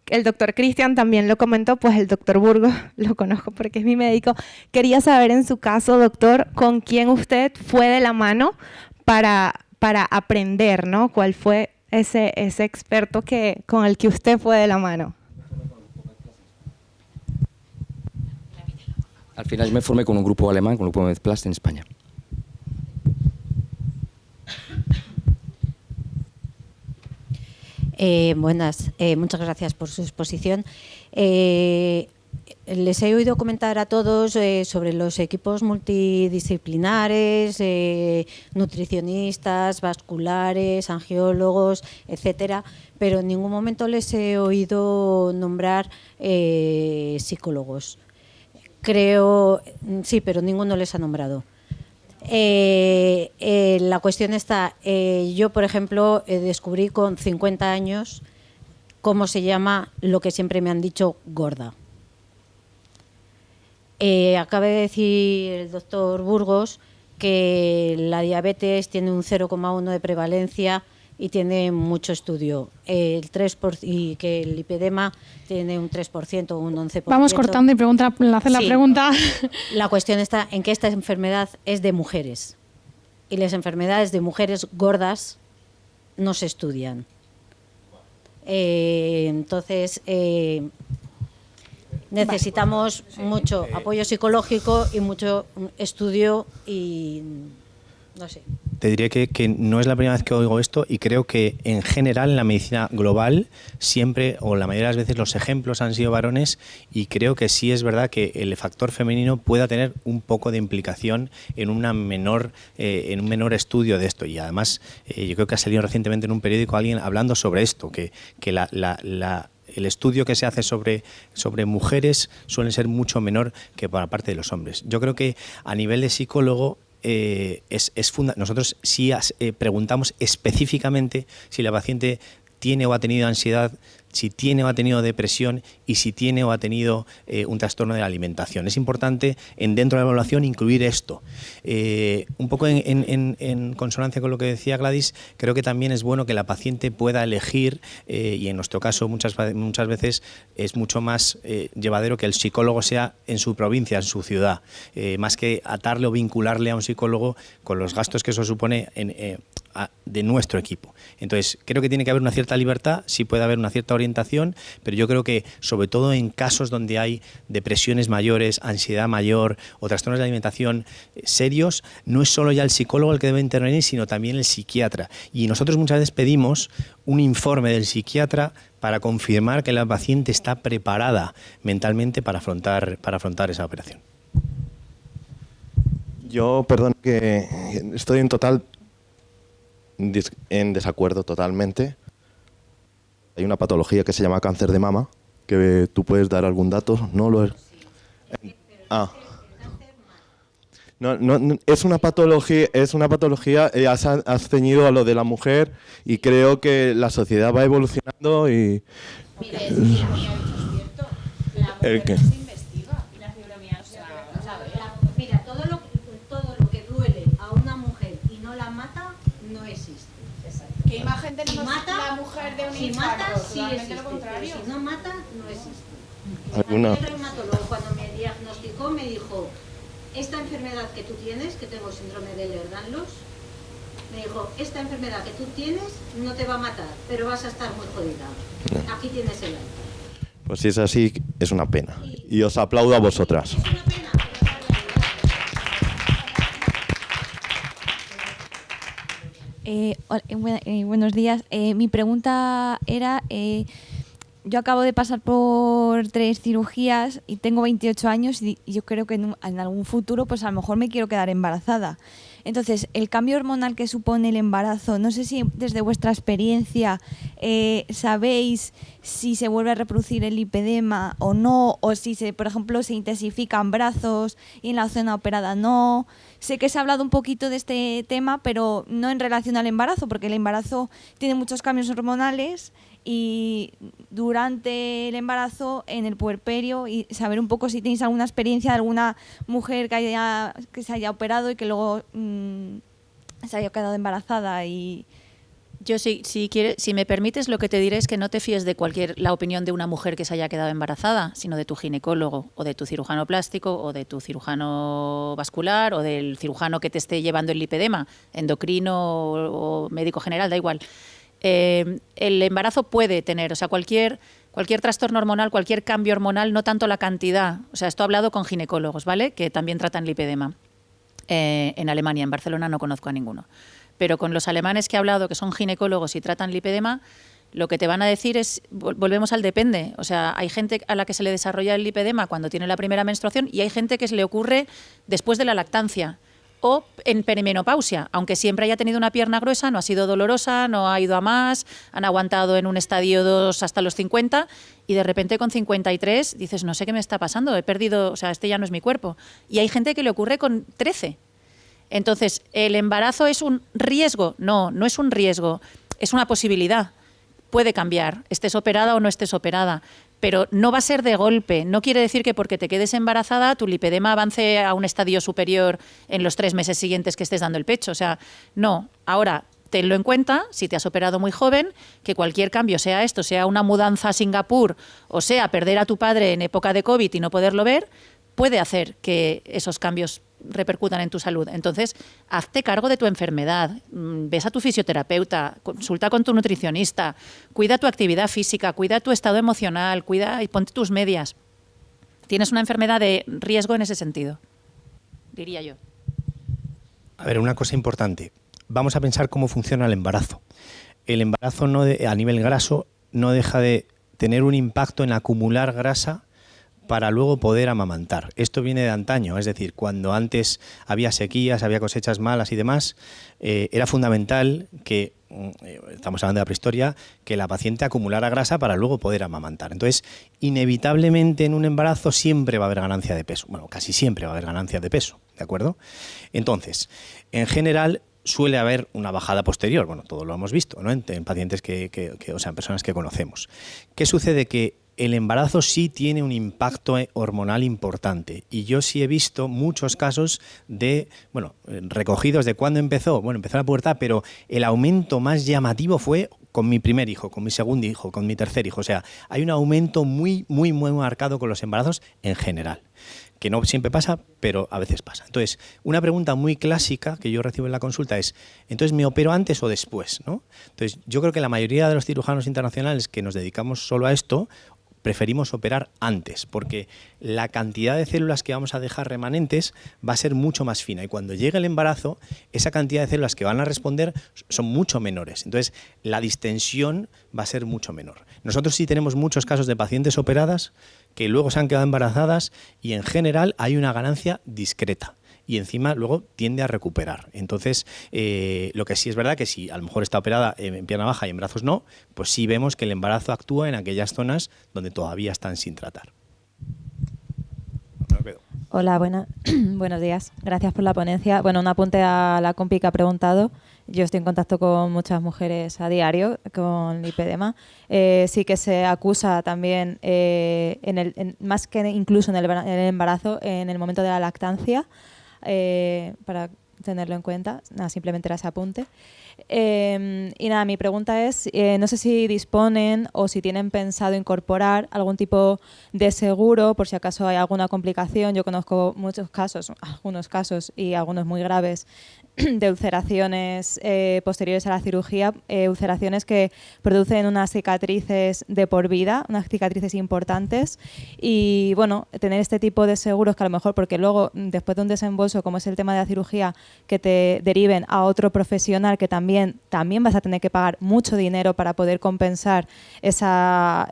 El doctor Cristian también lo comentó, pues el doctor Burgos lo conozco porque es mi médico. Quería saber en su caso, doctor, con quién usted fue de la mano para aprender, ¿no? ¿Cuál fue ese experto con el que usted fue de la mano? Al final me formé con un grupo alemán, con un grupo de Medplast en España. Buenas, muchas gracias por su exposición. Les he oído comentar a todos sobre los equipos multidisciplinares, nutricionistas, vasculares, angiólogos, etcétera, pero en ningún momento les he oído nombrar psicólogos. Creo, sí, pero ninguno les ha nombrado. La cuestión está, yo por ejemplo descubrí con 50 años cómo se llama lo que siempre me han dicho gorda. Acaba de decir el doctor Burgos que la diabetes tiene un 0,1 de prevalencia y tiene mucho estudio. Y que el lipedema tiene un 3% o un 11%. Vamos cortando y hacer la pregunta. La cuestión está en que esta enfermedad es de mujeres y las enfermedades de mujeres gordas no se estudian. Entonces, necesitamos mucho apoyo psicológico y mucho estudio y no sé. Te diré que no es la primera vez que oigo esto y creo que en general en la medicina global siempre o la mayoría de las veces los ejemplos han sido varones y creo que sí es verdad que el factor femenino pueda tener un poco de implicación en un menor estudio de esto y además yo creo que ha salido recientemente en un periódico alguien hablando sobre esto, que el estudio que se hace sobre mujeres suele ser mucho menor que por parte de los hombres. Yo creo que a nivel de psicólogo nosotros sí preguntamos específicamente si la paciente tiene o ha tenido ansiedad, si tiene o ha tenido depresión y si tiene o ha tenido un trastorno de la alimentación. Es importante dentro de la evaluación incluir esto. Un poco en consonancia con lo que decía Gladys, creo que también es bueno que la paciente pueda elegir, y en nuestro caso muchas veces es mucho más llevadero que el psicólogo sea en su provincia, en su ciudad, más que atarle o vincularle a un psicólogo con los gastos que eso supone de nuestro equipo. Entonces, creo que tiene que haber una cierta libertad, sí puede haber una cierta orientación, pero yo creo que, sobre todo en casos donde hay depresiones mayores, ansiedad mayor o trastornos de alimentación serios, no es solo ya el psicólogo el que debe intervenir, sino también el psiquiatra. Y nosotros muchas veces pedimos un informe del psiquiatra para confirmar que la paciente está preparada mentalmente para afrontar esa operación. Yo, perdón, que estoy en desacuerdo totalmente. Hay una patología que se llama cáncer de mama, que tú puedes dar algún dato, ¿no? No, es una patología, has ceñido a lo de la mujer y creo que la sociedad va evolucionando y... Mire, sí, lo que ha dicho es cierto. La mujer no se investiga y la fibromialgia, mira, todo lo que duele a una mujer y no la mata, no existe. exacto. ¿Qué imagen tenemos la mujer de un si infarto? mata, sí Totalmente existe, lo contrario. pero si no mata, no existe. ¿Alguna? El reumatólogo, cuando me diagnosticó, me dijo: esta enfermedad que tú tienes, que tengo síndrome de Ehlers-Danlos, me dijo, esta enfermedad que tú tienes no te va a matar, pero vas a estar muy jodida. Aquí tienes el alta. Pues si es así, es una pena. Y os aplaudo a vosotras. Es una pena. Buenos días. Mi pregunta era, yo acabo de pasar por 3 cirugías y tengo 28 años y yo creo que en algún futuro pues a lo mejor me quiero quedar embarazada. Entonces, el cambio hormonal que supone el embarazo, no sé si desde vuestra experiencia sabéis si se vuelve a reproducir el lipedema o no, o si, por ejemplo, se intensifican brazos y en la zona operada no. Sé que se ha hablado un poquito de este tema, pero no en relación al embarazo, porque el embarazo tiene muchos cambios hormonales y durante el embarazo, en el puerperio, y saber un poco si tenéis alguna experiencia de alguna mujer que se haya operado y que luego se haya quedado embarazada. Y yo si me permites, lo que te diré es que no te fíes de la opinión de una mujer que se haya quedado embarazada, sino de tu ginecólogo o de tu cirujano plástico o de tu cirujano vascular o del cirujano que te esté llevando el lipedema, endocrino o médico general, da igual. El embarazo puede tener, o sea, cualquier trastorno hormonal, cualquier cambio hormonal, no tanto la cantidad. O sea, esto he hablado con ginecólogos, ¿vale?, que también tratan lipedema. En Alemania, en Barcelona no conozco a ninguno. Pero con los alemanes que he hablado, que son ginecólogos y tratan lipedema, lo que te van a decir es, volvemos al depende. O sea, hay gente a la que se le desarrolla el lipedema cuando tiene la primera menstruación y hay gente que se le ocurre después de la lactancia o en perimenopausia, aunque siempre haya tenido una pierna gruesa, no ha sido dolorosa, no ha ido a más, han aguantado en un estadio 2 hasta los 50 y de repente con 53 dices, no sé qué me está pasando, he perdido, o sea, este ya no es mi cuerpo. Y hay gente que le ocurre con 13. Entonces, ¿el embarazo es un riesgo? No, no es un riesgo, es una posibilidad. Puede cambiar, estés operada o no estés operada, pero no va a ser de golpe. No quiere decir que porque te quedes embarazada tu lipedema avance a un estadio superior en los 3 meses siguientes que estés dando el pecho. O sea, no. Ahora, tenlo en cuenta, si te has operado muy joven, que cualquier cambio, sea esto, sea una mudanza a Singapur o sea perder a tu padre en época de COVID y no poderlo ver, puede hacer que esos cambios repercutan en tu salud. Entonces, hazte cargo de tu enfermedad, ves a tu fisioterapeuta, consulta con tu nutricionista, cuida tu actividad física, cuida tu estado emocional, cuida y ponte tus medias. Tienes una enfermedad de riesgo en ese sentido, diría yo. A ver, una cosa importante. Vamos a pensar cómo funciona el embarazo. El embarazo a nivel graso no deja de tener un impacto en acumular grasa para luego poder amamantar. Esto viene de antaño, es decir, cuando antes había sequías, había cosechas malas y demás, era fundamental que, estamos hablando de la prehistoria, que la paciente acumulara grasa para luego poder amamantar. Entonces, inevitablemente en un embarazo siempre va a haber ganancia de peso. Bueno, casi siempre va a haber ganancia de peso, ¿de acuerdo? Entonces, en general, suele haber una bajada posterior. Bueno, todo lo hemos visto, ¿no? En pacientes o sea, en personas que conocemos. ¿Qué sucede? Que el embarazo sí tiene un impacto hormonal importante y yo sí he visto muchos casos de, bueno, recogidos de cuándo empezó. Bueno, empezó la pubertad, pero el aumento más llamativo fue con mi primer hijo, con mi segundo hijo, con mi tercer hijo. O sea, hay un aumento muy marcado con los embarazos en general, que no siempre pasa, pero a veces pasa. Entonces, una pregunta muy clásica que yo recibo en la consulta es, ¿entonces me opero antes o después? ¿No? Entonces, yo creo que la mayoría de los cirujanos internacionales que nos dedicamos solo a esto, preferimos operar antes, porque la cantidad de células que vamos a dejar remanentes va a ser mucho más fina y cuando llegue el embarazo, esa cantidad de células que van a responder son mucho menores. Entonces, la distensión va a ser mucho menor. Nosotros sí tenemos muchos casos de pacientes operadas que luego se han quedado embarazadas y en general hay una ganancia discreta. Y encima luego tiende a recuperar. Entonces, lo que sí es verdad que si a lo mejor está operada en pierna baja y en brazos no, pues sí vemos que el embarazo actúa en aquellas zonas donde todavía están sin tratar. Hola, buenos días. Gracias por la ponencia. Bueno, un apunte a la compi que ha preguntado. Yo estoy en contacto con muchas mujeres a diario con lipedema. Sí que se acusa también, más que incluso en el embarazo, en el momento de la lactancia, para tenerlo en cuenta. Nada, simplemente era ese apunte. Y nada, mi pregunta es, no sé si disponen o si tienen pensado incorporar algún tipo de seguro por si acaso hay alguna complicación. Yo conozco algunos casos y algunos muy graves de ulceraciones posteriores a la cirugía, ulceraciones que producen unas cicatrices de por vida, unas cicatrices importantes y bueno, tener este tipo de seguros que a lo mejor, porque luego después de un desembolso como es el tema de la cirugía, que te deriven a otro profesional que también vas a tener que pagar mucho dinero para poder compensar esa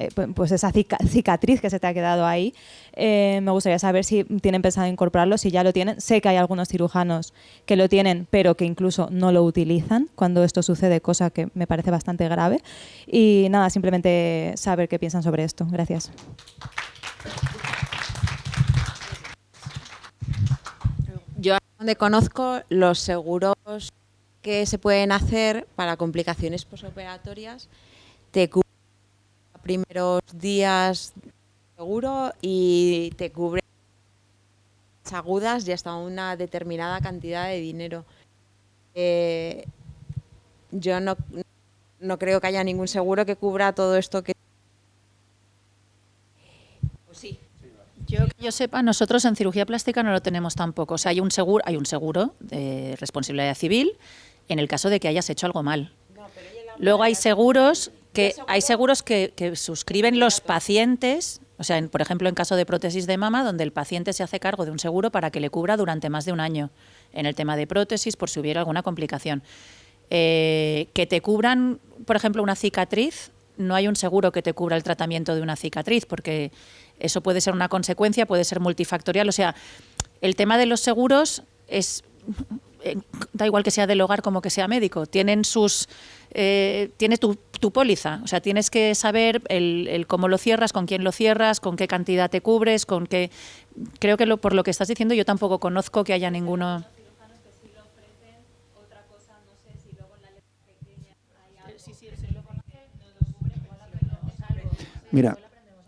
cicatriz que se te ha quedado ahí. Me gustaría saber si tienen pensado incorporarlo, si ya lo tienen. Sé que hay algunos cirujanos que lo tienen, pero que incluso no lo utilizan cuando esto sucede, cosa que me parece bastante grave. Y nada, simplemente saber qué piensan sobre esto. Gracias. Yo donde conozco los seguros que se pueden hacer para complicaciones posoperatorias, te cubren los primeros días seguro y te cubre agudas y hasta una determinada cantidad de dinero. Yo no creo que haya ningún seguro que cubra todo esto que... Pues sí. Yo que yo sepa, nosotros en cirugía plástica no lo tenemos tampoco. O sea, hay un seguro de responsabilidad civil en el caso de que hayas hecho algo mal. Luego hay seguros que suscriben los pacientes. O sea, por ejemplo, en caso de prótesis de mama, donde el paciente se hace cargo de un seguro para que le cubra durante más de un año en el tema de prótesis, por si hubiera alguna complicación. Que te cubran, por ejemplo, una cicatriz, no hay un seguro que te cubra el tratamiento de una cicatriz, porque eso puede ser una consecuencia, puede ser multifactorial. O sea, el tema de los seguros es... da igual que sea del hogar como que sea médico, tiene tu póliza, o sea, tienes que saber el cómo lo cierras, con quién lo cierras, con qué cantidad te cubres, con qué... Creo que por lo que estás diciendo yo tampoco conozco que haya ninguno... Mira,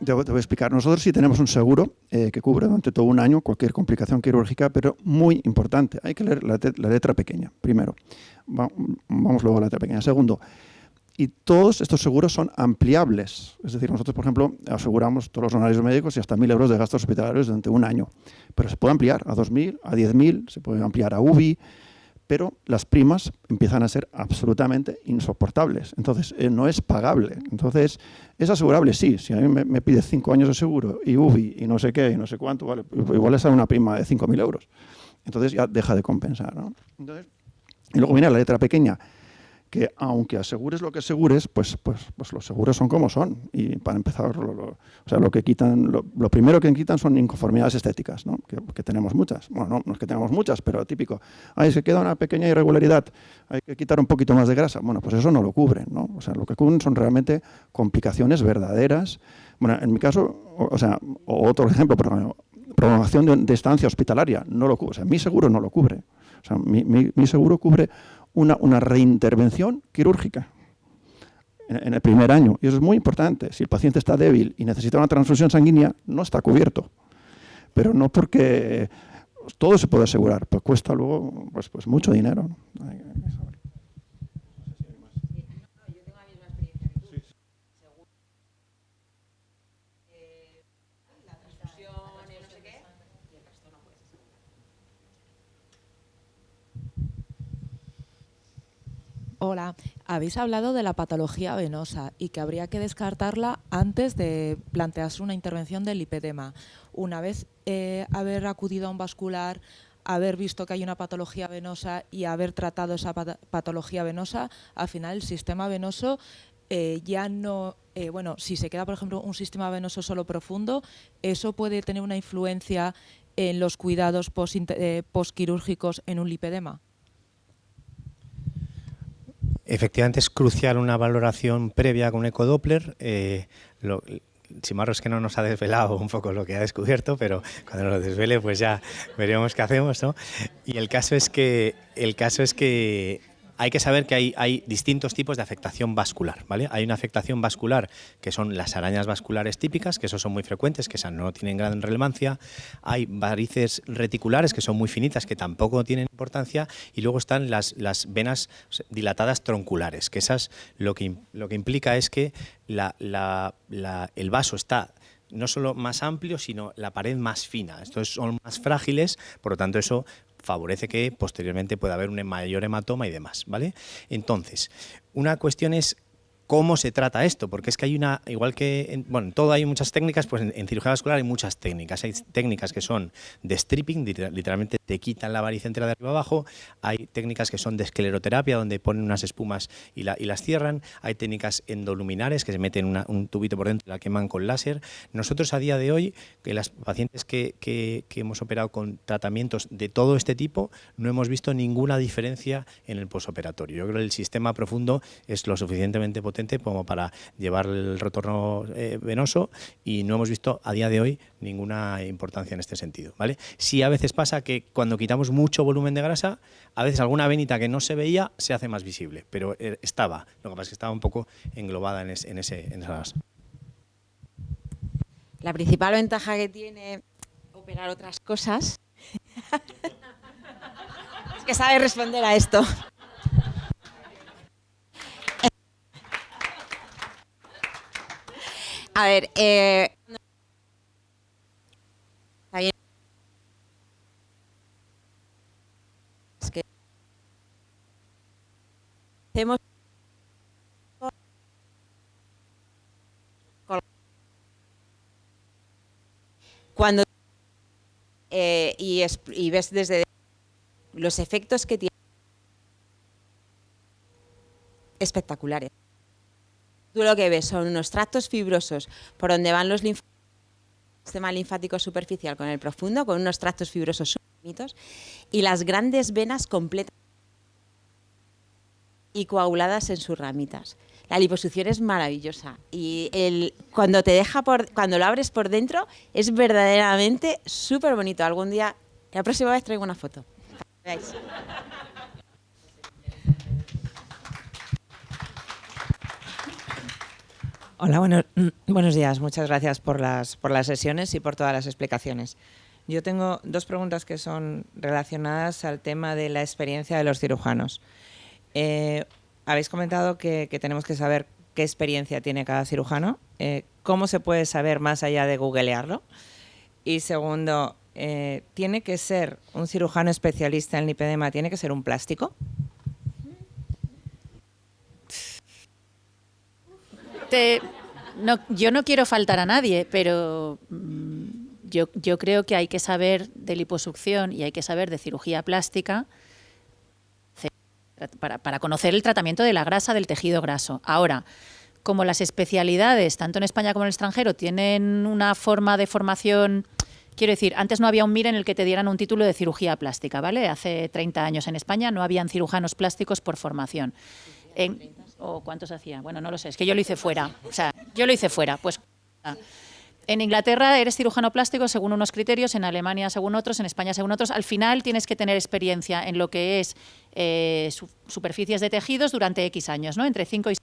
te voy a explicar. Nosotros sí tenemos un seguro que cubre durante todo un año cualquier complicación quirúrgica, pero muy importante. Hay que leer la letra pequeña, primero. Vamos luego a la letra pequeña. Segundo, y todos estos seguros son ampliables. Es decir, nosotros, por ejemplo, aseguramos todos los honorarios médicos y hasta 1.000 euros de gastos hospitalarios durante un año. Pero se puede ampliar a 2.000, a 10.000, se puede ampliar a UBI, pero las primas empiezan a ser absolutamente insoportables. Entonces, no es pagable. Entonces, es asegurable, sí. Si a mí me pide 5 años de seguro y UBI y no sé qué y no sé cuánto, vale, igual le sale una prima de 5.000 euros. Entonces ya deja de compensar, ¿no? Entonces, y luego viene la letra pequeña, que aunque asegures lo que asegures, pues los seguros son como son. Y para empezar, lo primero que quitan son inconformidades estéticas, ¿no? Que tenemos muchas. Bueno, no es que tengamos muchas, pero típico. Se queda una pequeña irregularidad, hay que quitar un poquito más de grasa. Bueno, pues eso no lo cubren, ¿no? O sea, lo que cubren son complicaciones verdaderas. Bueno, en mi caso, o otro ejemplo, prolongación de estancia hospitalaria, no lo cubre. O sea, mi seguro no lo cubre. O sea, mi seguro cubre una reintervención quirúrgica en el primer año. Y eso es muy importante. Si el paciente está débil y necesita una transfusión sanguínea, no está cubierto. Pero no porque todo se puede asegurar, pues cuesta luego pues mucho dinero. Hola, habéis hablado de la patología venosa y que habría que descartarla antes de plantearse una intervención del lipedema. Una vez haber acudido a un vascular, haber visto que hay una patología venosa y haber tratado esa patología venosa, al final el sistema venoso ya no... si se queda, por ejemplo, un sistema venoso solo profundo, eso puede tener una influencia en los cuidados postquirúrgicos en un lipedema. Efectivamente es crucial una valoración previa con un ecodoppler. Chimarro es que no nos ha desvelado un poco lo que ha descubierto, pero cuando lo desvele pues ya veremos qué hacemos, ¿no? Y el caso es que hay que saber que hay distintos tipos de afectación vascular, ¿vale? Hay una afectación vascular que son las arañas vasculares típicas, que esos son muy frecuentes, que esas no tienen gran relevancia. Hay varices reticulares que son muy finitas, que tampoco tienen importancia, y luego están las venas dilatadas tronculares, que esas lo que implica es que el vaso está no solo más amplio, sino la pared más fina. Estos son más frágiles, por lo tanto eso favorece que posteriormente pueda haber un mayor hematoma y demás, ¿vale? Entonces, una cuestión es cómo se trata esto, porque es que hay igual que en todo hay muchas técnicas, pues en cirugía vascular hay muchas técnicas. Hay técnicas que son de stripping, literalmente te quitan la variz entera de arriba abajo. Hay técnicas que son de escleroterapia, donde ponen unas espumas y las cierran. Hay técnicas endoluminares, que se meten un tubito por dentro y la queman con láser. Nosotros a día de hoy, que las pacientes que hemos operado con tratamientos de todo este tipo, no hemos visto ninguna diferencia en el posoperatorio. Yo creo que el sistema profundo es lo suficientemente potente como para llevar el retorno venoso, y no hemos visto a día de hoy ninguna importancia en este sentido, ¿vale? Sí, a veces pasa que cuando quitamos mucho volumen de grasa, a veces alguna venita que no se veía se hace más visible, pero estaba. Lo que pasa es que estaba un poco englobada en esa grasa. La principal ventaja que tiene operar otras cosas es que sabe responder a esto. A ver, está bien. Es que hacemos cuando y ves desde los efectos que tiene, espectaculares. Tú lo que ves son unos tractos fibrosos por donde van los sistema linfático superficial con el profundo, con unos tractos fibrosos súper y las grandes venas completas y coaguladas en sus ramitas. La liposucción es maravillosa y cuando lo abres por dentro es verdaderamente súper bonito. Algún día, la próxima vez traigo una foto. ¿Veis? Hola, buenos días. Muchas gracias por las sesiones y por todas las explicaciones. Yo tengo dos preguntas que son relacionadas al tema de la experiencia de los cirujanos. Habéis comentado que tenemos que saber qué experiencia tiene cada cirujano. ¿Cómo se puede saber más allá de googlearlo? Y segundo, ¿tiene que ser un cirujano especialista en lipedema, tiene que ser un plástico? Yo no quiero faltar a nadie, pero yo creo que hay que saber de liposucción y hay que saber de cirugía plástica para conocer el tratamiento de la grasa del tejido graso. Ahora, como las especialidades, tanto en España como en el extranjero, tienen una forma de formación... Quiero decir, antes no había un MIR en el que te dieran un título de cirugía plástica, ¿vale? Hace 30 años en España no habían cirujanos plásticos por formación. ¿O cuántos hacía? Bueno, no lo sé, es que yo lo hice fuera. O sea, yo lo hice fuera. Pues En Inglaterra eres cirujano plástico según unos criterios, en Alemania según otros, en España según otros. Al final tienes que tener experiencia en lo que es superficies de tejidos durante X años, ¿no? Entre 5 y 6.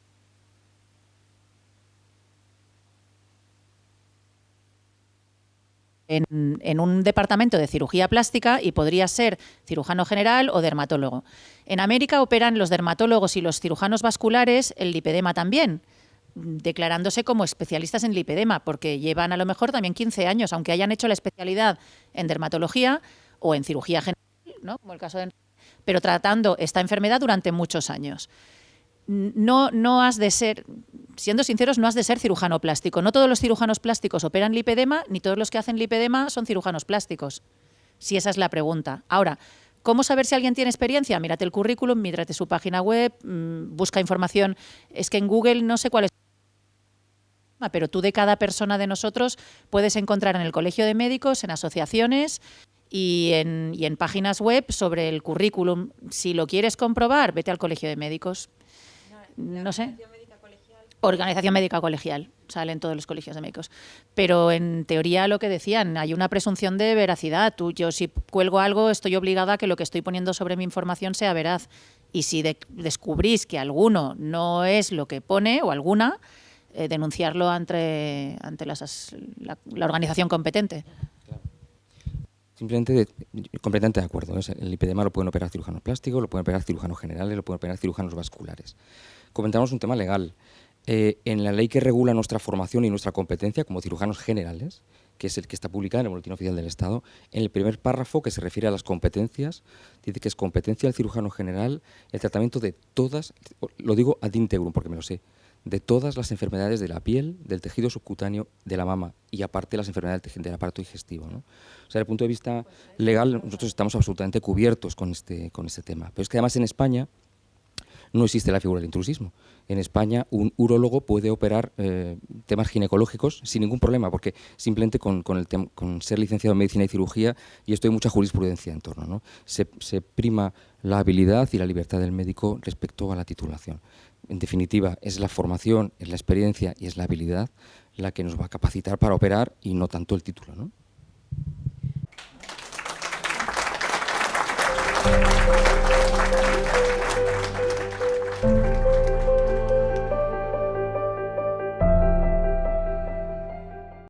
En un departamento de cirugía plástica y podría ser cirujano general o dermatólogo. En América operan los dermatólogos y los cirujanos vasculares el lipedema también, declarándose como especialistas en lipedema, porque llevan a lo mejor también 15 años, aunque hayan hecho la especialidad en dermatología o en cirugía general, ¿no? Como el caso de... pero tratando esta enfermedad durante muchos años. No has de ser, siendo sinceros, no has de ser cirujano plástico. No todos los cirujanos plásticos operan lipedema, ni todos los que hacen lipedema son cirujanos plásticos, si esa es la pregunta. Ahora, ¿cómo saber si alguien tiene experiencia? Mírate el currículum, mírate su página web, busca información. Es que en Google no sé cuál es, pero tú de cada persona de nosotros puedes encontrar en el colegio de médicos, en asociaciones y en páginas web sobre el currículum. Si lo quieres comprobar, vete al colegio de médicos. No sé. Organización médica colegial, sale en todos los colegios de médicos. Pero en teoría lo que decían, hay una presunción de veracidad. Yo si cuelgo algo estoy obligada a que lo que estoy poniendo sobre mi información sea veraz. Y si descubrís que alguno no es lo que pone, o alguna, denunciarlo ante la organización competente. Simplemente, completamente de acuerdo. El lipedema lo pueden operar cirujanos plásticos, lo pueden operar cirujanos generales, lo pueden operar cirujanos vasculares. Comentamos un tema legal. En la ley que regula nuestra formación y nuestra competencia como cirujanos generales, que es el que está publicado en el Boletín Oficial del Estado, en el primer párrafo que se refiere a las competencias, dice que es competencia del cirujano general el tratamiento de todas, lo digo ad integrum porque me lo sé, de todas las enfermedades de la piel, del tejido subcutáneo, de la mama y aparte las enfermedades del aparato digestivo, ¿no? O sea, desde el punto de vista legal nosotros estamos absolutamente cubiertos con este tema. Pero es que además en España no existe la figura del intrusismo. En España un urólogo puede operar temas ginecológicos sin ningún problema, porque simplemente con ser licenciado en medicina y cirugía, y esto hay mucha jurisprudencia en torno, ¿no? Se prima la habilidad y la libertad del médico respecto a la titulación. En definitiva, es la formación, es la experiencia y es la habilidad la que nos va a capacitar para operar y no tanto el título, ¿no?